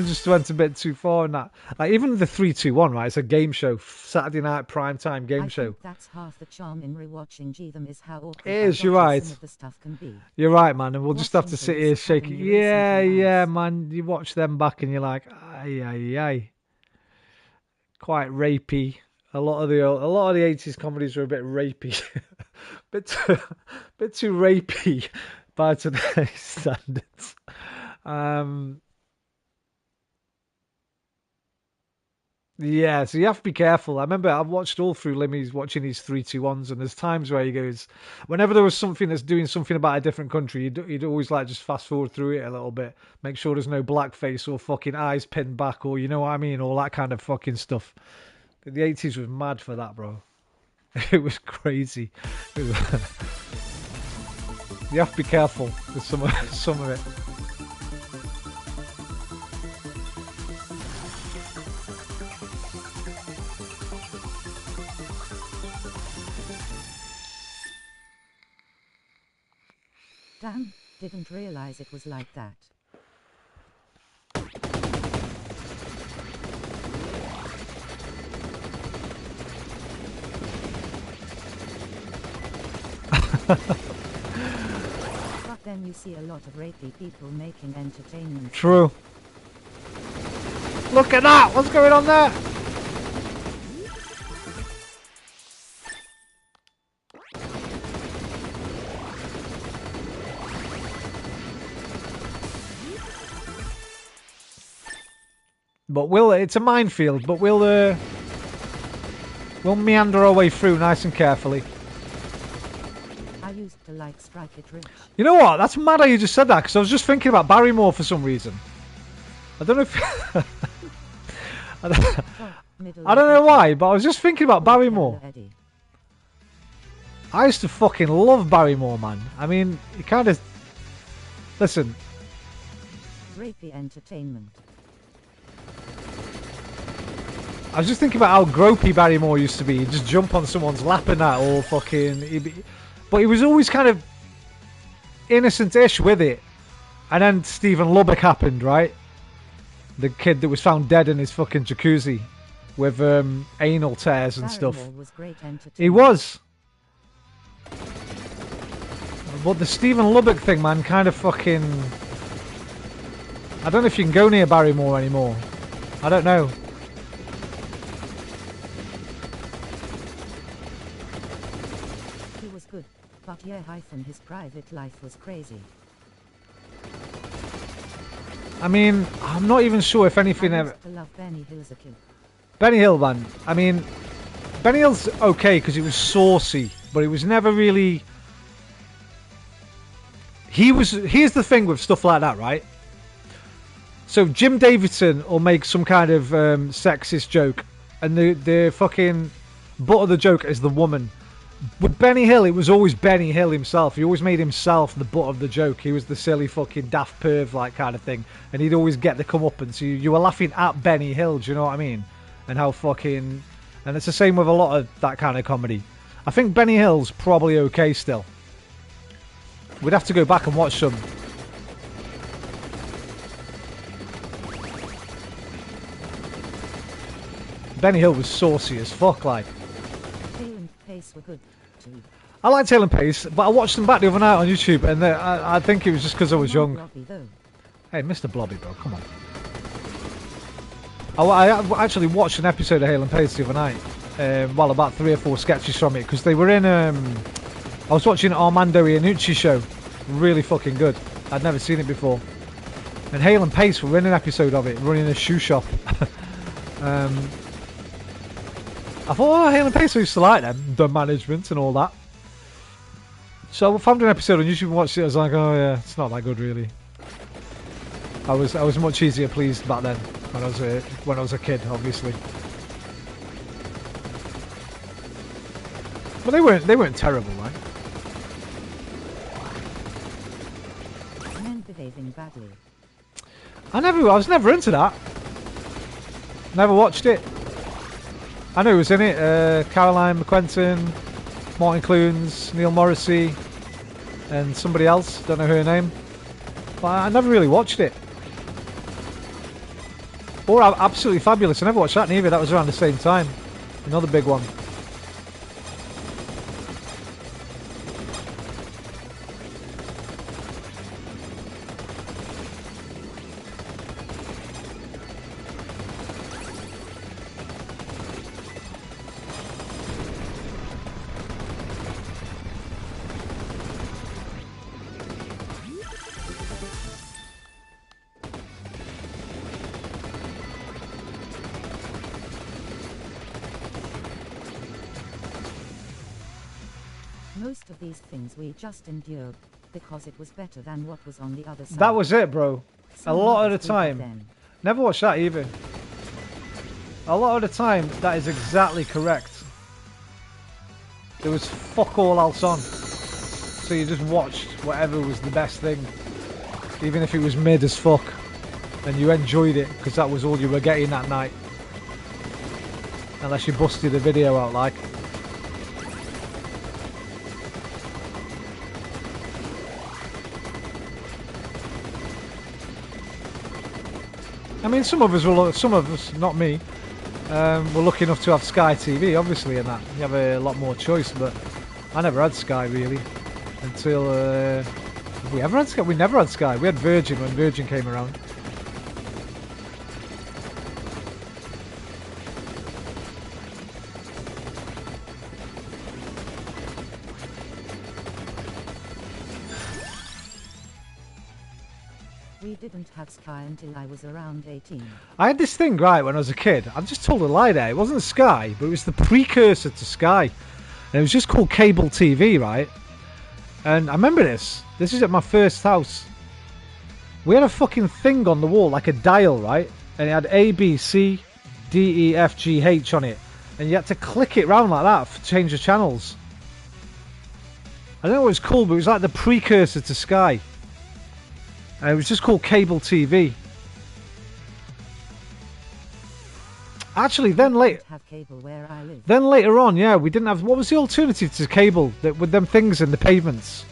Speaker 1: just went a bit too far in that. Like, even the 3-2-1, right? It's a game show. Saturday night primetime game
Speaker 2: I
Speaker 1: show.
Speaker 2: think that's half the charm in rewatching G them is how awkward
Speaker 1: It is,
Speaker 2: and
Speaker 1: you're
Speaker 2: dodgy
Speaker 1: right.
Speaker 2: some of the stuff can be.
Speaker 1: You're right, man. And we'll just have to sit here
Speaker 2: Washington's
Speaker 1: shaking.
Speaker 2: having your
Speaker 1: Yeah,
Speaker 2: recent
Speaker 1: yeah,
Speaker 2: advice.
Speaker 1: man. You watch them back and you're like, ay, ay, ay. Quite rapey. A lot of the 80s comedies are a bit rapey, bit too rapey by today's standards. Yeah, so you have to be careful. I remember I've watched all through Limmy's watching these 3-2-1s, and there's times where he goes, whenever there was something that's doing something about a different country, he'd always like just fast forward through it a little bit, make sure there's no blackface or fucking eyes pinned back, or you know what I mean, all that kind of fucking stuff. The 80s was mad for that, bro. It was crazy. You have to be careful with some of it.
Speaker 2: Damn, didn't realize it was like that. But then you see a lot of rapey people making entertainment.
Speaker 1: True. Look at that! What's going on there? But it's a minefield, but we'll meander our way through nice and carefully.
Speaker 2: I used to like Strike It Rich.
Speaker 1: You know what? That's mad how you just said that, because I was just thinking about Barrymore for some reason. I don't know if... I don't know why, but I was just thinking about Barrymore. I used to fucking love Barrymore, man. I mean, you kind of... Listen.
Speaker 2: Rapey entertainment.
Speaker 1: I was just thinking about how gropey Barrymore used to be. He'd just jump on someone's lap and that, or fucking... But he was always kind of innocent-ish with it. And then Stephen Lubbock happened, right? The kid that was found dead in his fucking jacuzzi with anal tears and
Speaker 2: Barrymore
Speaker 1: stuff.
Speaker 2: Was great entertainment.
Speaker 1: He was. But the Stephen Lubbock thing, man, kind of fucking... I don't know if you can go near Barrymore anymore. I don't know.
Speaker 2: He was good, but yeah, his private life was crazy.
Speaker 1: I mean, I'm not even sure if anything
Speaker 2: I
Speaker 1: ever...
Speaker 2: used to love Benny Hill as a kid.
Speaker 1: Benny Hill, man. I mean, Benny Hill's okay because it was saucy, but it was never really... Here's the thing with stuff like that, right? So Jim Davidson will make some kind of sexist joke, and the fucking butt of the joke is the woman. With Benny Hill, it was always Benny Hill himself. He always made himself the butt of the joke. He was the silly fucking daft perv like kind of thing, and he'd always get the comeuppance. So you were laughing at Benny Hill, do you know what I mean? And how fucking... And it's the same with a lot of that kind of comedy. I think Benny Hill's probably okay still. We'd have to go back and watch some. Benny Hill was saucy as fuck, like.
Speaker 2: Hale and Pace were good too.
Speaker 1: I liked Hale and Pace, but I watched them back the other night on YouTube, and I think it was just because I was young.
Speaker 2: Blobby, though.
Speaker 1: Hey, Mr. Blobby, bro, come on. I actually watched an episode of Hale and Pace the other night. Well, about 3 or 4 sketches from it, because they were in... I was watching Armando Iannucci show. Really fucking good. I'd never seen it before. And Hale and Pace were in an episode of it, running a shoe shop. I thought, oh, Hale and Pace used to like them, the management and all that. So I found an episode on YouTube and watched it. I was like, oh yeah, it's not that good really. I was much easier pleased back then when I was a kid, obviously. But they weren't terrible, right?
Speaker 2: Men behaving badly.
Speaker 1: I was never into that. Never watched it. I know who was in it. Caroline McQuentin, Martin Clunes, Neil Morrissey, and somebody else. Don't know her name. But I never really watched it. Or Absolutely Fabulous. I never watched that neither. That was around the same time. Another big one.
Speaker 2: Most of these things we just endured because it was better than what was on the other side.
Speaker 1: That was it, bro.
Speaker 2: Some
Speaker 1: A lot of
Speaker 2: others
Speaker 1: the
Speaker 2: we had
Speaker 1: time.
Speaker 2: then.
Speaker 1: Never watched that either. A lot of the time, that is exactly correct. There was fuck all else on. So you just watched whatever was the best thing. Even if it was mid as fuck. And you enjoyed it, because that was all you were getting that night. Unless you busted the video out, like. I mean, some of us, not me, we're lucky enough to have Sky TV, obviously, and that you have a lot more choice. But I never had Sky really until have we ever had Sky? We never had Sky. We had Virgin when Virgin came around.
Speaker 2: We didn't have Sky until I was around 18.
Speaker 1: I had this thing, right, when I was a kid. I've just told a lie there. It wasn't Sky, but it was the precursor to Sky. And it was just called cable TV, right? And I remember this. This is at my first house. We had a fucking thing on the wall, like a dial, right? And it had A, B, C, D, E, F, G, H on it. And you had to click it round like that to change the channels. I don't know what it was called, but it was like the precursor to Sky. And it was just called cable TV. Actually, then later,
Speaker 2: Have cable where I live.
Speaker 1: then later on, yeah, we didn't have. What was the alternative to cable that with them things in the pavements?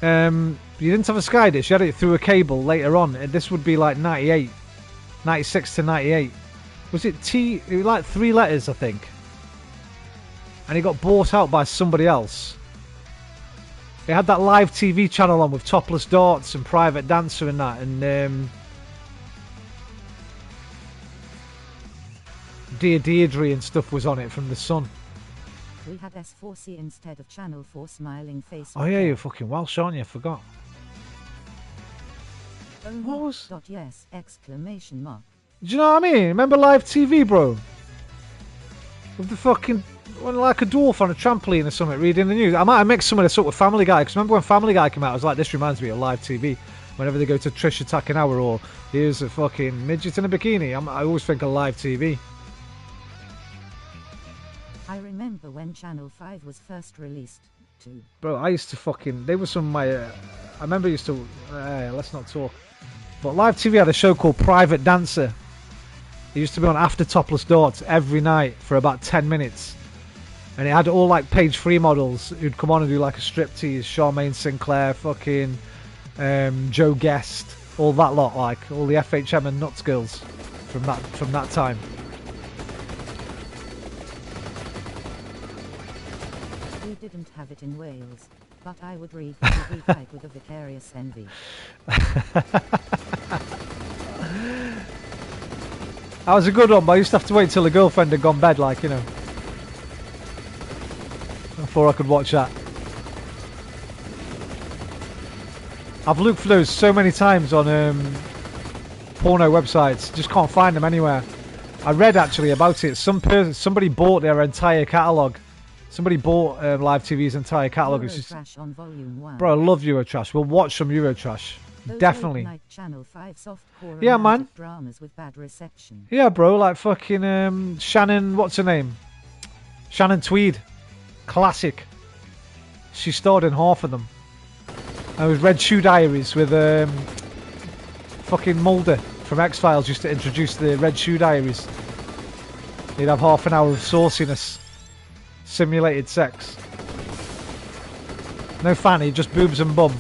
Speaker 1: You didn't have a Sky dish. You had it through a cable later on. And this would be like 98, 96 to 98. Was it T? It was like 3 letters, I think. And it got bought out by somebody else. It had that live TV channel on with Topless Darts and Private Dancer and that, and Dear Deirdre and stuff was on it from The Sun.
Speaker 2: We had S4C instead of Channel 4 smiling face.
Speaker 1: Oh yeah, you're fucking Welsh, aren't you? I forgot. What was?
Speaker 2: Yes! Exclamation mark.
Speaker 1: Do you know what I mean? Remember live TV, bro? With the fucking... like a dwarf on a trampoline or something reading the news. I might have mixed some of this up with Family Guy, because remember when Family Guy came out, I was like, this reminds me of live TV. Whenever they go to Trish Attack an Hour or here's a fucking midget in a bikini, I always think of live TV.
Speaker 2: I remember when Channel 5 was first released, too.
Speaker 1: Bro, I used to fucking... They were some of my... I remember I used to... let's not talk. But live TV had a show called Private Dancer. It used to be on after Topless Darts every night for about 10 minutes. And it had all like page 3 models who'd come on and do like a striptease. Charmaine Sinclair, fucking Joe Guest, all that lot, like all the FHM and Nuts girls from that time.
Speaker 2: We didn't have it in Wales, but I would read every type with a vicarious envy.
Speaker 1: That was a good one, but I used to have to wait till the girlfriend had gone bed, like, you know, before I could watch that. I've looked for those so many times on porno websites, just can't find them anywhere. I read actually about it. Somebody bought their entire catalogue. Somebody bought Live TV's entire catalogue.
Speaker 2: Eurotrash on Volume 1.
Speaker 1: Bro, I love Eurotrash. We'll watch some Eurotrash.
Speaker 2: Those
Speaker 1: Definitely.
Speaker 2: late-night Channel 5 softcore
Speaker 1: Yeah,
Speaker 2: romantic
Speaker 1: man.
Speaker 2: dramas with bad reception.
Speaker 1: Yeah, bro, like fucking Shannon, what's her name? Shannon Tweed. Classic. She starred in half of them. And it was Red Shoe Diaries with fucking Mulder from X-Files used to introduce the Red Shoe Diaries. He'd have half an hour of sauciness. Simulated sex. No fanny, just boobs and bum.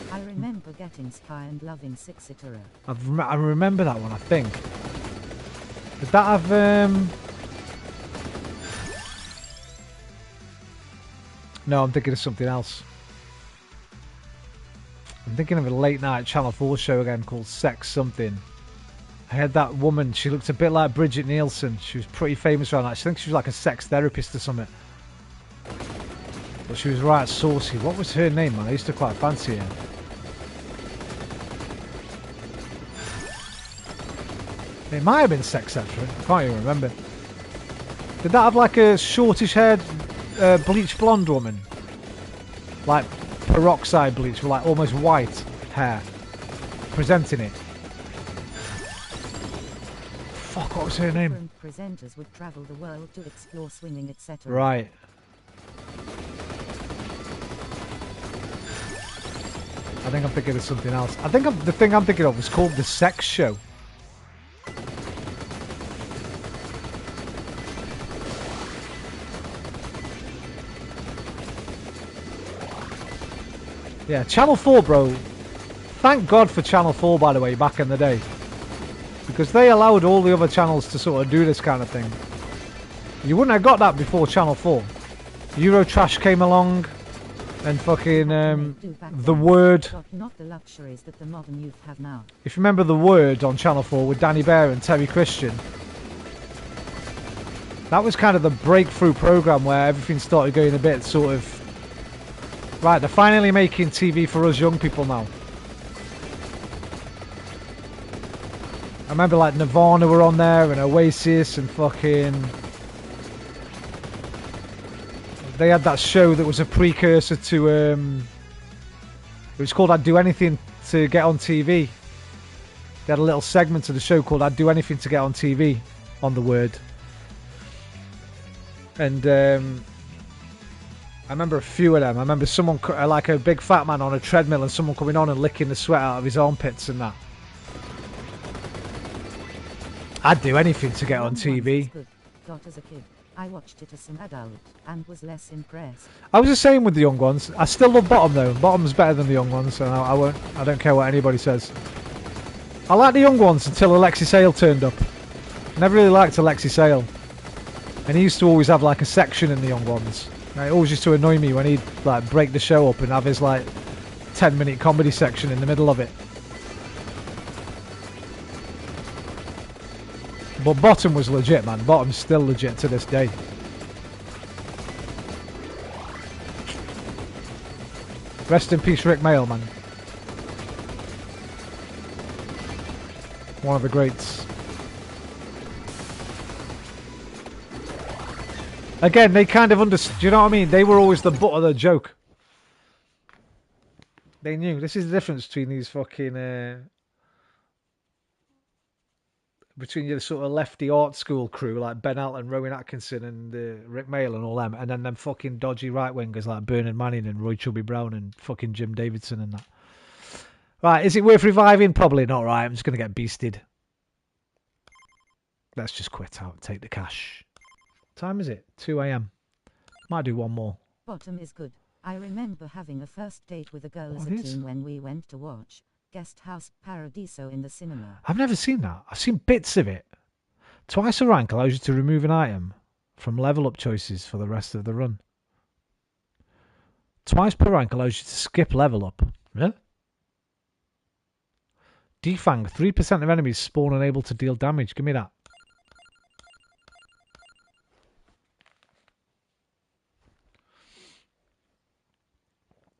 Speaker 2: I remember getting Sky and loving Sixitera.
Speaker 1: I remember that one, I think. Did that have... No, I'm thinking of something else. I'm thinking of a late night Channel 4 show again called Sex Something. I had that woman, she looked a bit like Bridget Nielsen. She was pretty famous around that. I think she was like a sex therapist or something. But she was right saucy. What was her name, man? I used to quite fancy her. It might have been Sex Factory. I can't even remember. Did that have like a shortish haired bleach blonde woman? Like peroxide bleach with like almost white hair. Presenting it. Fuck, what was her name?
Speaker 2: Different presenters would travel the world to explore swinging, etc.
Speaker 1: Right. I think I'm thinking of something else. I think the thing I'm thinking of was called The Sex Show. Yeah, Channel 4, bro. Thank God for Channel 4, by the way, back in the day. Because they allowed all the other channels to sort of do this kind of thing. You wouldn't have got that before Channel 4. Eurotrash came along, and fucking The Word.
Speaker 2: Not the luxuries that the modern youth have now.
Speaker 1: If you remember The Word on Channel 4 with Danny Bear and Terry Christian, that was kind of the breakthrough program where everything started going a bit sort of... Right, they're finally making TV for us young people now. I remember like Nirvana were on there and Oasis and fucking... They had that show that was a precursor to... It was called I'd Do Anything to Get on TV. They had a little segment of the show called I'd Do Anything to Get on TV on The Word. And I remember a few of them. I remember someone, like a big fat man on a treadmill and someone coming on and licking the sweat out of his armpits and that. I'd do anything to get on TV.
Speaker 2: Not as a kid. I watched it as an adult and was less impressed.
Speaker 1: I was the same with the young ones. I still love Bottom though. Bottom's better than the young ones, and I don't care what anybody says. I like the young ones until Alexis Hale turned up. Never really liked Alexis Hale. And he used to always have like a section in the young ones. It always used to annoy me when he'd like break the show up and have his like 10-minute comedy section in the middle of it. But Bottom was legit, man. Bottom's still legit to this day. Rest in peace, Rick Mail, man. One of the greats. Again, they kind of understood, do you know what I mean? They were always the butt of the joke. They knew. This is the difference between these fucking... between your sort of lefty art school crew like Ben Alton, Rowan Atkinson and Rick Mail and all them, and then them fucking dodgy right-wingers like Bernard Manning and Roy Chubby Brown and fucking Jim Davidson and that. Right, is it worth reviving? Probably not, right? I'm just going to get beasted. Let's just quit out and take the cash. What time is it? 2 a.m. Might do one more.
Speaker 2: Bottom is good. I remember having a first date with a girl as a teen when we went to watch Guest House Paradiso in the cinema.
Speaker 1: I've never seen that. I've seen bits of it. Twice a rank allows you to remove an item from level up choices for the rest of the run. Twice per rank allows you to skip level up. Really? Defang. 3% of enemies spawn unable to deal damage. Give me that.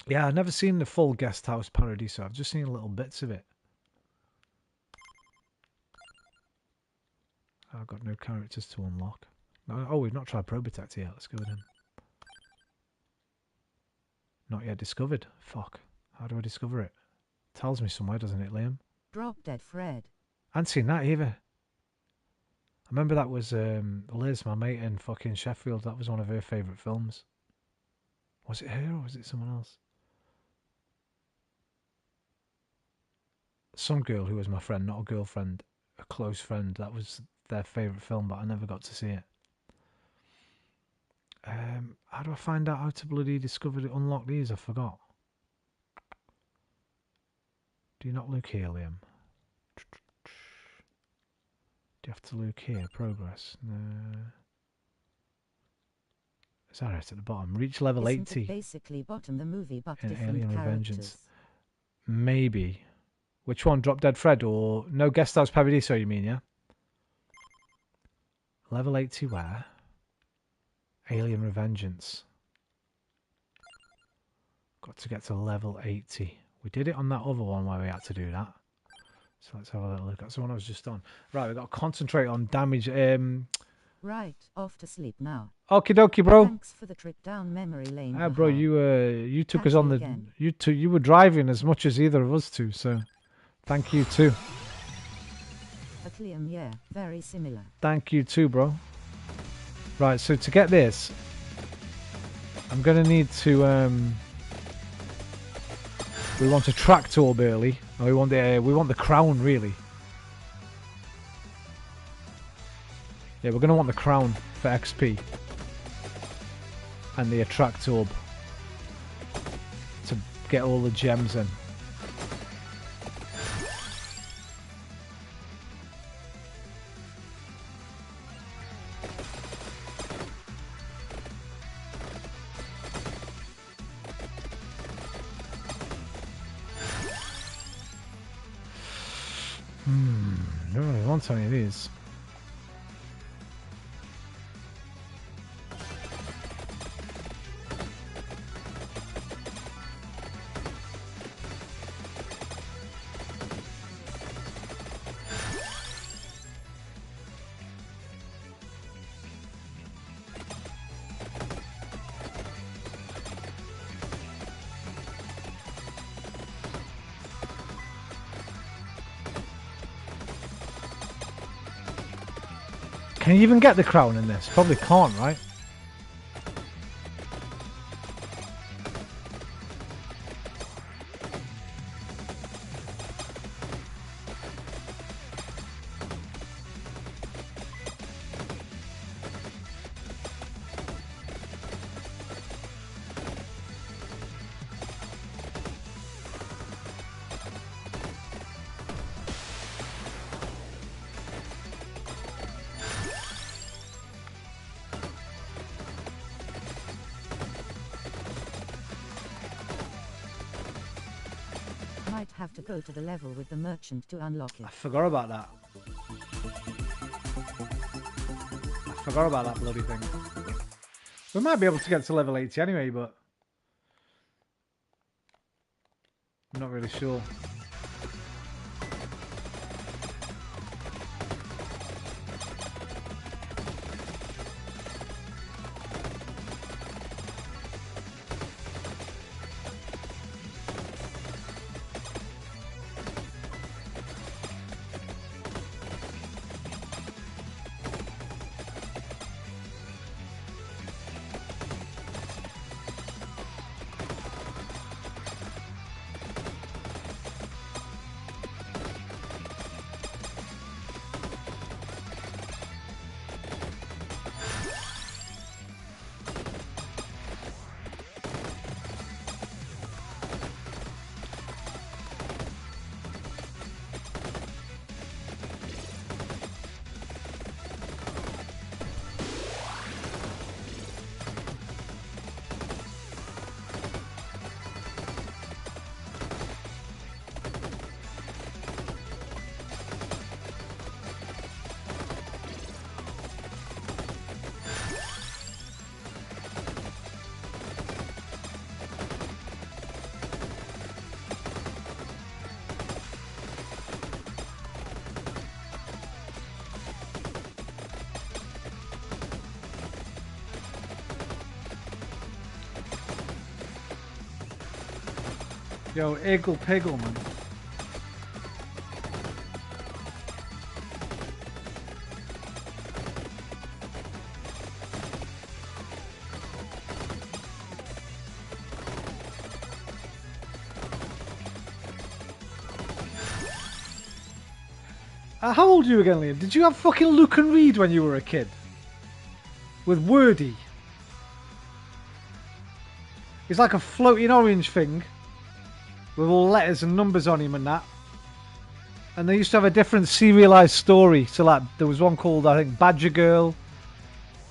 Speaker 1: Yeah, I've never seen the full Guest House Paradiso. I've just seen little bits of it. I've got no characters to unlock. Oh, we've not tried Probotect yet. Let's go with him. Not yet discovered. Fuck. How do I discover it? Tells me somewhere, doesn't it, Liam?
Speaker 2: Drop Dead Fred.
Speaker 1: I hadn't seen that either. I remember that was Liz, my mate in fucking Sheffield. That was one of her favourite films. Was it her or was it someone else? Some girl who was my friend, not a girlfriend, a close friend. That was their favourite film, but I never got to see it. How do I find out how to bloody discover it? Unlock these? I forgot. Do you not look here, Liam? Do you have to look here? Progress? No. Is that right at the bottom? Reach level
Speaker 2: Isn't
Speaker 1: 80.
Speaker 2: It basically Bottom the movie, but
Speaker 1: in
Speaker 2: different
Speaker 1: Alien
Speaker 2: characters.
Speaker 1: Revengeance. Maybe. Which one? Drop Dead Fred or no Guest House Paradiso, you mean, yeah? Level 80 where? Alien Revengeance. Got to get to level 80. We did it on that other one where we had to do that. So let's have a little look. That's the one I was just on. Right, we've got to concentrate on damage.
Speaker 2: Right, off to sleep now.
Speaker 1: Okie dokie, bro.
Speaker 2: Thanks for the trip down memory lane.
Speaker 1: Bro,
Speaker 2: Bahar.
Speaker 1: you took
Speaker 2: Catch
Speaker 1: us on
Speaker 2: you
Speaker 1: the
Speaker 2: again.
Speaker 1: you were driving as much as either of us two, so thank you too.
Speaker 2: Aklium, yeah, very similar.
Speaker 1: Thank you too, bro. Right, so to get this, I'm gonna need to we want a tractor orb early. We want the crown really. Yeah, we're gonna want the crown for XP and the attract orb to get all the gems in. I don't really want any of these. Can you even get the crown in this? Probably can't, right?
Speaker 2: Might have to go to the level with the merchant to unlock it.
Speaker 1: I forgot about that. I forgot about that bloody thing. We might be able to get to level 80 anyway, but I'm not really sure. Yo, Eagle Piggle, man. How old are you again, Liam? Did you have fucking Luke and Reed when you were a kid? With Wordy? It's like a floating orange thing with all letters and numbers on him and that. And they used to have a different serialized story. So like there was one called, I think, Badger Girl,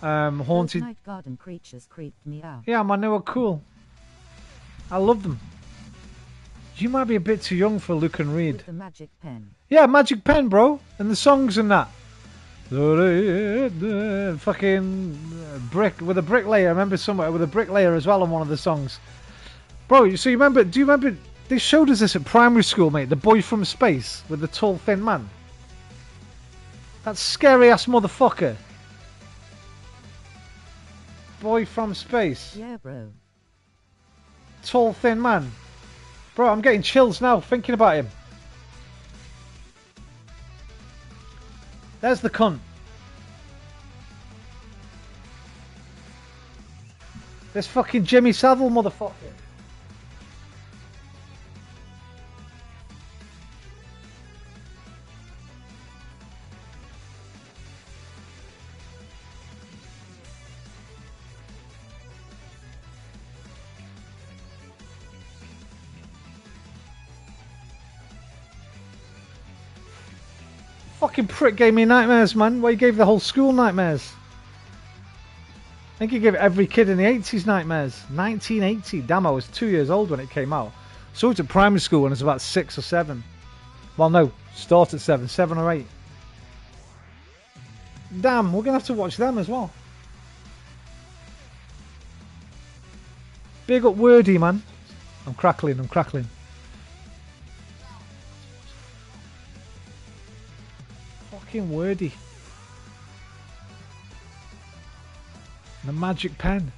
Speaker 1: Haunted.
Speaker 2: Those night garden creatures creeped me out.
Speaker 1: Yeah, man, they were cool. I loved them. You might be a bit too young for Luke and Reed.
Speaker 2: With the magic pen.
Speaker 1: Yeah, Magic Pen, bro. And the songs and that. Fucking brick with a bricklayer. I remember somewhere with a bricklayer as well on one of the songs. Bro, so you remember? Do you remember? They showed us this at primary school, mate. The boy from space with the tall, thin man. That scary ass motherfucker. Boy from space.
Speaker 2: Yeah, bro.
Speaker 1: Tall, thin man. Bro, I'm getting chills now thinking about him. There's the cunt. This fucking Jimmy Savile motherfucker. Fucking prick gave me nightmares, man. Well, he gave the whole school nightmares. I think he gave every kid in the 80s nightmares. 1980. Damn, I was 2 years old when it came out. So it's at primary school when I was about 6 or 7. Well, no, start at 7. 7 or 8. Damn, we're going to have to watch them as well. Big up Wordy, man. I'm crackling, I'm crackling. Fucking Wordy. The magic pen.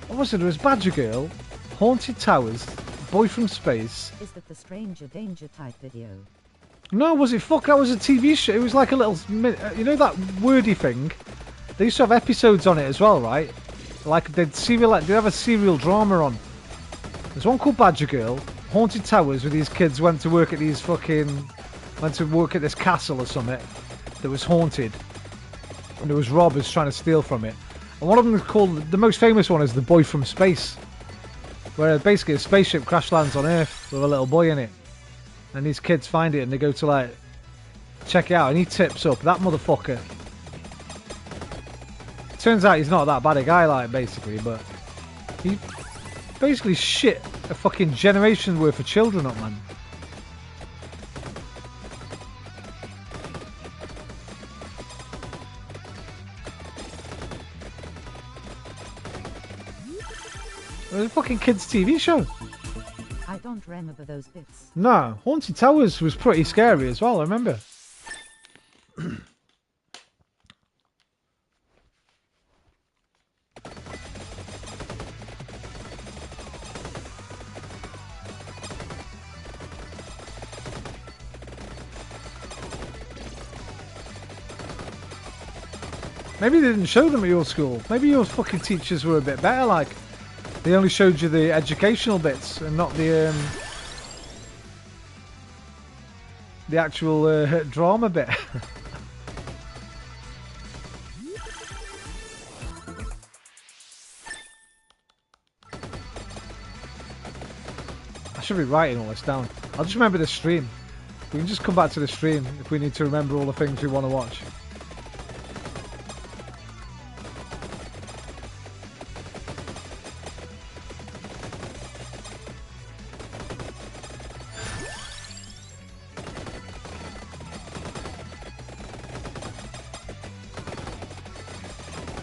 Speaker 1: What was it? It was Badger Girl, Haunted Towers, Boy from Space.
Speaker 2: Is that the Stranger Danger type video?
Speaker 1: No, was it? Fuck, that was a TV show. It was like a little, you know that Wordy thing? They used to have episodes on it as well, right? Like they'd have a serial drama on. There's one called Badger Girl, Haunted Towers, where these kids went to work at this castle or something that was haunted, and there was robbers trying to steal from it. And one of them is called, the most famous one is The Boy from Space, where basically a spaceship crash lands on Earth with a little boy in it, and these kids find it and they go to like check it out, and he tips up that motherfucker. Turns out he's not that bad a guy, like, basically, but he basically shit a fucking generation worth of children up, man. It was a fucking kids' TV show.
Speaker 2: I don't remember those bits.
Speaker 1: No, Haunted Towers was pretty scary as well, I remember. Maybe they didn't show them at your school. Maybe your fucking teachers were a bit better, like they only showed you the educational bits and not the actual drama bit. I should be writing all this down. I'll just remember the stream. We can just come back to the stream if we need to remember all the things we want to watch.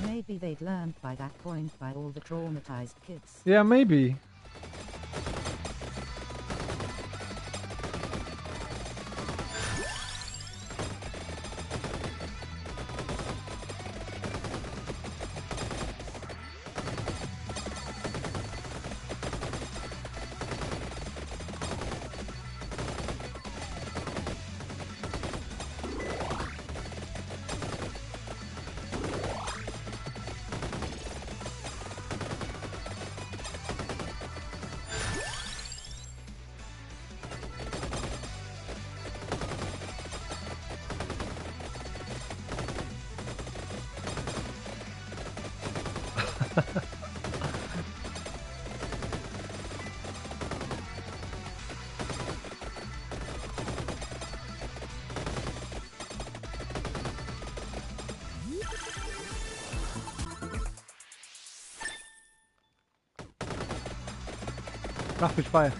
Speaker 2: Maybe they'd learned by that point by all the traumatized kids.
Speaker 1: Yeah, maybe. Rapid fire.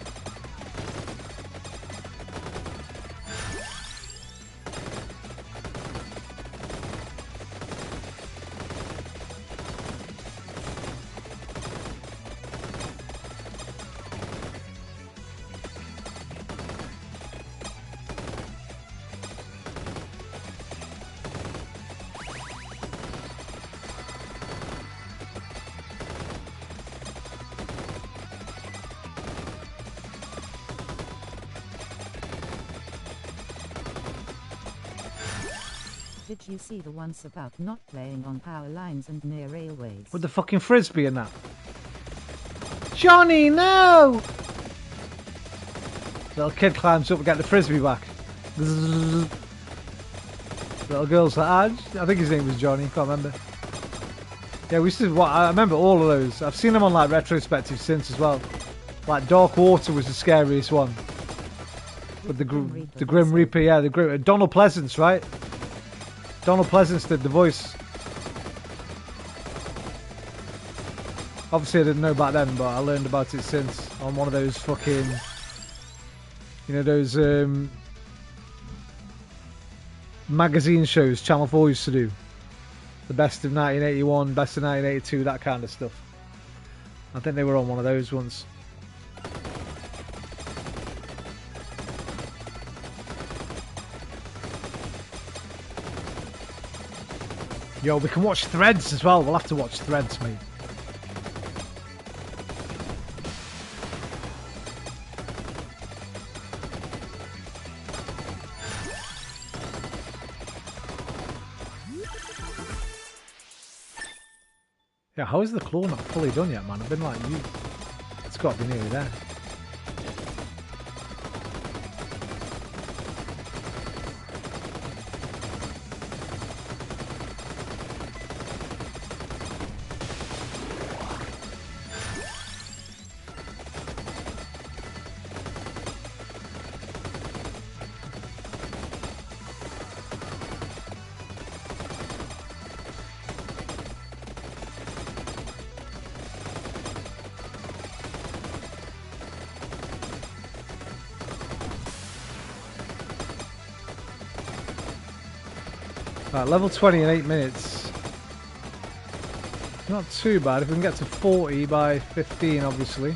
Speaker 2: Did you see the ones about not playing on power lines and near railways?
Speaker 1: With the fucking frisbee and that. Johnny, no! Little kid climbs up and get the frisbee back. Bzzz. Little girl's like, I think his name was Johnny, can't remember. Yeah, we used to, I remember all of those. I've seen them on like retrospective since as well. Like Dark Water was the scariest one. With the Grim Reaper, yeah, Donald Pleasance, right? Donald Pleasance did the voice. Obviously I didn't know back then, but I learned about it since on one of those fucking, you know, those magazine shows Channel 4 used to do. The best of 1981, best of 1982, that kind of stuff. I think they were on one of those once. Yo, we can watch Threads as well. We'll have to watch Threads, mate. Yeah, how is the claw not fully done yet, man? I've been like, it's got to be nearly there. Right, level 20 in 8 minutes. Not too bad. If we can get to 40 by 15, obviously.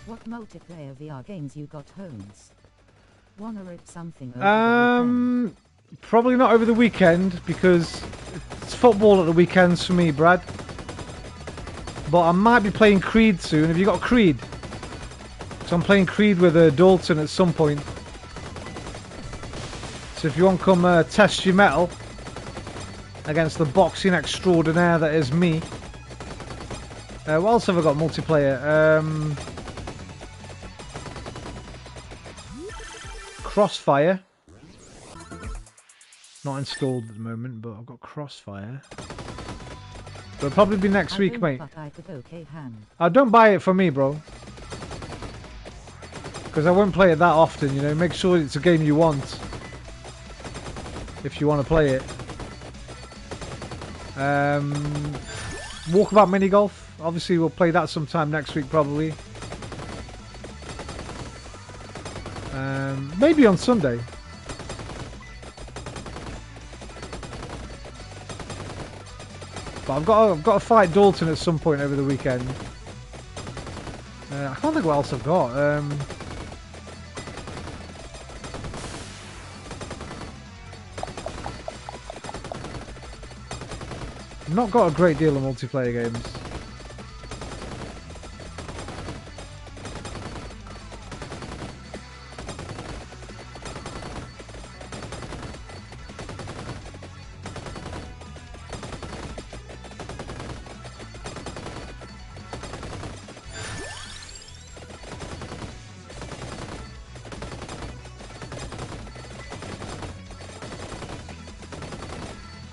Speaker 2: What multiplayer VR games you got, Holmes? Wanna rip something over the weekend?
Speaker 1: Probably not over the weekend because it's football at the weekends for me, Brad. But I might be playing Creed soon. Have you got Creed? So I'm playing Creed with Dalton at some point. So if you want to come test your mettle against the boxing extraordinaire that is me. What else have I got multiplayer? Crossfire. Not installed at the moment, but I've got Crossfire. It'll probably be next week, mate. Don't buy it for me, bro. Because I won't play it that often, you know. Make sure it's a game you want. If you want to play it. Walkabout mini golf. Obviously we'll play that sometime next week probably. Maybe on Sunday. But I've got to fight Dalton at some point over the weekend. I can't think what else I've got. Not got a great deal of multiplayer games.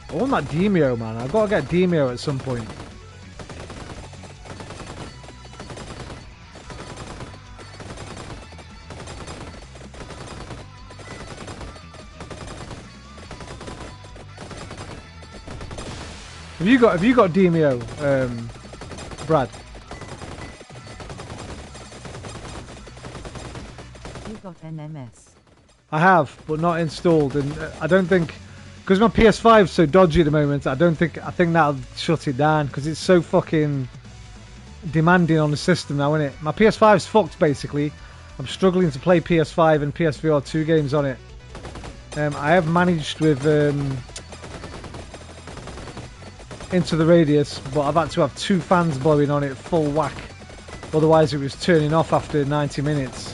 Speaker 1: I want that Demio, man. I've got to get Demio at some point. Have you got Demio, Brad?
Speaker 2: .nms.
Speaker 7: I have, but not installed, and I don't think, because my PS5 is so dodgy at the moment, I think that'll shut it down, because it's so fucking demanding on the system now, isn't it? My PS5's fucked, basically. I'm struggling to play PS5 and PSVR 2 games on it. I have managed with Into the Radius, but I've had to have 2 fans blowing on it full whack. Otherwise it was turning off after 90 minutes.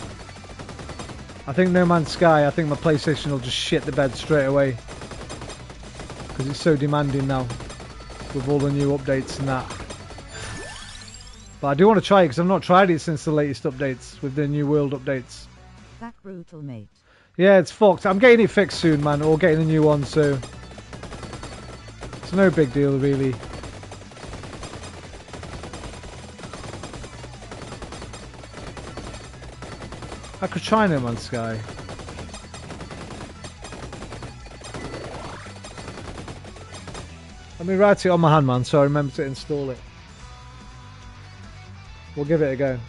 Speaker 7: I think No Man's Sky, I think my PlayStation will just shit the bed straight away. Because it's so demanding now. With all the new updates and that. But I do want to try it because I've not tried it since the latest updates. With the New World updates.
Speaker 2: That brutal, mate.
Speaker 7: Yeah, it's fucked. I'm getting it fixed soon, man. Or getting a new one, so... It's no big deal, really. I could try No Man's Sky. Let me write it on my hand, man, so I remember to install it. We'll give it a go.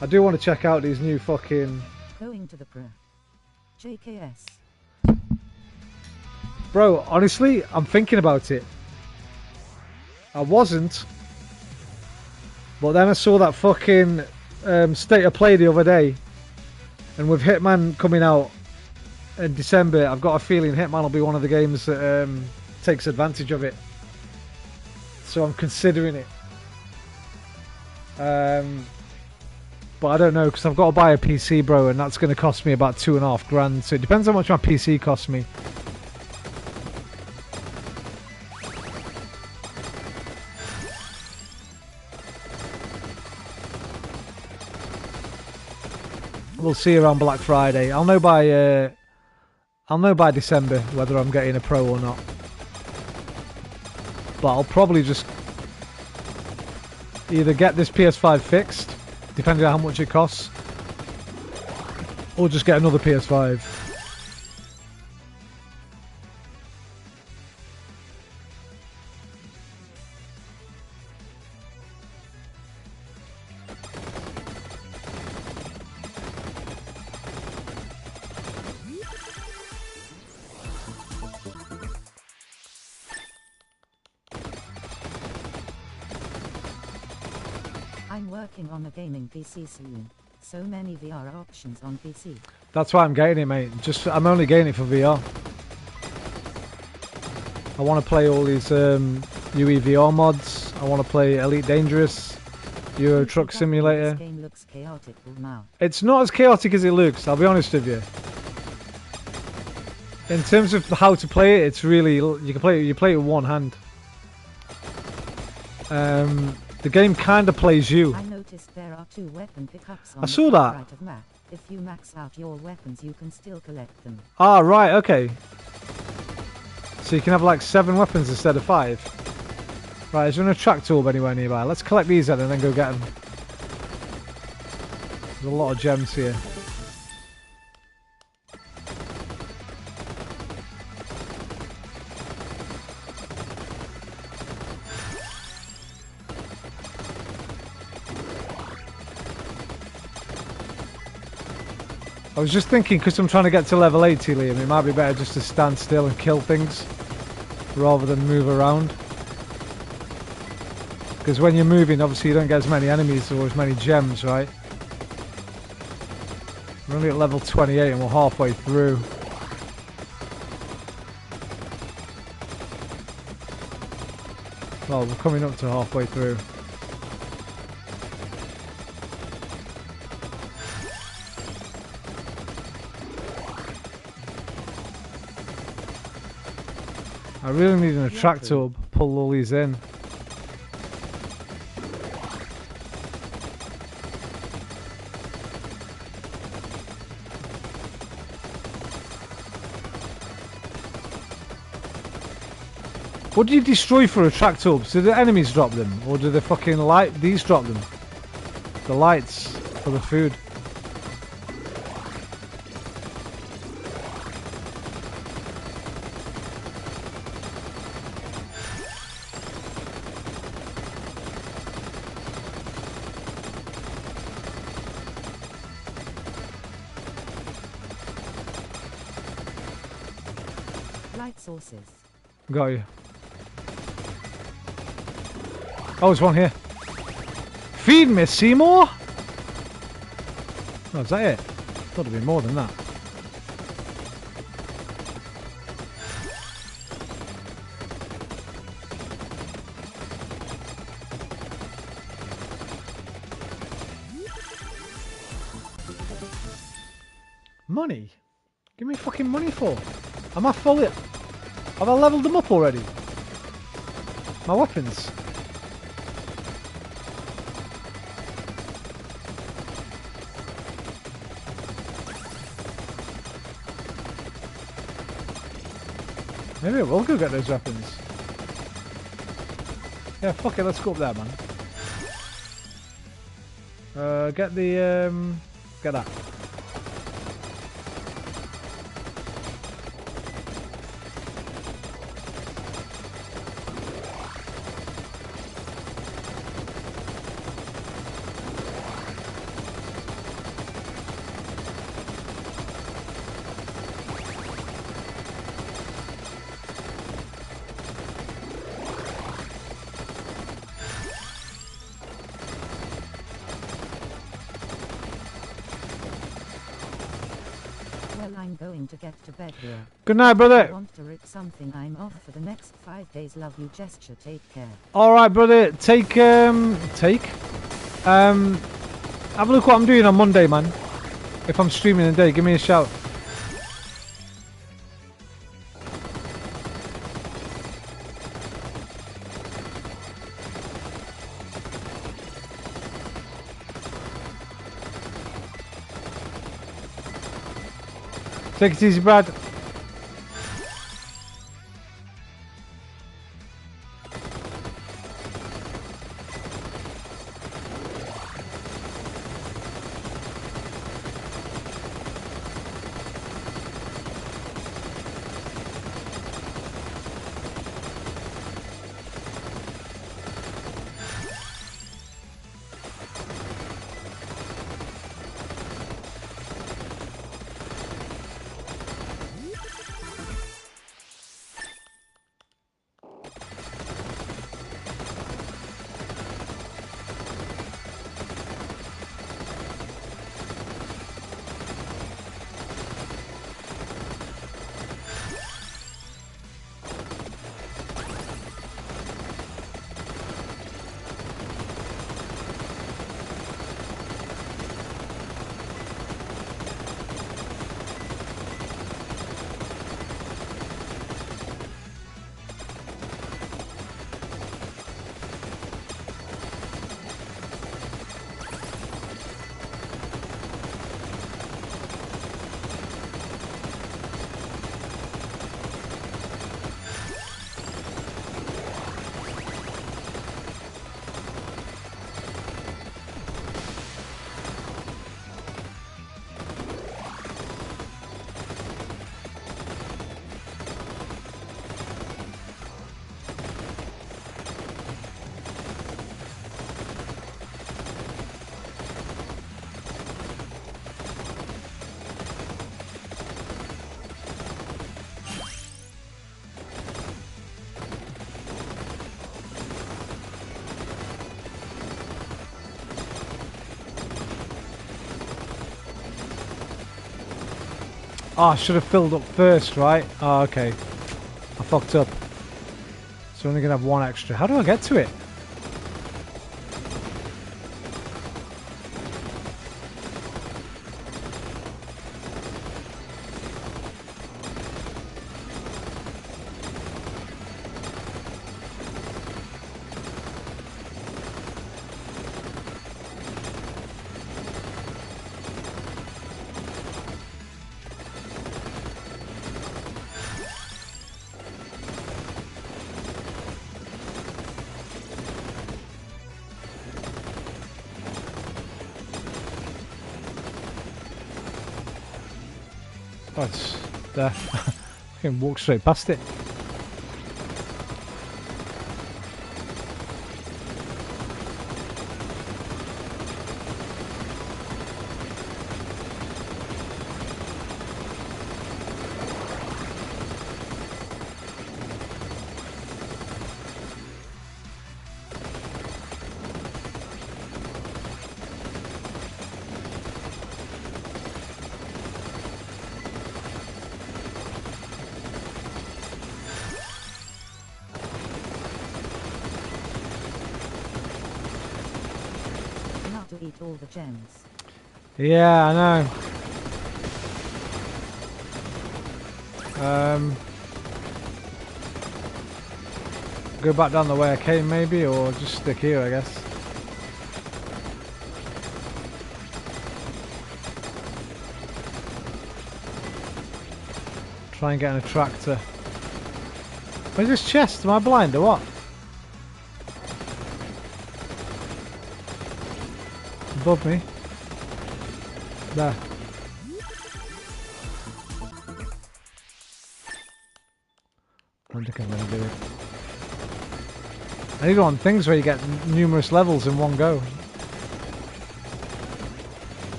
Speaker 7: I do want to check out these new fucking...
Speaker 2: Going to the pro. JKS.
Speaker 7: Bro, honestly, I'm thinking about it. I wasn't. But then I saw that fucking state of play the other day. And with Hitman coming out in December, I've got a feeling Hitman will be one of the games that takes advantage of it. So I'm considering it. But I don't know, because I've got to buy a PC, bro, and that's going to cost me about $2,500. So it depends how much my PC costs me. We'll see around Black Friday. I'll know by December whether I'm getting a Pro or not. But I'll probably just either get this PS5 fixed, depending on how much it costs, or just get another PS5.
Speaker 2: I'm working on a gaming PC soon. So many VR options on PC.
Speaker 7: That's why I'm getting it, mate. I'm only getting it for VR. I want to play all these UE VR mods. I want to play Elite Dangerous, Euro Truck Simulator.
Speaker 2: This game looks chaotic now.
Speaker 7: It's not as chaotic as it looks, I'll be honest with you. In terms of how to play it, it's really, you play it with one hand. The game kind of plays you.
Speaker 2: I noticed there are 2 weapon pickups on
Speaker 7: I saw
Speaker 2: the
Speaker 7: that.
Speaker 2: right of map. If you max out your weapons, you can still collect them.
Speaker 7: Ah, right, okay. So you can have like 7 weapons instead of 5. Right, is there an attract orb anywhere nearby? Let's collect these then and then go get them. There's a lot of gems here. I was just thinking, because I'm trying to get to level 80, Liam, it might be better just to stand still and kill things rather than move around. Because when you're moving, obviously you don't get as many enemies or as many gems, right? We're only at level 28 and we're halfway through. Well, we're coming up to halfway through. I really need an attract orb, pull all these in. What do you destroy for attract orbs? Do the enemies drop them? Or do the fucking these drop them? The lights for the food.
Speaker 2: Light sources.
Speaker 7: Got you. Oh, there's one here. Feed me, Seymour! Oh, is that it? Thought it'd be more than that. Money? Give me fucking money for? Am I fully... Have I leveled them up already? My weapons? Maybe I will go get those weapons. Yeah, fuck it, let's go up there, man. Get the, get that.
Speaker 2: Well, I'm going to get to bed here.
Speaker 7: Good night,
Speaker 2: I
Speaker 7: brother.
Speaker 2: want to rip something. I'm off for the next 5 days. Love you, gesture. Take care.
Speaker 7: Alright, brother. Have a look what I'm doing on Monday, man. If I'm streaming today, give me a shout. Take it easy, Brad. Oh, I should have filled up first, right? Oh, okay. I fucked up. So I'm only going to have one extra. How do I get to it? Oh, it's there. I can walk straight past it.
Speaker 2: delete all the gems.
Speaker 7: Yeah, I know. Go back down the way I came maybe, or just stick here, I guess. Try and get in a tractor. Where's this chest? Am I blind or what? Above me. There. I don't think I'm going to do it. I need one things where you get numerous levels in one go.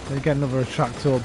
Speaker 7: They get another tractor.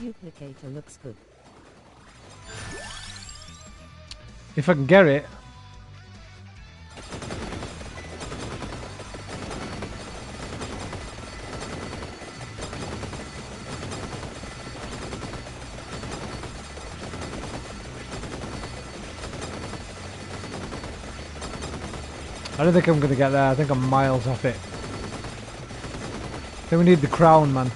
Speaker 2: Duplicator looks good.
Speaker 7: If I can get it. I don't think I'm gonna get there. I think I'm miles off it. Then we need the crown, man.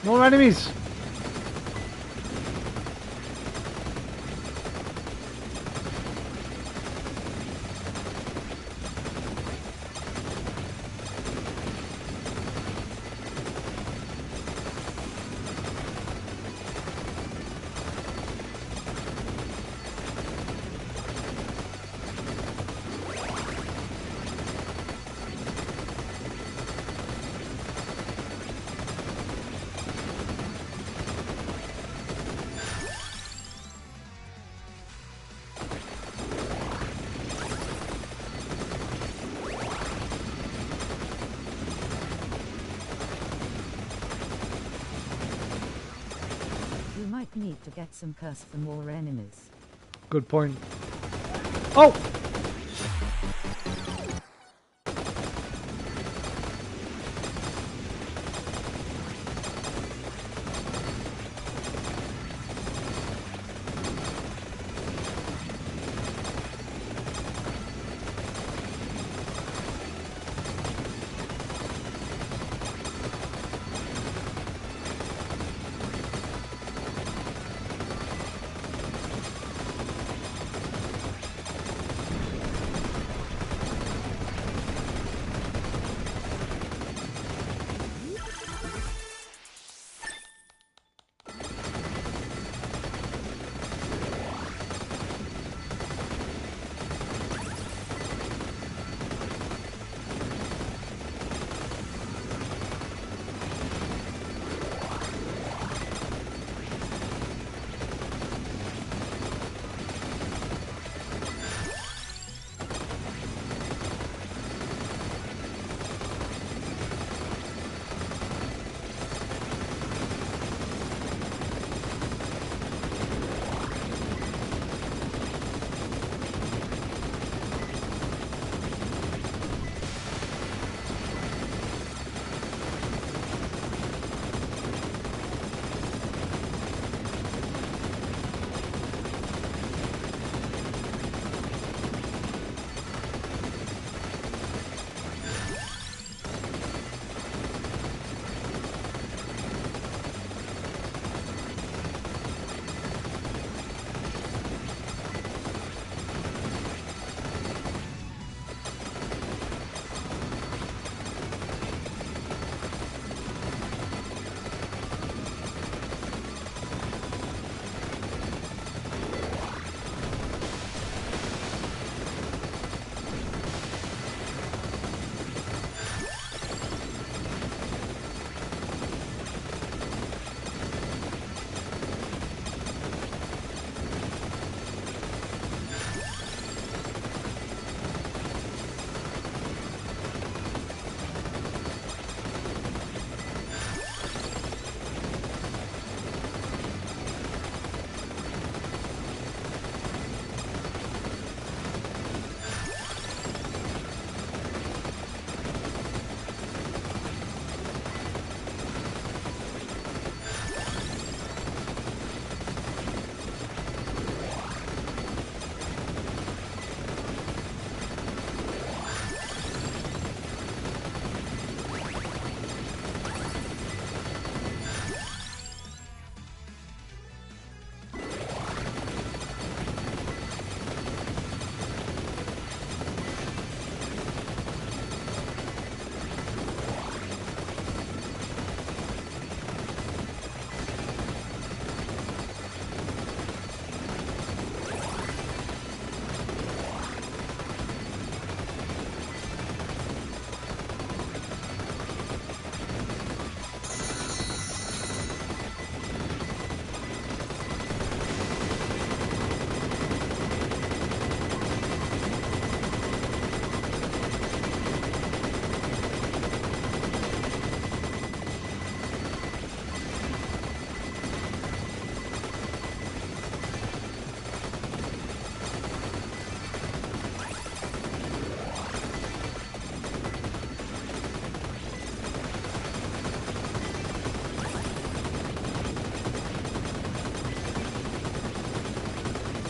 Speaker 7: More enemies!
Speaker 2: You might need to get some curse for more enemies.
Speaker 7: Good point. Oh!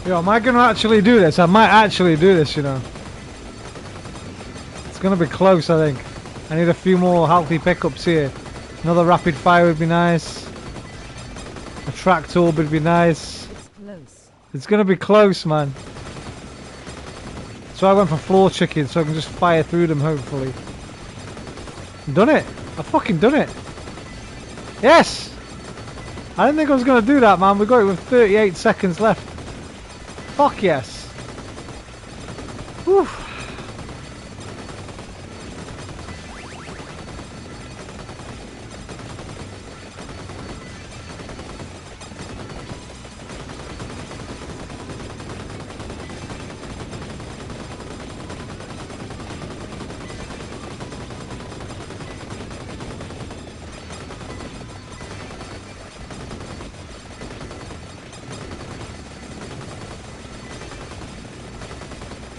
Speaker 7: Yo, am I gonna actually do this? I might actually do this, you know. It's gonna be close, I think. I need a few more healthy pickups here. Another rapid fire would be nice. A tractor would be nice.
Speaker 2: It's close.
Speaker 7: It's gonna be close, man. So I went for floor chicken so I can just fire through them, hopefully. Done it. I fucking done it. Yes! I didn't think I was gonna do that, man. We got it with 38 seconds left. Fuck yes. Whew.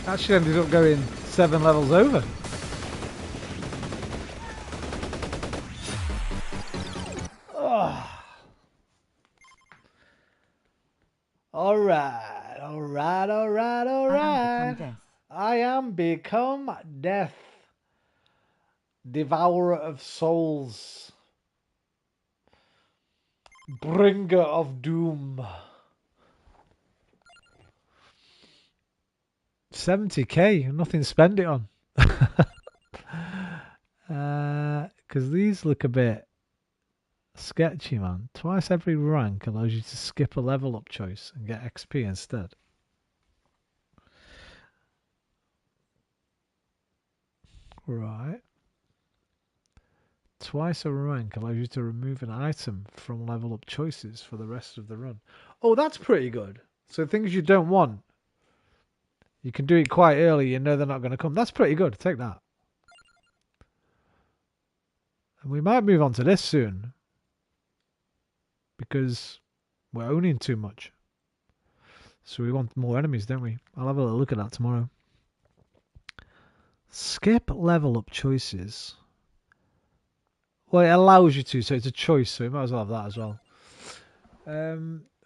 Speaker 7: Actually ended up going 7 levels over. Alright, alright, alright, alright. I am become death. Devourer of souls. Bringer of doom. 70k, nothing to spend it on. Because these look a bit sketchy, man. Twice every rank allows you to skip a level up choice and get XP instead. Right. Twice a rank allows you to remove an item from level up choices for the rest of the run. Oh, that's pretty good. So things you don't want, you can do it quite early. You know they're not going to come. That's pretty good. Take that. And we might move on to this soon. Because we're owning too much. So we want more enemies, don't we? I'll have a little look at that tomorrow. Skip level up choices. Well, it allows you to, so it's a choice, so you might as well have that as well.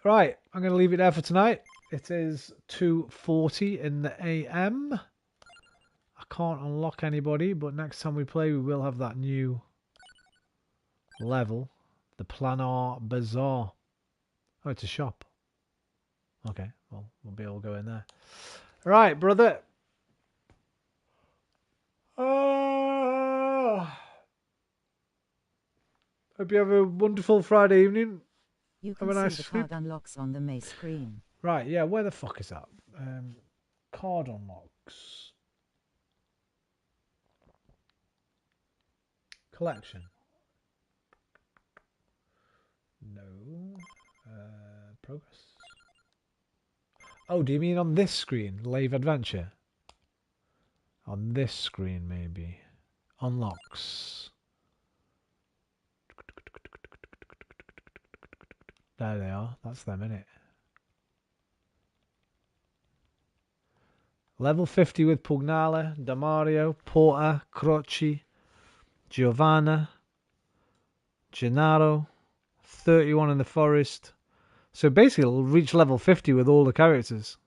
Speaker 7: Right, I'm going to leave it there for tonight. It is 2:40 in the AM. I can't unlock anybody, but next time we play, we will have that new level. The Planar Bazaar. Oh, it's a shop. Okay, well, we'll be able to go in there. Right, brother. Hope you have a wonderful Friday evening.
Speaker 2: You
Speaker 7: Have
Speaker 2: can
Speaker 7: a
Speaker 2: see
Speaker 7: nice
Speaker 2: the
Speaker 7: sleep.
Speaker 2: card unlocks on the maze screen.
Speaker 7: Right, yeah, where the fuck is that? Card unlocks. Collection. No. Progress. Oh, do you mean on this screen? Lave Adventure? On this screen, maybe. Unlocks. There they are. That's them, innit? Level 50 with Pugnale, Damario, Porta, Croci, Giovanna, Gennaro, 31 in the forest. So basically, it'll reach level 50 with all the characters.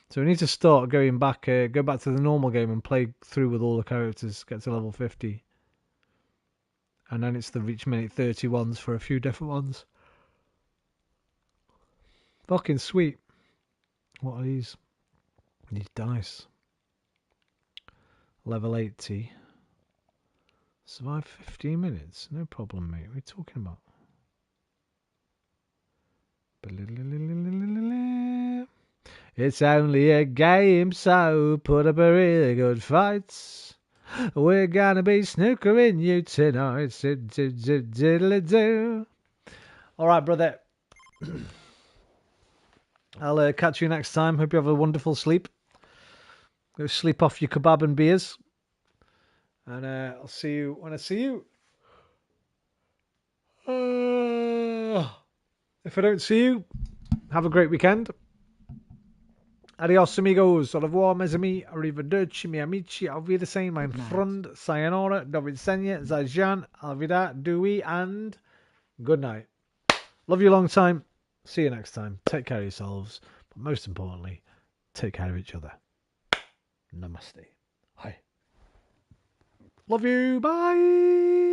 Speaker 7: So we need to start going back, go back to the normal game and play through with all the characters, get to level 50. And then it's the reach minute 30 ones for a few different ones. Fucking sweet. What are these? These dice. Level 80. Survive 15 minutes. No problem, mate. What are you talking about? It's only a game, so put up a really good fight. We're gonna be snookering you tonight. Alright, brother. I'll catch you next time. Hope you have a wonderful sleep. Go sleep off your kebab and beers. And I'll see you when I see you. If I don't see you, have a great weekend. Adios, amigos. Au revoir, mes amis. Arrivederci, miei amici. Auf Wiedersehen, mein Freund. Sayonara. Do widzenia. Zajan. Alvida. Dewey. And good night. Love you a long time. See you next time. Take care of yourselves. But most importantly, take care of each other. Namaste. Hi. Love you. Bye.